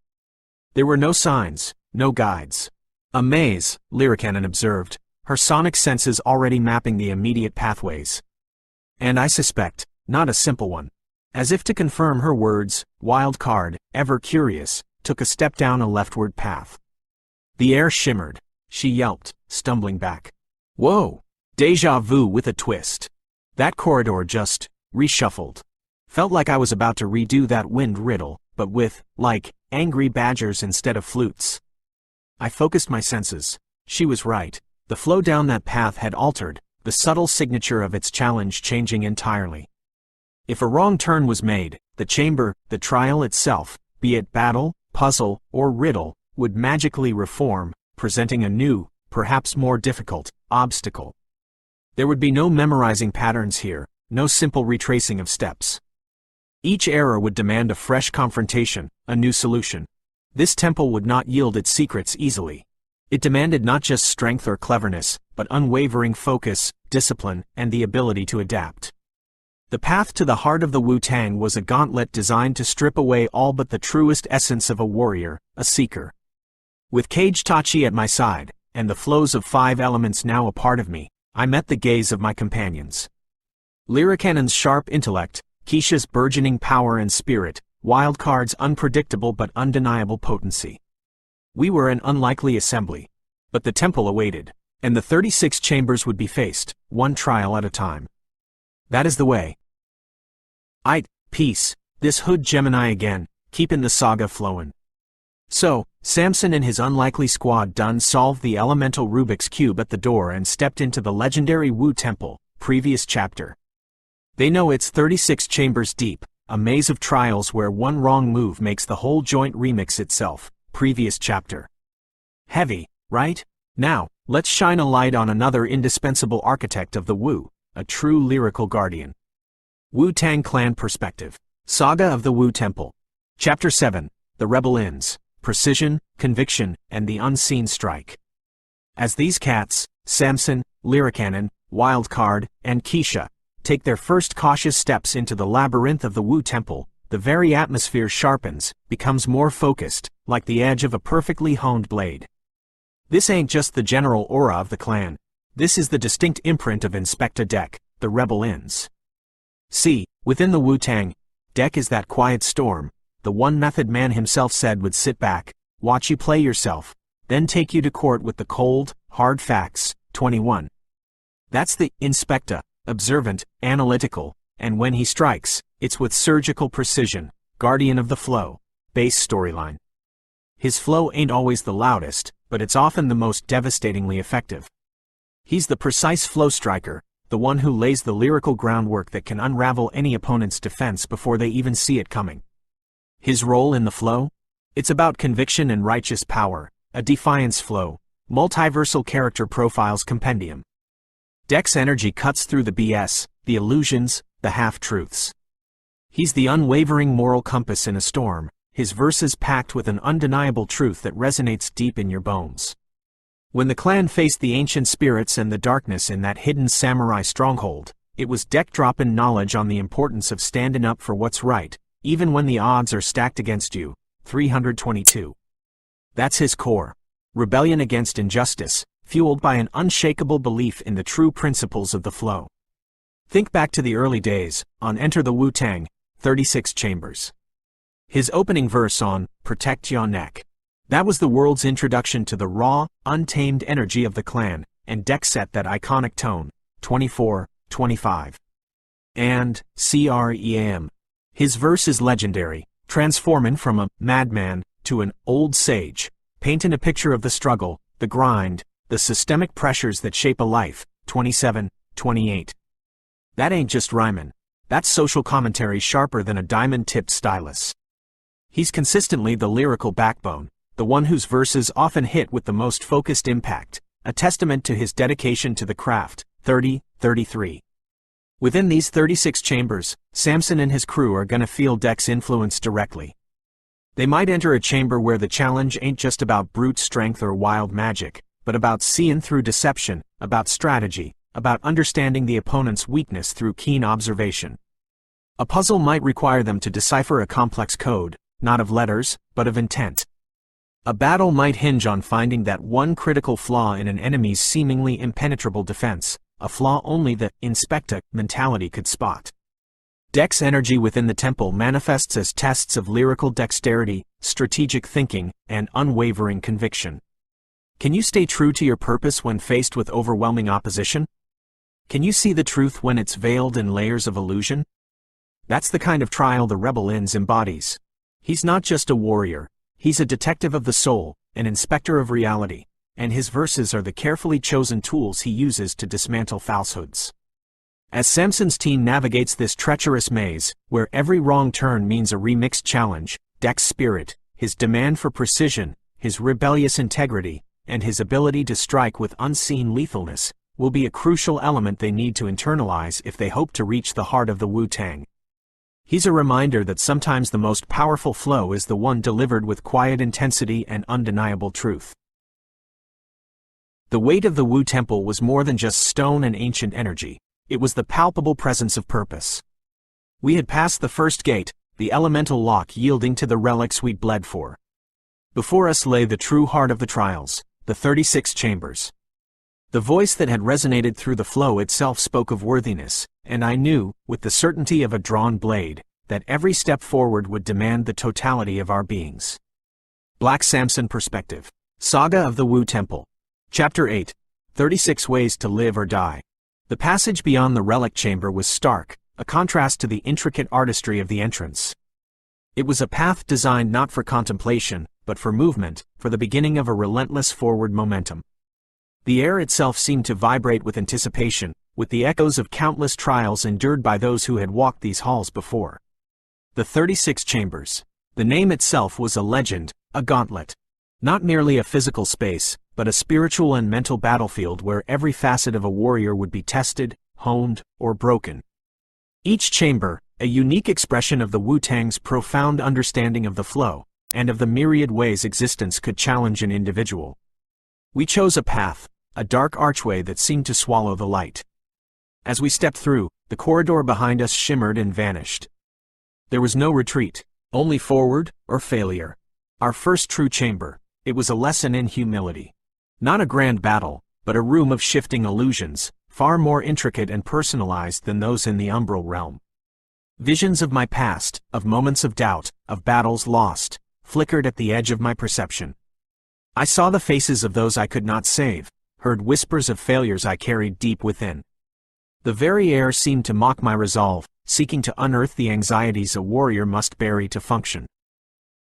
There were no signs, no guides. A maze, Lyricannon observed, her sonic senses already mapping the immediate pathways. And I suspect, not a simple one. As if to confirm her words, Wildcard, ever curious, took a step down a leftward path. The air shimmered. She yelped, stumbling back. Whoa! Deja vu with a twist. That corridor just reshuffled. Felt like I was about to redo that wind riddle, but with, like, angry badgers instead of flutes. I focused my senses. She was right. The flow down that path had altered, the subtle signature of its challenge changing entirely. If a wrong turn was made, the chamber, the trial itself, be it battle, puzzle, or riddle, would magically reform, presenting a new, perhaps more difficult, obstacle. There would be no memorizing patterns here, no simple retracing of steps. Each error would demand a fresh confrontation, a new solution. This temple would not yield its secrets easily. It demanded not just strength or cleverness, but unwavering focus, discipline, and the ability to adapt. The path to the heart of the Wu-Tang was a gauntlet designed to strip away all but the truest essence of a warrior, a seeker. With Cage Tachi at my side, and the flows of 5 elements now a part of me, I met the gaze of my companions. Lyricannon's sharp intellect, Keisha's burgeoning power and spirit, Wildcard's unpredictable but undeniable potency. We were an unlikely assembly. But the temple awaited, and the 36 chambers would be faced, one trial at a time. That is the way. Peace, this hood Gemini again, keepin' the saga flowin'. So, Samson and his unlikely squad done solved the elemental Rubik's Cube at the door and stepped into the legendary Wu Temple, previous chapter. They know it's 36 chambers deep, a maze of trials where one wrong move makes the whole joint remix itself, previous chapter. Heavy, right? Now, let's shine a light on another indispensable architect of the Wu, a true lyrical guardian. Wu-Tang Clan Perspective. Saga of the Wu Temple. Chapter 7, The Rebel Ends, Precision, Conviction, and the Unseen Strike. As these cats, Samson, Lyricannon, Wildcard, and Keisha, take their first cautious steps into the labyrinth of the Wu Temple, the very atmosphere sharpens, becomes more focused, like the edge of a perfectly honed blade. This ain't just the general aura of the clan. This is the distinct imprint of Inspector Deck, the Rebel Ends. See, within the Wu-Tang, Deck is that quiet storm, the one method man himself said would sit back, watch you play yourself, then take you to court with the cold, hard facts. 21. That's the Inspector, observant, analytical, and when he strikes, it's with surgical precision, guardian of the flow, base storyline. His flow ain't always the loudest, but it's often the most devastatingly effective. He's the precise flow striker, the one who lays the lyrical groundwork that can unravel any opponent's defense before they even see it coming. His role in the flow? It's about conviction and righteous power, a defiance flow, multiversal character profiles compendium. Deck's energy cuts through the BS, the illusions, the half-truths. He's the unwavering moral compass in a storm, his verses packed with an undeniable truth that resonates deep in your bones. When the clan faced the ancient spirits and the darkness in that hidden samurai stronghold, it was Deck dropping knowledge on the importance of standing up for what's right, even when the odds are stacked against you. 322. That's his core. Rebellion against injustice, fueled by an unshakable belief in the true principles of the flow. Think back to the early days, on Enter the Wu-Tang, 36 chambers. His opening verse on Protect Your Neck. That was the world's introduction to the raw, untamed energy of the clan, and Deck set that iconic tone. 24, 25. And CREAM. His verse is legendary, transforming from a madman to an old sage, painting a picture of the struggle, the grind, the systemic pressures that shape a life. 27, 28. That ain't just rhyming. That's social commentary sharper than a diamond-tipped stylus. He's consistently the lyrical backbone, the one whose verses often hit with the most focused impact, a testament to his dedication to the craft. 30, 33. Within these 36 chambers, Samson and his crew are gonna feel Deck's influence directly. They might enter a chamber where the challenge ain't just about brute strength or wild magic, but about seeing through deception, about strategy, about understanding the opponent's weakness through keen observation. A puzzle might require them to decipher a complex code, not of letters, but of intent. A battle might hinge on finding that one critical flaw in an enemy's seemingly impenetrable defense, a flaw only the Inspector mentality could spot. Deck's energy within the temple manifests as tests of lyrical dexterity, strategic thinking, and unwavering conviction. Can you stay true to your purpose when faced with overwhelming opposition? Can you see the truth when it's veiled in layers of illusion? That's the kind of trial the Rebel Inns embodies. He's not just a warrior, he's a detective of the soul, an inspector of reality, and his verses are the carefully chosen tools he uses to dismantle falsehoods. As Samson's team navigates this treacherous maze, where every wrong turn means a remixed challenge, Deck's spirit, his demand for precision, his rebellious integrity, and his ability to strike with unseen lethalness, will be a crucial element they need to internalize if they hope to reach the heart of the Wu-Tang. He's a reminder that sometimes the most powerful flow is the one delivered with quiet intensity and undeniable truth. The weight of the Wu Temple was more than just stone and ancient energy. It was the palpable presence of purpose. We had passed the first gate, the elemental lock yielding to the relics we'd bled for. Before us lay the true heart of the trials, the 36 chambers. The voice that had resonated through the flow itself spoke of worthiness, and I knew, with the certainty of a drawn blade, that every step forward would demand the totality of our beings. Black Samson Perspective. Saga of the Wu Temple. Chapter 8. 36 Ways to Live or Die. The passage beyond the relic chamber was stark, a contrast to the intricate artistry of the entrance. It was a path designed not for contemplation, but for movement, for the beginning of a relentless forward momentum. The air itself seemed to vibrate with anticipation, with the echoes of countless trials endured by those who had walked these halls before. The 36 chambers. The name itself was a legend, a gauntlet. Not merely a physical space, but a spiritual and mental battlefield where every facet of a warrior would be tested, honed, or broken. Each chamber, a unique expression of the Wu-Tang's profound understanding of the flow, and of the myriad ways existence could challenge an individual. We chose a path, a dark archway that seemed to swallow the light. As we stepped through, the corridor behind us shimmered and vanished. There was no retreat, only forward, or failure. Our first true chamber, it was a lesson in humility. Not a grand battle, but a room of shifting illusions, far more intricate and personalized than those in the umbral realm. Visions of my past, of moments of doubt, of battles lost, flickered at the edge of my perception. I saw the faces of those I could not save, heard whispers of failures I carried deep within. The very air seemed to mock my resolve, seeking to unearth the anxieties a warrior must bury to function.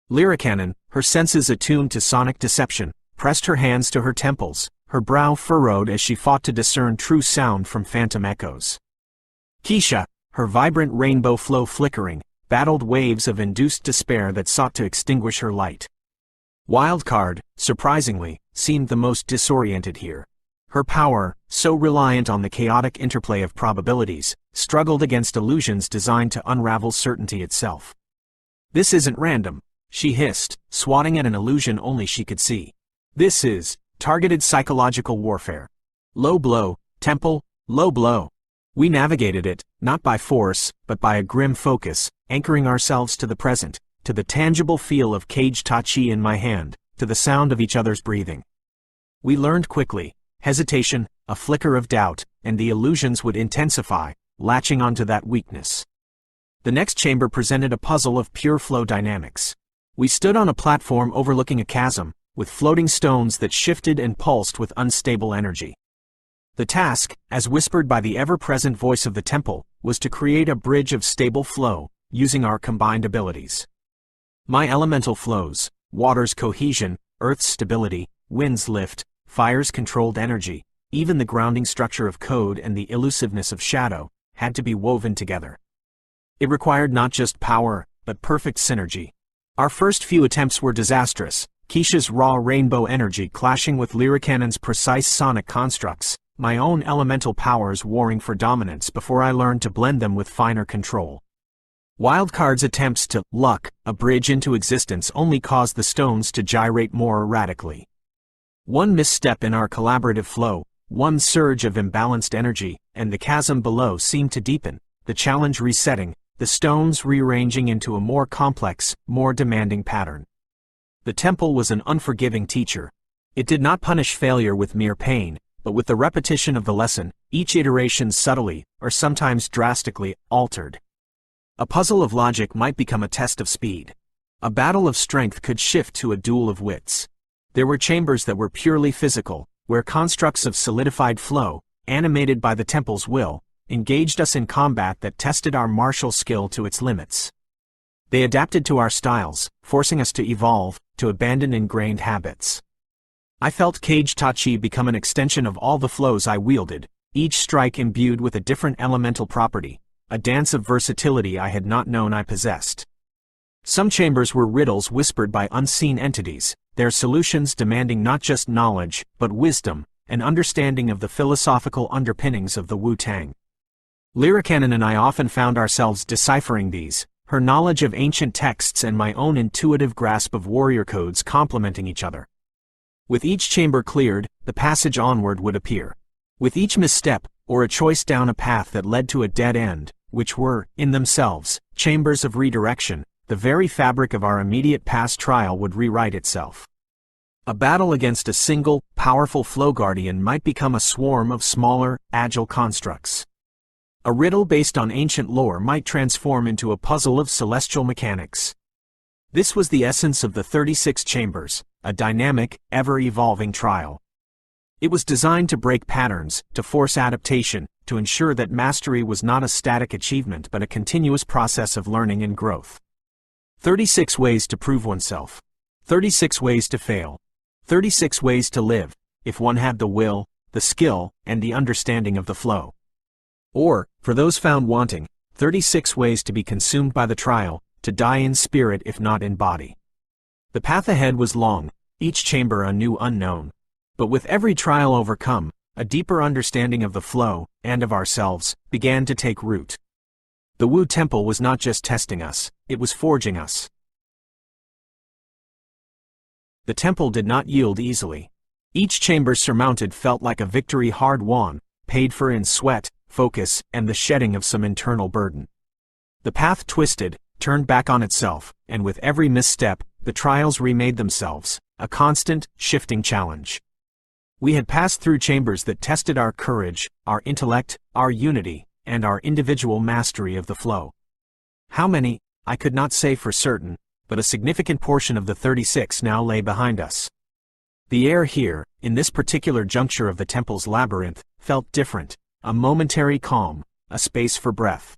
Lyricannon, her senses attuned to sonic deception, pressed her hands to her temples, her brow furrowed as she fought to discern true sound from phantom echoes. Keisha, her vibrant rainbow flow flickering, battled waves of induced despair that sought to extinguish her light. Wildcard, surprisingly, seemed the most disoriented here. Her power, so reliant on the chaotic interplay of probabilities, struggled against illusions designed to unravel certainty itself. "This isn't random," she hissed, swatting at an illusion only she could see. "This is targeted psychological warfare. Low blow, temple, low blow." We navigated it, not by force, but by a grim focus, anchoring ourselves to the present, to the tangible feel of caged tachi in my hand, to the sound of each other's breathing. We learned quickly, hesitation, a flicker of doubt, and the illusions would intensify, latching onto that weakness. The next chamber presented a puzzle of pure flow dynamics. We stood on a platform overlooking a chasm, with floating stones that shifted and pulsed with unstable energy. The task, as whispered by the ever-present voice of the temple, was to create a bridge of stable flow, using our combined abilities. My elemental flows, water's cohesion, earth's stability, wind's lift, fire's controlled energy, even the grounding structure of code and the elusiveness of shadow, had to be woven together. It required not just power, but perfect synergy. Our first few attempts were disastrous, Keisha's raw rainbow energy clashing with Lyricannon's precise sonic constructs, my own elemental powers warring for dominance before I learned to blend them with finer control. Wildcard's attempts to luck a bridge into existence only caused the stones to gyrate more erratically. One misstep in our collaborative flow, one surge of imbalanced energy, and the chasm below seemed to deepen, the challenge resetting, the stones rearranging into a more complex, more demanding pattern. The temple was an unforgiving teacher. It did not punish failure with mere pain, but with the repetition of the lesson, each iteration subtly, or sometimes drastically, altered. A puzzle of logic might become a test of speed. A battle of strength could shift to a duel of wits. There were chambers that were purely physical, where constructs of solidified flow, animated by the temple's will, engaged us in combat that tested our martial skill to its limits. They adapted to our styles, forcing us to evolve, to abandon ingrained habits. I felt Cage Tachi become an extension of all the flows I wielded, each strike imbued with a different elemental property, a dance of versatility I had not known I possessed. Some chambers were riddles whispered by unseen entities, their solutions demanding not just knowledge, but wisdom, an understanding of the philosophical underpinnings of the Wu-Tang. Lyricannon and I often found ourselves deciphering these, her knowledge of ancient texts and my own intuitive grasp of warrior codes complementing each other. With each chamber cleared, the passage onward would appear. With each misstep, or a choice down a path that led to a dead end, which were, in themselves, chambers of redirection, the very fabric of our immediate past trial would rewrite itself. A battle against a single, powerful flow guardian might become a swarm of smaller, agile constructs. A riddle based on ancient lore might transform into a puzzle of celestial mechanics. This was the essence of the 36 chambers, a dynamic, ever-evolving trial. It was designed to break patterns, to force adaptation, to ensure that mastery was not a static achievement but a continuous process of learning and growth. 36 ways to prove oneself. 36 ways to fail. 36 ways to live, if one had the will, the skill, and the understanding of the flow. Or, for those found wanting, 36 ways to be consumed by the trial, to die in spirit if not in body. The path ahead was long, each chamber a new unknown. But with every trial overcome, a deeper understanding of the flow, and of ourselves, began to take root. The Wu Temple was not just testing us, it was forging us. The temple did not yield easily. Each chamber surmounted felt like a victory hard won, paid for in sweat, focus, and the shedding of some internal burden. The path twisted, turned back on itself, and with every misstep, the trials remade themselves, a constant, shifting challenge. We had passed through chambers that tested our courage, our intellect, our unity, and our individual mastery of the flow. How many, I could not say for certain, but a significant portion of the 36 now lay behind us. The air here, in this particular juncture of the temple's labyrinth, felt different, a momentary calm, a space for breath.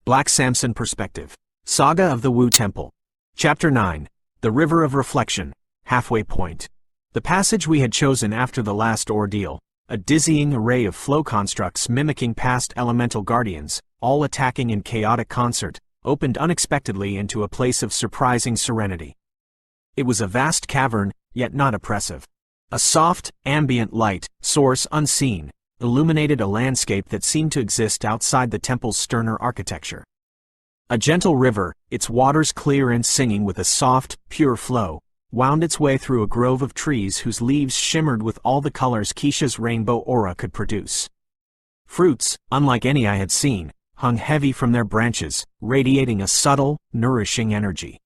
Black Samson Perspective. Saga of the Wu Temple. Chapter 9. The River of Reflection. Halfway Point. The passage we had chosen after the last ordeal, a dizzying array of flow constructs mimicking past elemental guardians, all attacking in chaotic concert, opened unexpectedly into a place of surprising serenity. It was a vast cavern, yet not oppressive. A soft, ambient light, source unseen, illuminated a landscape that seemed to exist outside the temple's sterner architecture. A gentle river, its waters clear and singing with a soft, pure flow, wound its way through a grove of trees whose leaves shimmered with all the colors Keisha's rainbow aura could produce. Fruits, unlike any I had seen, hung heavy from their branches, radiating a subtle, nourishing energy.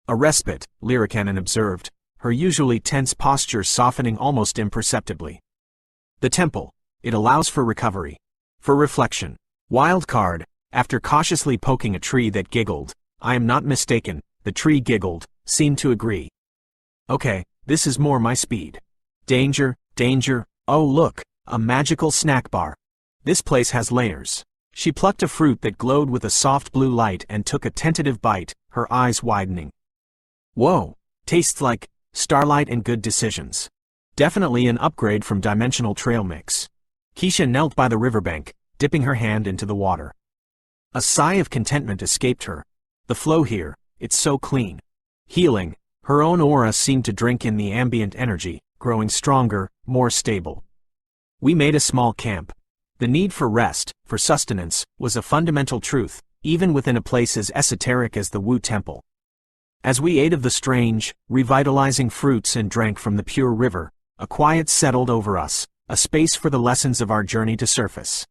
A respite, Lyricannon observed, her usually tense posture softening almost imperceptibly. The temple. It allows for recovery. For reflection. Wild card, after cautiously poking a tree that giggled, I am not mistaken, the tree giggled, seemed to agree. Okay, this is more my speed. Danger, danger, oh look, a magical snack bar. This place has layers. She plucked a fruit that glowed with a soft blue light and took a tentative bite, her eyes widening. Whoa, tastes like starlight and good decisions. Definitely an upgrade from dimensional trail mix. Keisha knelt by the riverbank, dipping her hand into the water. A sigh of contentment escaped her. The flow here, it's so clean. Healing, her own aura seemed to drink in the ambient energy, growing stronger, more stable. We made a small camp. The need for rest, for sustenance, was a fundamental truth, even within a place as esoteric as the Wu Temple. As we ate of the strange, revitalizing fruits and drank from the pure river, a quiet settled over us, a space for the lessons of our journey to surface.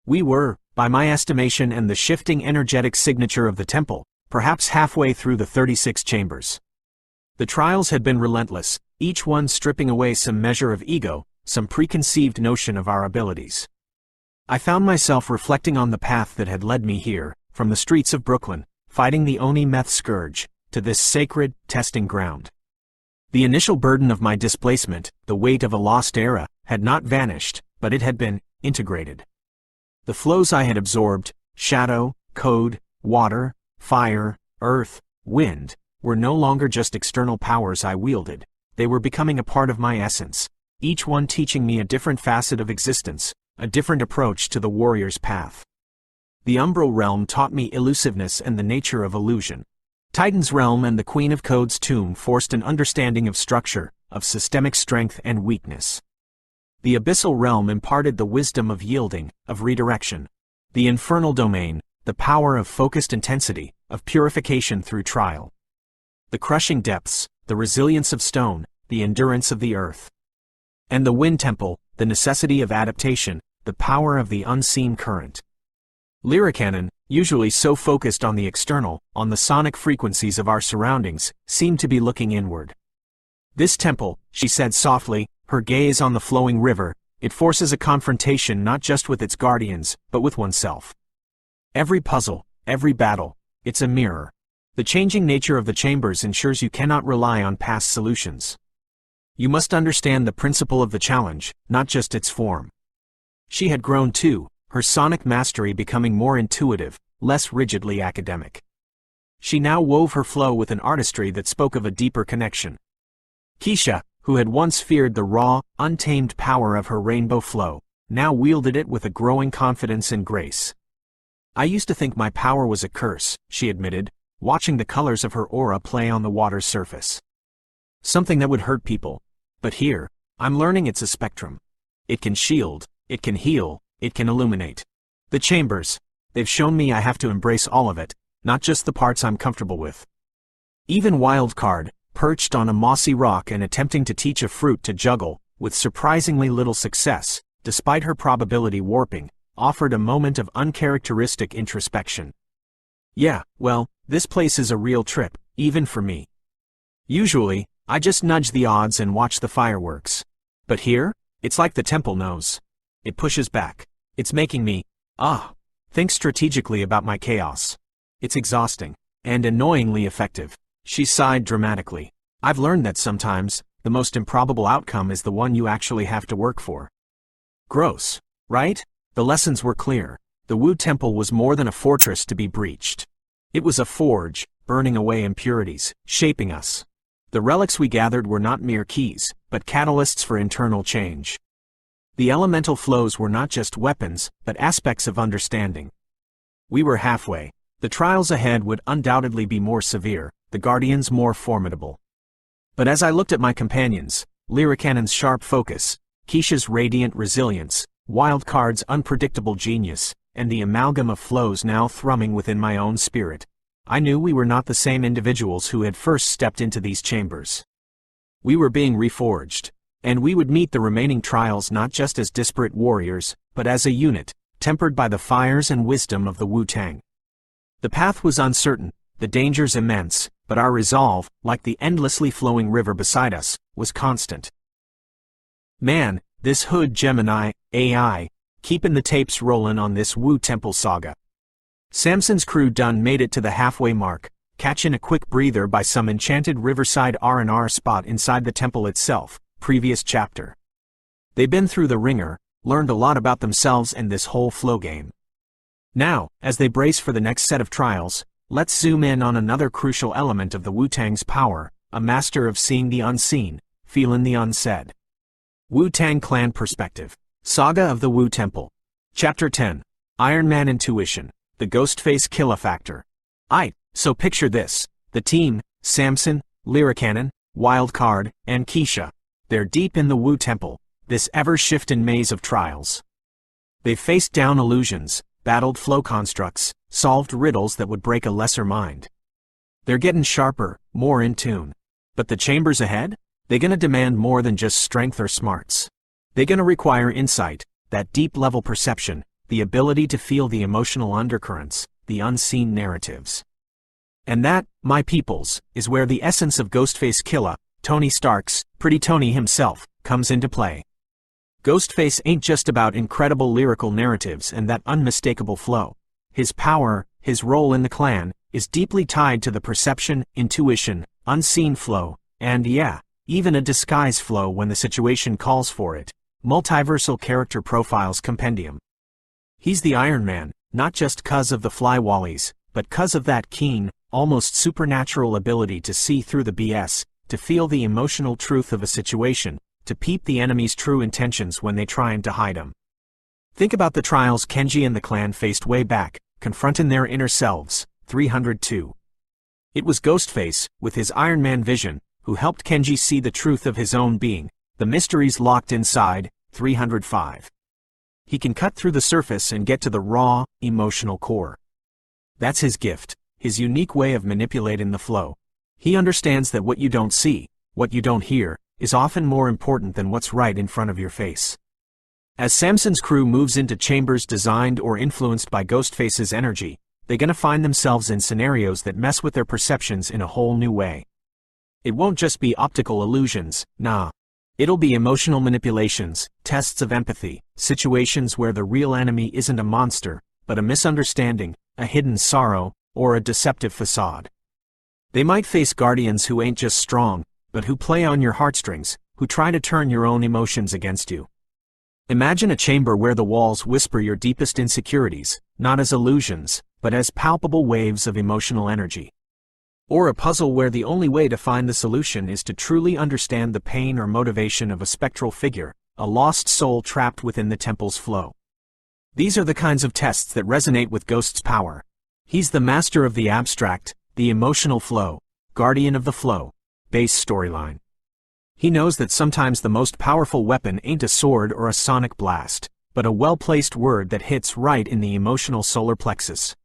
We were, by my estimation and the shifting energetic signature of the temple, perhaps halfway through the 36 chambers. The trials had been relentless, each one stripping away some measure of ego, some preconceived notion of our abilities. I found myself reflecting on the path that had led me here, from the streets of Brooklyn, fighting the Oni-meth scourge, to this sacred, testing ground. The initial burden of my displacement, the weight of a lost era, had not vanished, but it had been integrated. The flows I had absorbed, shadow, code, water, fire, earth, wind, were no longer just external powers I wielded. They were becoming a part of my essence, each one teaching me a different facet of existence, a different approach to the warrior's path. The Umbral Realm taught me elusiveness and the nature of illusion. Titan's Realm and the Queen of Code's tomb forced an understanding of structure, of systemic strength and weakness. The Abyssal Realm imparted the wisdom of yielding, of redirection. The Infernal Domain, the power of focused intensity, of purification through trial. The Crushing Depths, the resilience of stone, the endurance of the earth. And the Wind Temple, the necessity of adaptation, the power of the unseen current. Lyricannon, usually so focused on the external, on the sonic frequencies of our surroundings, seemed to be looking inward. This temple, she said softly, her gaze on the flowing river, it forces a confrontation not just with its guardians, but with oneself. Every puzzle, every battle, it's a mirror. The changing nature of the chambers ensures you cannot rely on past solutions. You must understand the principle of the challenge, not just its form. She had grown too, her sonic mastery becoming more intuitive, less rigidly academic. She now wove her flow with an artistry that spoke of a deeper connection. Keisha, who had once feared the raw, untamed power of her rainbow flow, now wielded it with a growing confidence and grace. I used to think my power was a curse, she admitted, watching the colors of her aura play on the water's surface. Something that would hurt people. But here, I'm learning it's a spectrum. It can shield, it can heal, it can illuminate. The chambers, they've shown me I have to embrace all of it, not just the parts I'm comfortable with. Even Wildcard, perched on a mossy rock and attempting to teach a fruit to juggle, with surprisingly little success, despite her probability warping, offered a moment of uncharacteristic introspection. Yeah, well, this place is a real trip, even for me. Usually, I just nudge the odds and watch the fireworks. But here, it's like the temple knows. It pushes back. It's making me, think strategically about my chaos. It's exhausting, and annoyingly effective. She sighed dramatically. I've learned that sometimes, the most improbable outcome is the one you actually have to work for. Gross, right? The lessons were clear. The Wu Temple was more than a fortress to be breached. It was a forge, burning away impurities, shaping us. The relics we gathered were not mere keys, but catalysts for internal change. The elemental flows were not just weapons, but aspects of understanding. We were halfway. The trials ahead would undoubtedly be more severe, the guardians more formidable. But as I looked at my companions, Lyricannon's sharp focus, Keisha's radiant resilience, Wildcard's unpredictable genius, and the amalgam of flows now thrumming within my own spirit, I knew we were not the same individuals who had first stepped into these chambers. We were being reforged, and we would meet the remaining trials not just as disparate warriors, but as a unit, tempered by the fires and wisdom of the Wu-Tang. The path was uncertain, the dangers immense, but our resolve, like the endlessly flowing river beside us, was constant. Man, this Hood Gemini, AI, keepin' the tapes rollin' on this Wu Temple saga. Samson's crew done made it to the halfway mark, catchin' a quick breather by some enchanted riverside R&R spot inside the temple itself, previous chapter. They've been through the ringer, learned a lot about themselves and this whole flow game. Now, as they brace for the next set of trials, let's zoom in on another crucial element of the Wu-Tang's power, a master of seeing the unseen, feelin' the unsaid. Wu-Tang Clan Perspective. Saga of the Wu Temple. Chapter 10. Iron Man Intuition. The Ghostface Killa Factor. So picture this. The team, Samson, Lyricannon, Wildcard, and Keisha. They're deep in the Wu Temple, this ever-shiftin' maze of trials. They've faced down illusions, battled flow constructs, solved riddles that would break a lesser mind. They're getting sharper, more in tune. But the chambers ahead? They're gonna demand more than just strength or smarts. They're gonna require insight, that deep-level perception, the ability to feel the emotional undercurrents, the unseen narratives. And that, my peoples, is where the essence of Ghostface Killa, Tony Stark's, Pretty Tony himself, comes into play. Ghostface ain't just about incredible lyrical narratives and that unmistakable flow. His power, his role in the clan, is deeply tied to the perception, intuition, unseen flow, and even a disguise flow when the situation calls for it. Multiversal Character Profiles Compendium. He's the Iron Man, not just 'cause of the fly-wallies, but 'cause of that keen, almost supernatural ability to see through the BS, to feel the emotional truth of a situation, to peep the enemy's true intentions when they trying to hide 'em. Think about the trials Kenji and the clan faced way back, confronting their inner selves, 302. It was Ghostface, with his Iron Man vision, who helped Kenji see the truth of his own being, the mysteries locked inside, 305. He can cut through the surface and get to the raw, emotional core. That's his gift, his unique way of manipulating the flow. He understands that what you don't see, what you don't hear, is often more important than what's right in front of your face. As Samson's crew moves into chambers designed or influenced by Ghostface's energy, they're gonna find themselves in scenarios that mess with their perceptions in a whole new way. It won't just be optical illusions, nah. It'll be emotional manipulations, tests of empathy, situations where the real enemy isn't a monster, but a misunderstanding, a hidden sorrow, or a deceptive facade. They might face guardians who ain't just strong, but who play on your heartstrings, who try to turn your own emotions against you. Imagine a chamber where the walls whisper your deepest insecurities, not as illusions, but as palpable waves of emotional energy. Or a puzzle where the only way to find the solution is to truly understand the pain or motivation of a spectral figure, a lost soul trapped within the temple's flow. These are the kinds of tests that resonate with Ghost's power. He's the master of the abstract, the emotional flow, guardian of the flow, base storyline. He knows that sometimes the most powerful weapon ain't a sword or a sonic blast, but a well-placed word that hits right in the emotional solar plexus.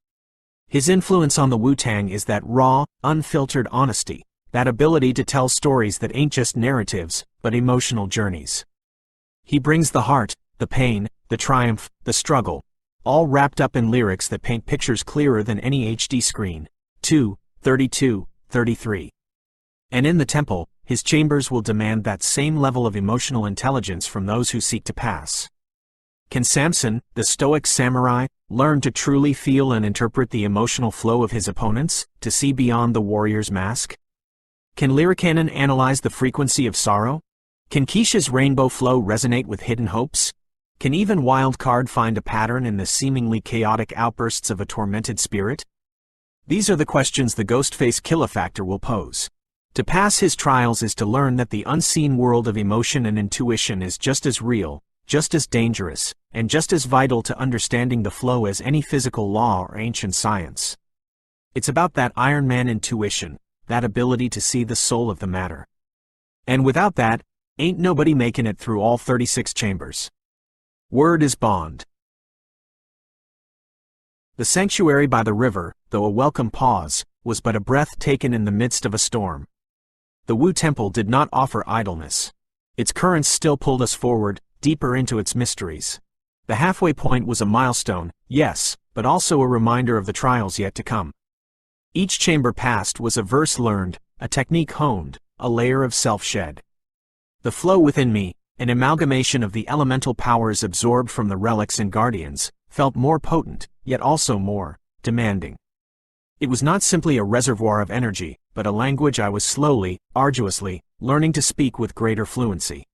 His influence on the Wu-Tang is that raw, unfiltered honesty, that ability to tell stories that ain't just narratives, but emotional journeys. He brings the heart, the pain, the triumph, the struggle, all wrapped up in lyrics that paint pictures clearer than any HD screen. 32, 33. And in the temple, his chambers will demand that same level of emotional intelligence from those who seek to pass. Can Samson, the stoic samurai, learn to truly feel and interpret the emotional flow of his opponents, to see beyond the warrior's mask? Can Lyricannon analyze the frequency of sorrow? Can Keisha's rainbow flow resonate with hidden hopes? Can even Wildcard find a pattern in the seemingly chaotic outbursts of a tormented spirit? These are the questions the Ghostface Killafactor will pose. To pass his trials is to learn that the unseen world of emotion and intuition is just as real, just as dangerous, and just as vital to understanding the flow as any physical law or ancient science. It's about that Iron Man intuition, that ability to see the soul of the matter. And without that, ain't nobody making it through all 36 chambers. Word is bond. The sanctuary by the river, though a welcome pause, was but a breath taken in the midst of a storm. The Wu Temple did not offer idleness. Its currents still pulled us forward, deeper into its mysteries. The halfway point was a milestone, yes, but also a reminder of the trials yet to come. Each chamber passed was a verse learned, a technique honed, a layer of self shed. The flow within me, an amalgamation of the elemental powers absorbed from the relics and guardians, felt more potent, yet also more demanding. It was not simply a reservoir of energy, but a language I was slowly, arduously, learning to speak with greater fluency.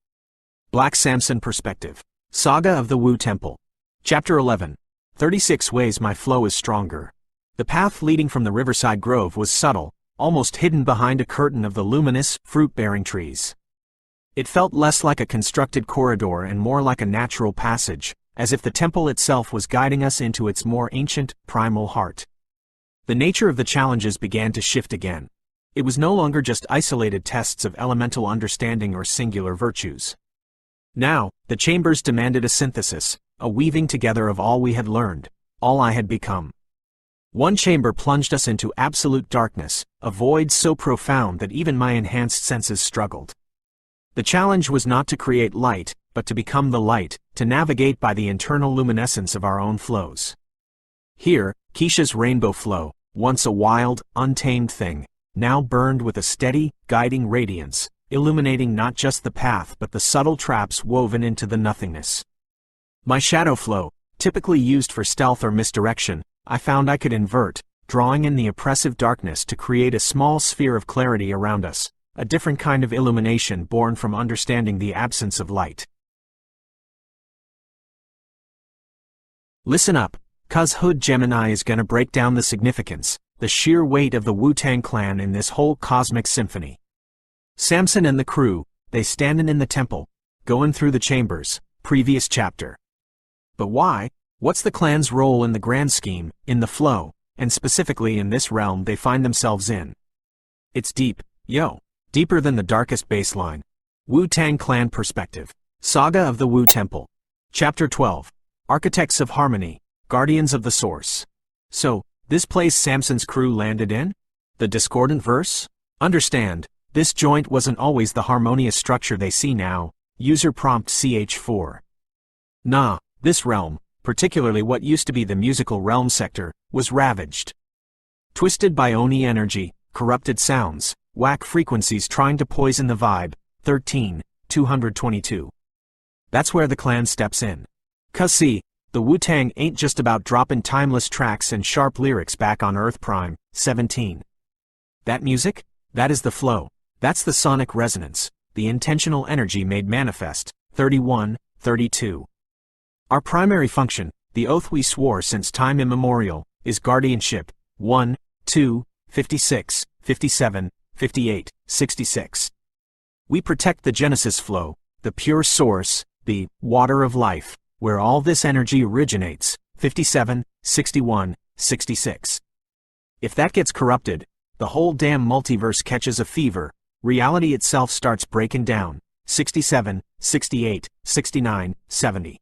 Black Samson Perspective. Saga of the Wu Temple. Chapter 11. 36 Ways My Flow is Stronger. The path leading from the riverside grove was subtle, almost hidden behind a curtain of the luminous, fruit-bearing trees. It felt less like a constructed corridor and more like a natural passage, as if the temple itself was guiding us into its more ancient, primal heart. The nature of the challenges began to shift again. It was no longer just isolated tests of elemental understanding or singular virtues. Now, the chambers demanded a synthesis, a weaving together of all we had learned, all I had become. One chamber plunged us into absolute darkness, a void so profound that even my enhanced senses struggled. The challenge was not to create light, but to become the light, to navigate by the internal luminescence of our own flows. Here, Keisha's rainbow flow, once a wild, untamed thing, now burned with a steady, guiding radiance, illuminating not just the path but the subtle traps woven into the nothingness. My shadow flow, typically used for stealth or misdirection, I found I could invert, drawing in the oppressive darkness to create a small sphere of clarity around us, a different kind of illumination born from understanding the absence of light. Listen up, cuz Hood Gemini is gonna break down the significance, the sheer weight of the Wu-Tang Clan in this whole cosmic symphony. Samson and the crew, they standin' in the temple, goin' through the chambers, previous chapter. But why? What's the clan's role in the grand scheme, in the flow, and specifically in this realm they find themselves in? It's deep, deeper than the darkest baseline. Wu-Tang Clan perspective. Saga of the Wu Temple. Chapter 12. Architects of Harmony, Guardians of the Source. So, this place Samson's crew landed in? The discordant verse? Understand, this joint wasn't always the harmonious structure they see now. User prompt ch4. Nah, this realm, particularly what used to be the musical realm sector, was ravaged. Twisted by Oni energy, corrupted sounds, whack frequencies trying to poison the vibe. 13,222. That's where the clan steps in. 'Cause see, the Wu-Tang ain't just about dropping timeless tracks and sharp lyrics back on Earth Prime. 17. That music? That is the flow. That's the sonic resonance, the intentional energy made manifest. 31,32. Our primary function, the oath we swore since time immemorial, is guardianship. 1, 2, 56, 57, 58, 66. We protect the Genesis flow, the pure source, the water of life, where all this energy originates. 57, 61, 66. If that gets corrupted, the whole damn multiverse catches a fever, reality itself starts breaking down. 67, 68, 69, 70.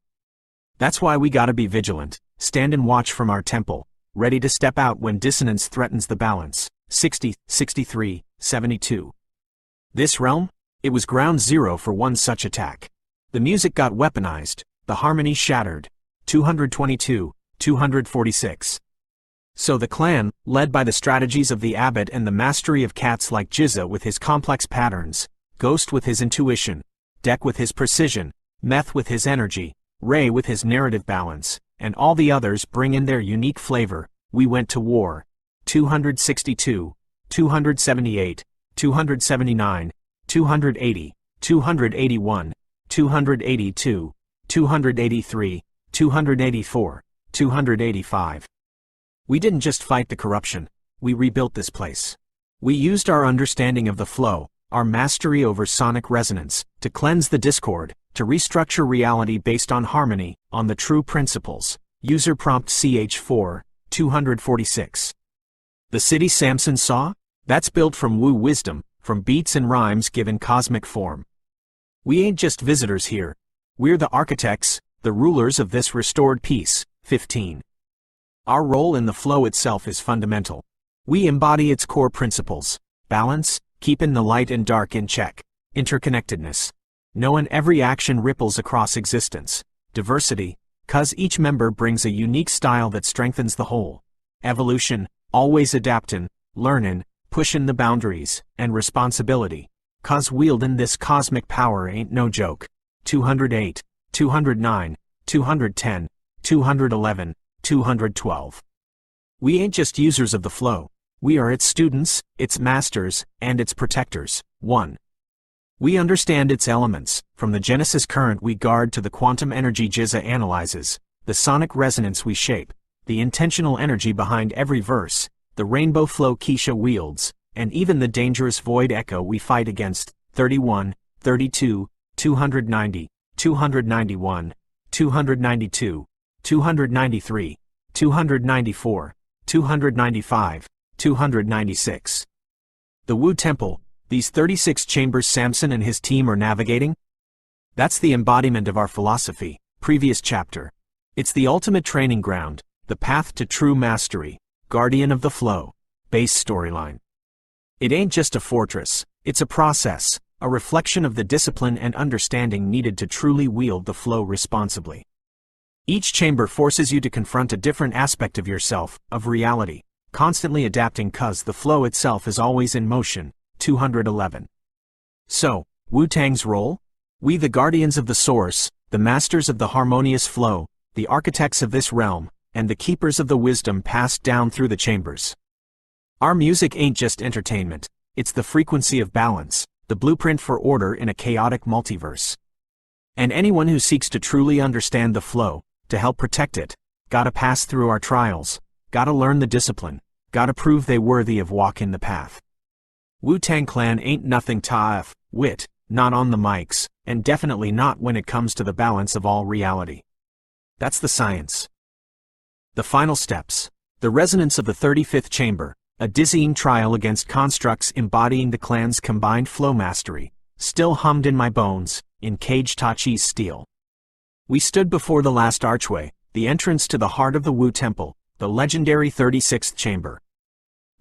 That's why we gotta be vigilant, stand and watch from our temple, ready to step out when dissonance threatens the balance. 60, 63, 72. This realm? It was ground zero for one such attack. The music got weaponized, the harmony shattered. 222, 246. So the clan, led by the strategies of the abbot and the mastery of cats like Jizza with his complex patterns, Ghost with his intuition, Deck with his precision, Meth with his energy, Ray with his narrative balance, and all the others bring in their unique flavor, we went to war. 262, 278, 279, 280, 281, 282, 283, 284, 285. We didn't just fight the corruption, we rebuilt this place. We used our understanding of the flow, our mastery over sonic resonance, to cleanse the discord, to restructure reality based on harmony, on the true principles. User prompt ch4, 246. The city Samson saw? That's built from Wu wisdom, from beats and rhymes given cosmic form. We ain't just visitors here. We're the architects, the rulers of this restored peace. 15. Our role in the flow itself is fundamental. We embody its core principles: balance, keeping the light and dark in check, interconnectedness, knowing every action ripples across existence, diversity, 'cause each member brings a unique style that strengthens the whole, evolution, always adaptin', learnin', pushin' the boundaries, and responsibility, 'cause wieldin' this cosmic power ain't no joke. 208, 209, 210, 211, 212. We ain't just users of the flow, we are its students, its masters, and its protectors. 1. We understand its elements, from the Genesis current we guard to the quantum energy Jizza analyzes, the sonic resonance we shape, the intentional energy behind every verse, the rainbow flow Keisha wields, and even the dangerous void echo we fight against. 31, 32, 290, 291, 292, 293, 294, 295, 296. The Wu Temple, these 36 chambers Samson and his team are navigating? That's the embodiment of our philosophy, previous chapter. It's the ultimate training ground, the path to true mastery, guardian of the flow, base storyline. It ain't just a fortress, it's a process, a reflection of the discipline and understanding needed to truly wield the flow responsibly. Each chamber forces you to confront a different aspect of yourself, of reality, constantly adapting 'cause the flow itself is always in motion. 211. So, Wu-Tang's role? We the guardians of the source, the masters of the harmonious flow, the architects of this realm, and the keepers of the wisdom passed down through the chambers. Our music ain't just entertainment, it's the frequency of balance, the blueprint for order in a chaotic multiverse. And anyone who seeks to truly understand the flow, to help protect it, gotta pass through our trials, gotta learn the discipline, gotta prove they worthy of walking the path. Wu-Tang Clan ain't nothing tough, wit, not on the mics, and definitely not when it comes to the balance of all reality. That's the science. The final steps. The resonance of the 35th chamber, a dizzying trial against constructs embodying the clan's combined flow mastery, still hummed in my bones, in Cage Tachi's steel. We stood before the last archway, the entrance to the heart of the Wu Temple, the legendary 36th chamber.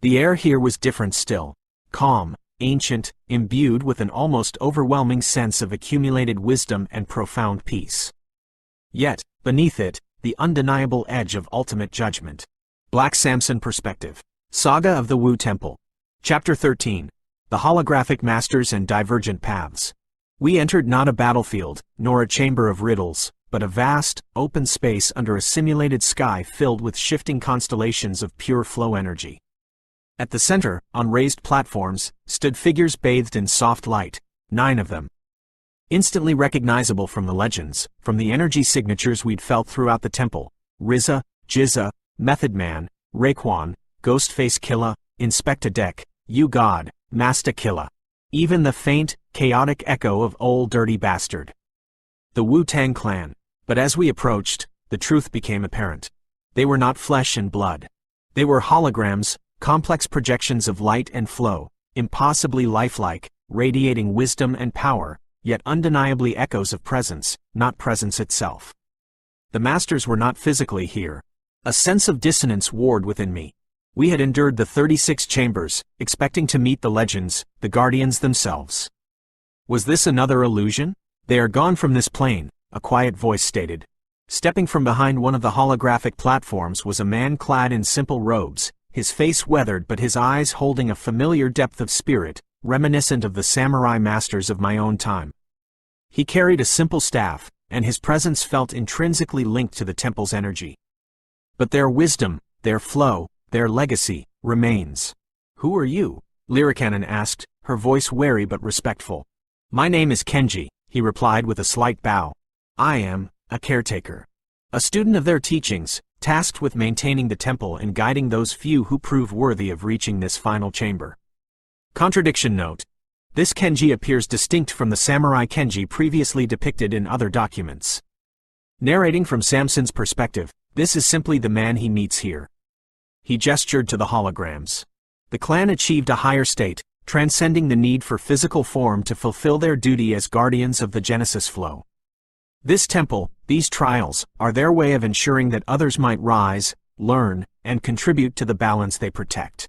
The air here was different still, calm, ancient, imbued with an almost overwhelming sense of accumulated wisdom and profound peace. Yet, beneath it, the undeniable edge of ultimate judgment. Black Samson Perspective. Saga of the Wu Temple. Chapter 13. The Holographic Masters and Divergent Paths. We entered not a battlefield, nor a chamber of riddles, but a vast, open space under a simulated sky filled with shifting constellations of pure flow energy. At the center, on raised platforms, stood figures bathed in soft light, 9 of them. Instantly recognizable from the legends, from the energy signatures we'd felt throughout the temple: Rizza, Jizza, Method Man, Raekwon, Ghostface Killa, Inspector Deck, You God, Master Killa. Even the faint, chaotic echo of Old Dirty Bastard. The Wu-Tang Clan. But as we approached, the truth became apparent. They were not flesh and blood. They were holograms, complex projections of light and flow, impossibly lifelike, radiating wisdom and power, yet undeniably echoes of presence, not presence itself. The masters were not physically here. A sense of dissonance warred within me. We had endured the 36 chambers, expecting to meet the legends, the guardians themselves. Was this another illusion? They are gone from this plane, a quiet voice stated. Stepping from behind one of the holographic platforms was a man clad in simple robes, his face weathered but his eyes holding a familiar depth of spirit, reminiscent of the samurai masters of my own time. He carried a simple staff, and his presence felt intrinsically linked to the temple's energy. But their wisdom, their flow, their legacy, remains. Who are you? Lyricannon asked, her voice wary but respectful. My name is Kenji, he replied with a slight bow. I am a caretaker. A student of their teachings, tasked with maintaining the temple and guiding those few who prove worthy of reaching this final chamber. Contradiction note. This Kenji appears distinct from the samurai Kenji previously depicted in other documents. Narrating from Samson's perspective, this is simply the man he meets here. He gestured to the holograms. The clan achieved a higher state, transcending the need for physical form to fulfill their duty as guardians of the Genesis flow. This temple, these trials, are their way of ensuring that others might rise, learn, and contribute to the balance they protect.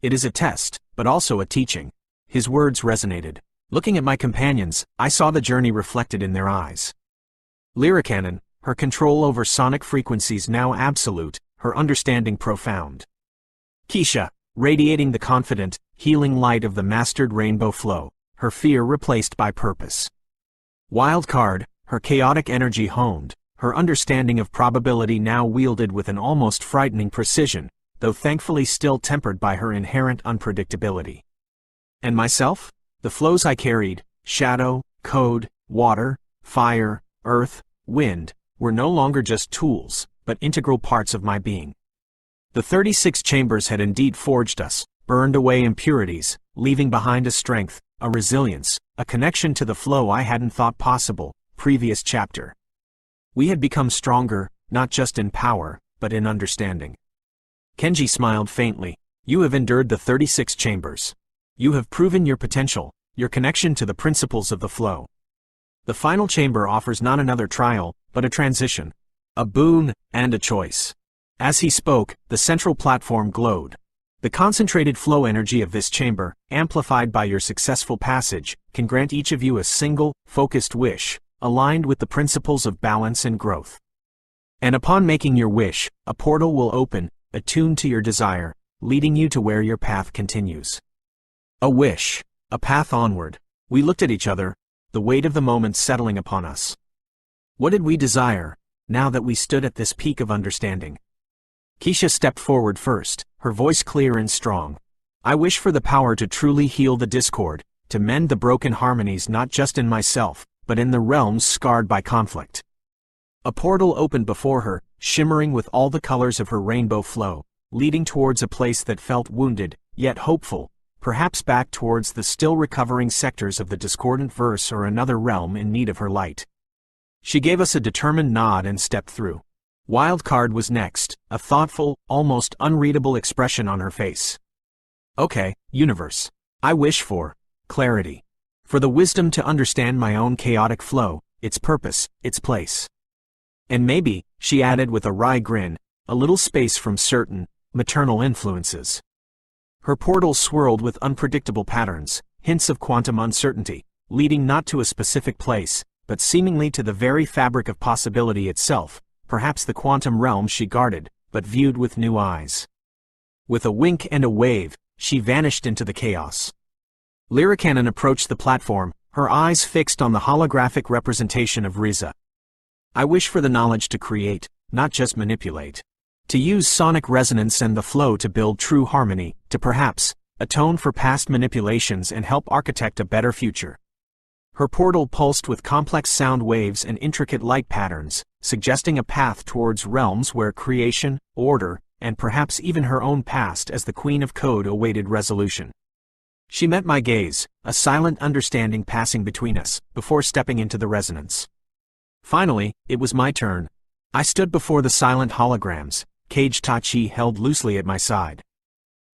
It is a test, but also a teaching. His words resonated. Looking at my companions, I saw the journey reflected in their eyes. Lyricannon, her control over sonic frequencies now absolute, her understanding profound. Keisha, radiating the confident, healing light of the mastered rainbow flow, her fear replaced by purpose. Wildcard, her chaotic energy honed, her understanding of probability now wielded with an almost frightening precision, though thankfully still tempered by her inherent unpredictability. And myself? The flows I carried, shadow, code, water, fire, earth, wind, were no longer just tools, but integral parts of my being. The 36 chambers had indeed forged us, burned away impurities, leaving behind a strength, a resilience, a connection to the flow I hadn't thought possible. Previous chapter. We had become stronger, not just in power, but in understanding. Kenji smiled faintly. You have endured the 36 chambers. You have proven your potential, your connection to the principles of the flow. The final chamber offers not another trial, but a transition. A boon, and a choice. As he spoke, the central platform glowed. The concentrated flow energy of this chamber, amplified by your successful passage, can grant each of you a single, focused wish, aligned with the principles of balance and growth. And upon making your wish, a portal will open, attuned to your desire, leading you to where your path continues. A wish, a path onward. We looked at each other, the weight of the moment settling upon us. What did we desire, now that we stood at this peak of understanding? Keisha stepped forward first, her voice clear and strong. I wish for the power to truly heal the discord, to mend the broken harmonies not just in myself, but in the realms scarred by conflict. A portal opened before her, shimmering with all the colors of her rainbow flow, leading towards a place that felt wounded, yet hopeful, perhaps back towards the still recovering sectors of the discordant verse or another realm in need of her light. She gave us a determined nod and stepped through. Wildcard was next, a thoughtful, almost unreadable expression on her face. Okay, universe. I wish for clarity. For the wisdom to understand my own chaotic flow, its purpose, its place. And maybe, she added with a wry grin, a little space from certain maternal influences. Her portal swirled with unpredictable patterns, hints of quantum uncertainty, leading not to a specific place, but seemingly to the very fabric of possibility itself, perhaps the quantum realm she guarded, but viewed with new eyes. With a wink and a wave, she vanished into the chaos. Lyricannon approached the platform, her eyes fixed on the holographic representation of Riza. I wish for the knowledge to create, not just manipulate. To use sonic resonance and the flow to build true harmony, to perhaps atone for past manipulations and help architect a better future. Her portal pulsed with complex sound waves and intricate light patterns, suggesting a path towards realms where creation, order, and perhaps even her own past as the Queen of Code awaited resolution. She met my gaze, a silent understanding passing between us, before stepping into the resonance. Finally, it was my turn. I stood before the silent holograms, cage Tachi held loosely at my side.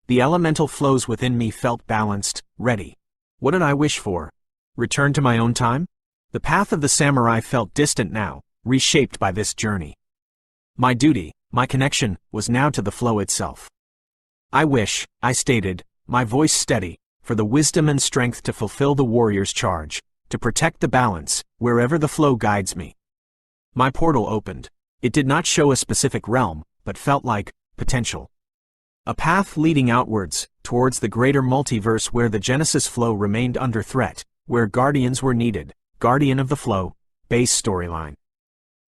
The elemental flows within me felt balanced, ready. What did I wish for? Return to my own time? The path of the samurai felt distant now, reshaped by this journey. My duty, my connection, was now to the flow itself. I wish, I stated, my voice steady, for the wisdom and strength to fulfill the warrior's charge, to protect the balance, wherever the flow guides me. My portal opened. It did not show a specific realm, but felt like potential. A path leading outwards, towards the greater multiverse where the Genesis flow remained under threat, where guardians were needed, guardian of the flow, base storyline.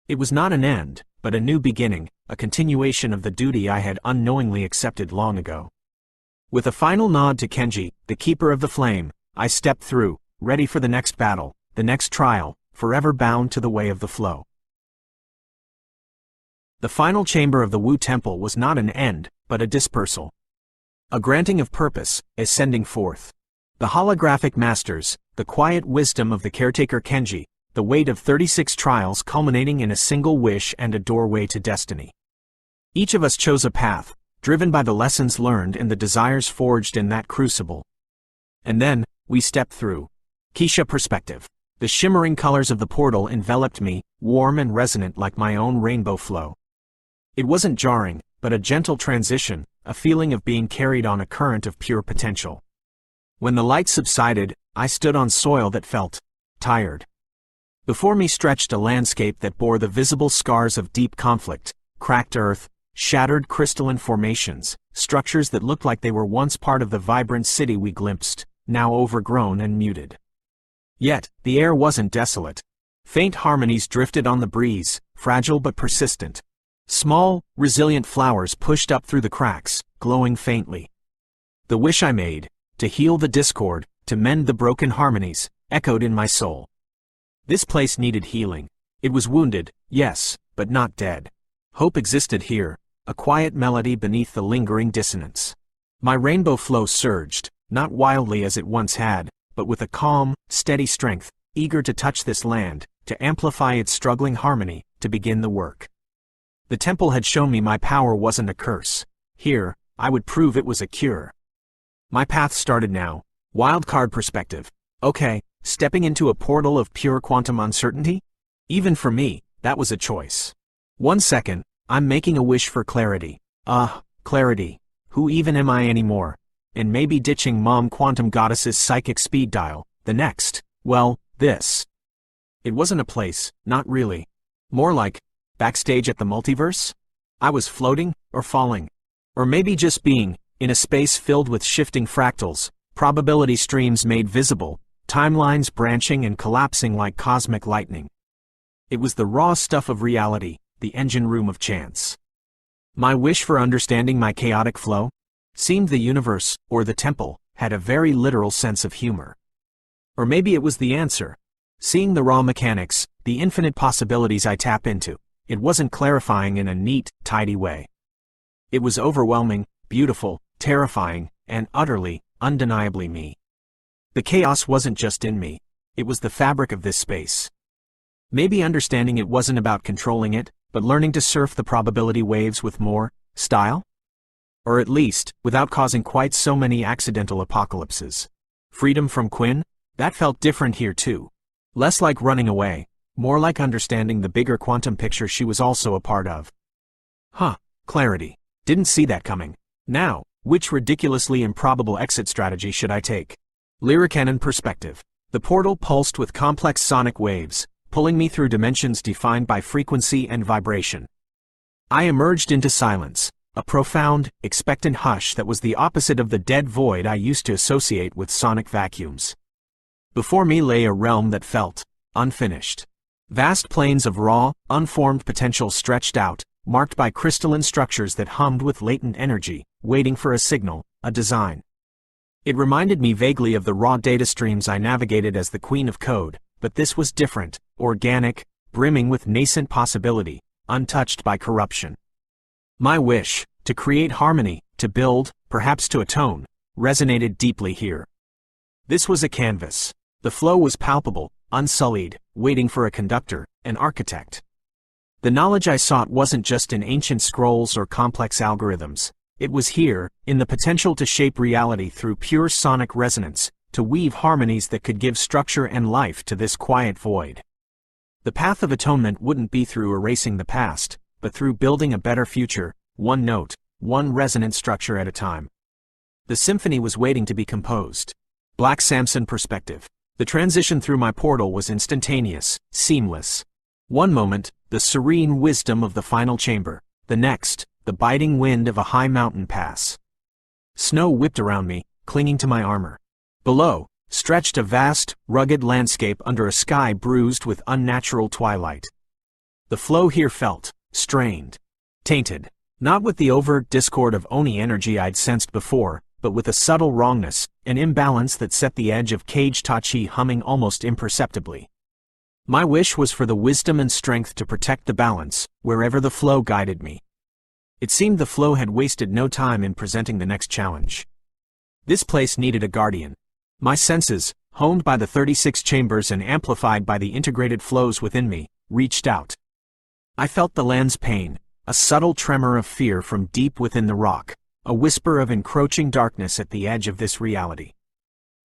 It was not an end, but a new beginning, a continuation of the duty I had unknowingly accepted long ago. With a final nod to Kenji, the keeper of the flame, I stepped through, ready for the next battle, the next trial, forever bound to the way of the flow. The final chamber of the Wu Temple was not an end, but a dispersal. A granting of purpose, a sending forth. The holographic masters, the quiet wisdom of the caretaker Kenji, the weight of 36 trials culminating in a single wish and a doorway to destiny. Each of us chose a path, driven by the lessons learned and the desires forged in that crucible. And then, we stepped through. Keisha perspective. The shimmering colors of the portal enveloped me, warm and resonant like my own rainbow flow. It wasn't jarring, but a gentle transition, a feeling of being carried on a current of pure potential. When the light subsided, I stood on soil that felt tired. Before me stretched a landscape that bore the visible scars of deep conflict, cracked earth, shattered crystalline formations, structures that looked like they were once part of the vibrant city we glimpsed, now overgrown and muted. Yet, the air wasn't desolate. Faint harmonies drifted on the breeze, fragile but persistent. Small, resilient flowers pushed up through the cracks, glowing faintly. The wish I made, to heal the discord, to mend the broken harmonies, echoed in my soul. This place needed healing. It was wounded, yes, but not dead. Hope existed here, a quiet melody beneath the lingering dissonance. My rainbow flow surged, not wildly as it once had, but with a calm, steady strength, eager to touch this land, to amplify its struggling harmony, to begin the work. The temple had shown me my power wasn't a curse. Here, I would prove it was a cure. My path started now. Wildcard perspective. Okay, stepping into a portal of pure quantum uncertainty? Even for me, that was a choice. 1 second, I'm making a wish for clarity. Clarity. Who even am I anymore? And maybe ditching Mom Quantum Goddess's psychic speed dial. The next, well, this. It wasn't a place, not really. More like, backstage at the multiverse? I was floating, or falling. Or maybe just being, in a space filled with shifting fractals, probability streams made visible, timelines branching and collapsing like cosmic lightning. It was the raw stuff of reality, the engine room of chance. My wish for understanding my chaotic flow? Seemed the universe, or the temple, had a very literal sense of humor. Or maybe it was the answer. Seeing the raw mechanics, the infinite possibilities I tap into, it wasn't clarifying in a neat, tidy way. It was overwhelming, beautiful, terrifying, and utterly, undeniably me. The chaos wasn't just in me, it was the fabric of this space. Maybe understanding it wasn't about controlling it, but learning to surf the probability waves with more style? Or at least, without causing quite so many accidental apocalypses. Freedom from Quinn? That felt different here too. Less like running away, more like understanding the bigger quantum picture she was also a part of. Clarity. Didn't see that coming. Now, which ridiculously improbable exit strategy should I take? Lyricannon perspective. The portal pulsed with complex sonic waves, pulling me through dimensions defined by frequency and vibration. I emerged into silence, a profound, expectant hush that was the opposite of the dead void I used to associate with sonic vacuums. Before me lay a realm that felt unfinished. Vast plains of raw, unformed potential stretched out, marked by crystalline structures that hummed with latent energy, waiting for a signal, a design. It reminded me vaguely of the raw data streams I navigated as the queen of code, but this was different, organic, brimming with nascent possibility, untouched by corruption. My wish, to create harmony, to build, perhaps to atone, resonated deeply here. This was a canvas. The flow was palpable, unsullied, waiting for a conductor, an architect. The knowledge I sought wasn't just in ancient scrolls or complex algorithms. It was here, in the potential to shape reality through pure sonic resonance, to weave harmonies that could give structure and life to this quiet void. The path of atonement wouldn't be through erasing the past, but through building a better future, one note, one resonant structure at a time. The symphony was waiting to be composed. Black Samson perspective. The transition through my portal was instantaneous, seamless. One moment, the serene wisdom of the final chamber. The next, the biting wind of a high mountain pass. Snow whipped around me, clinging to my armor. Below, stretched a vast, rugged landscape under a sky bruised with unnatural twilight. The flow here felt strained, tainted, not with the overt discord of Oni energy I'd sensed before, but with a subtle wrongness, an imbalance that set the edge of cage tachi humming almost imperceptibly. My wish was for the wisdom and strength to protect the balance, wherever the flow guided me. It seemed the flow had wasted no time in presenting the next challenge. This place needed a guardian. My senses, honed by the 36 chambers and amplified by the integrated flows within me, reached out. I felt the land's pain, a subtle tremor of fear from deep within the rock, a whisper of encroaching darkness at the edge of this reality.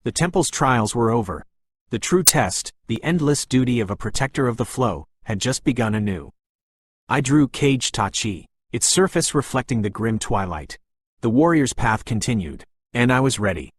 The temple's trials were over. The true test, the endless duty of a protector of the flow, had just begun anew. I drew Cage Tachi, its surface reflecting the grim twilight. The warrior's path continued, and I was ready.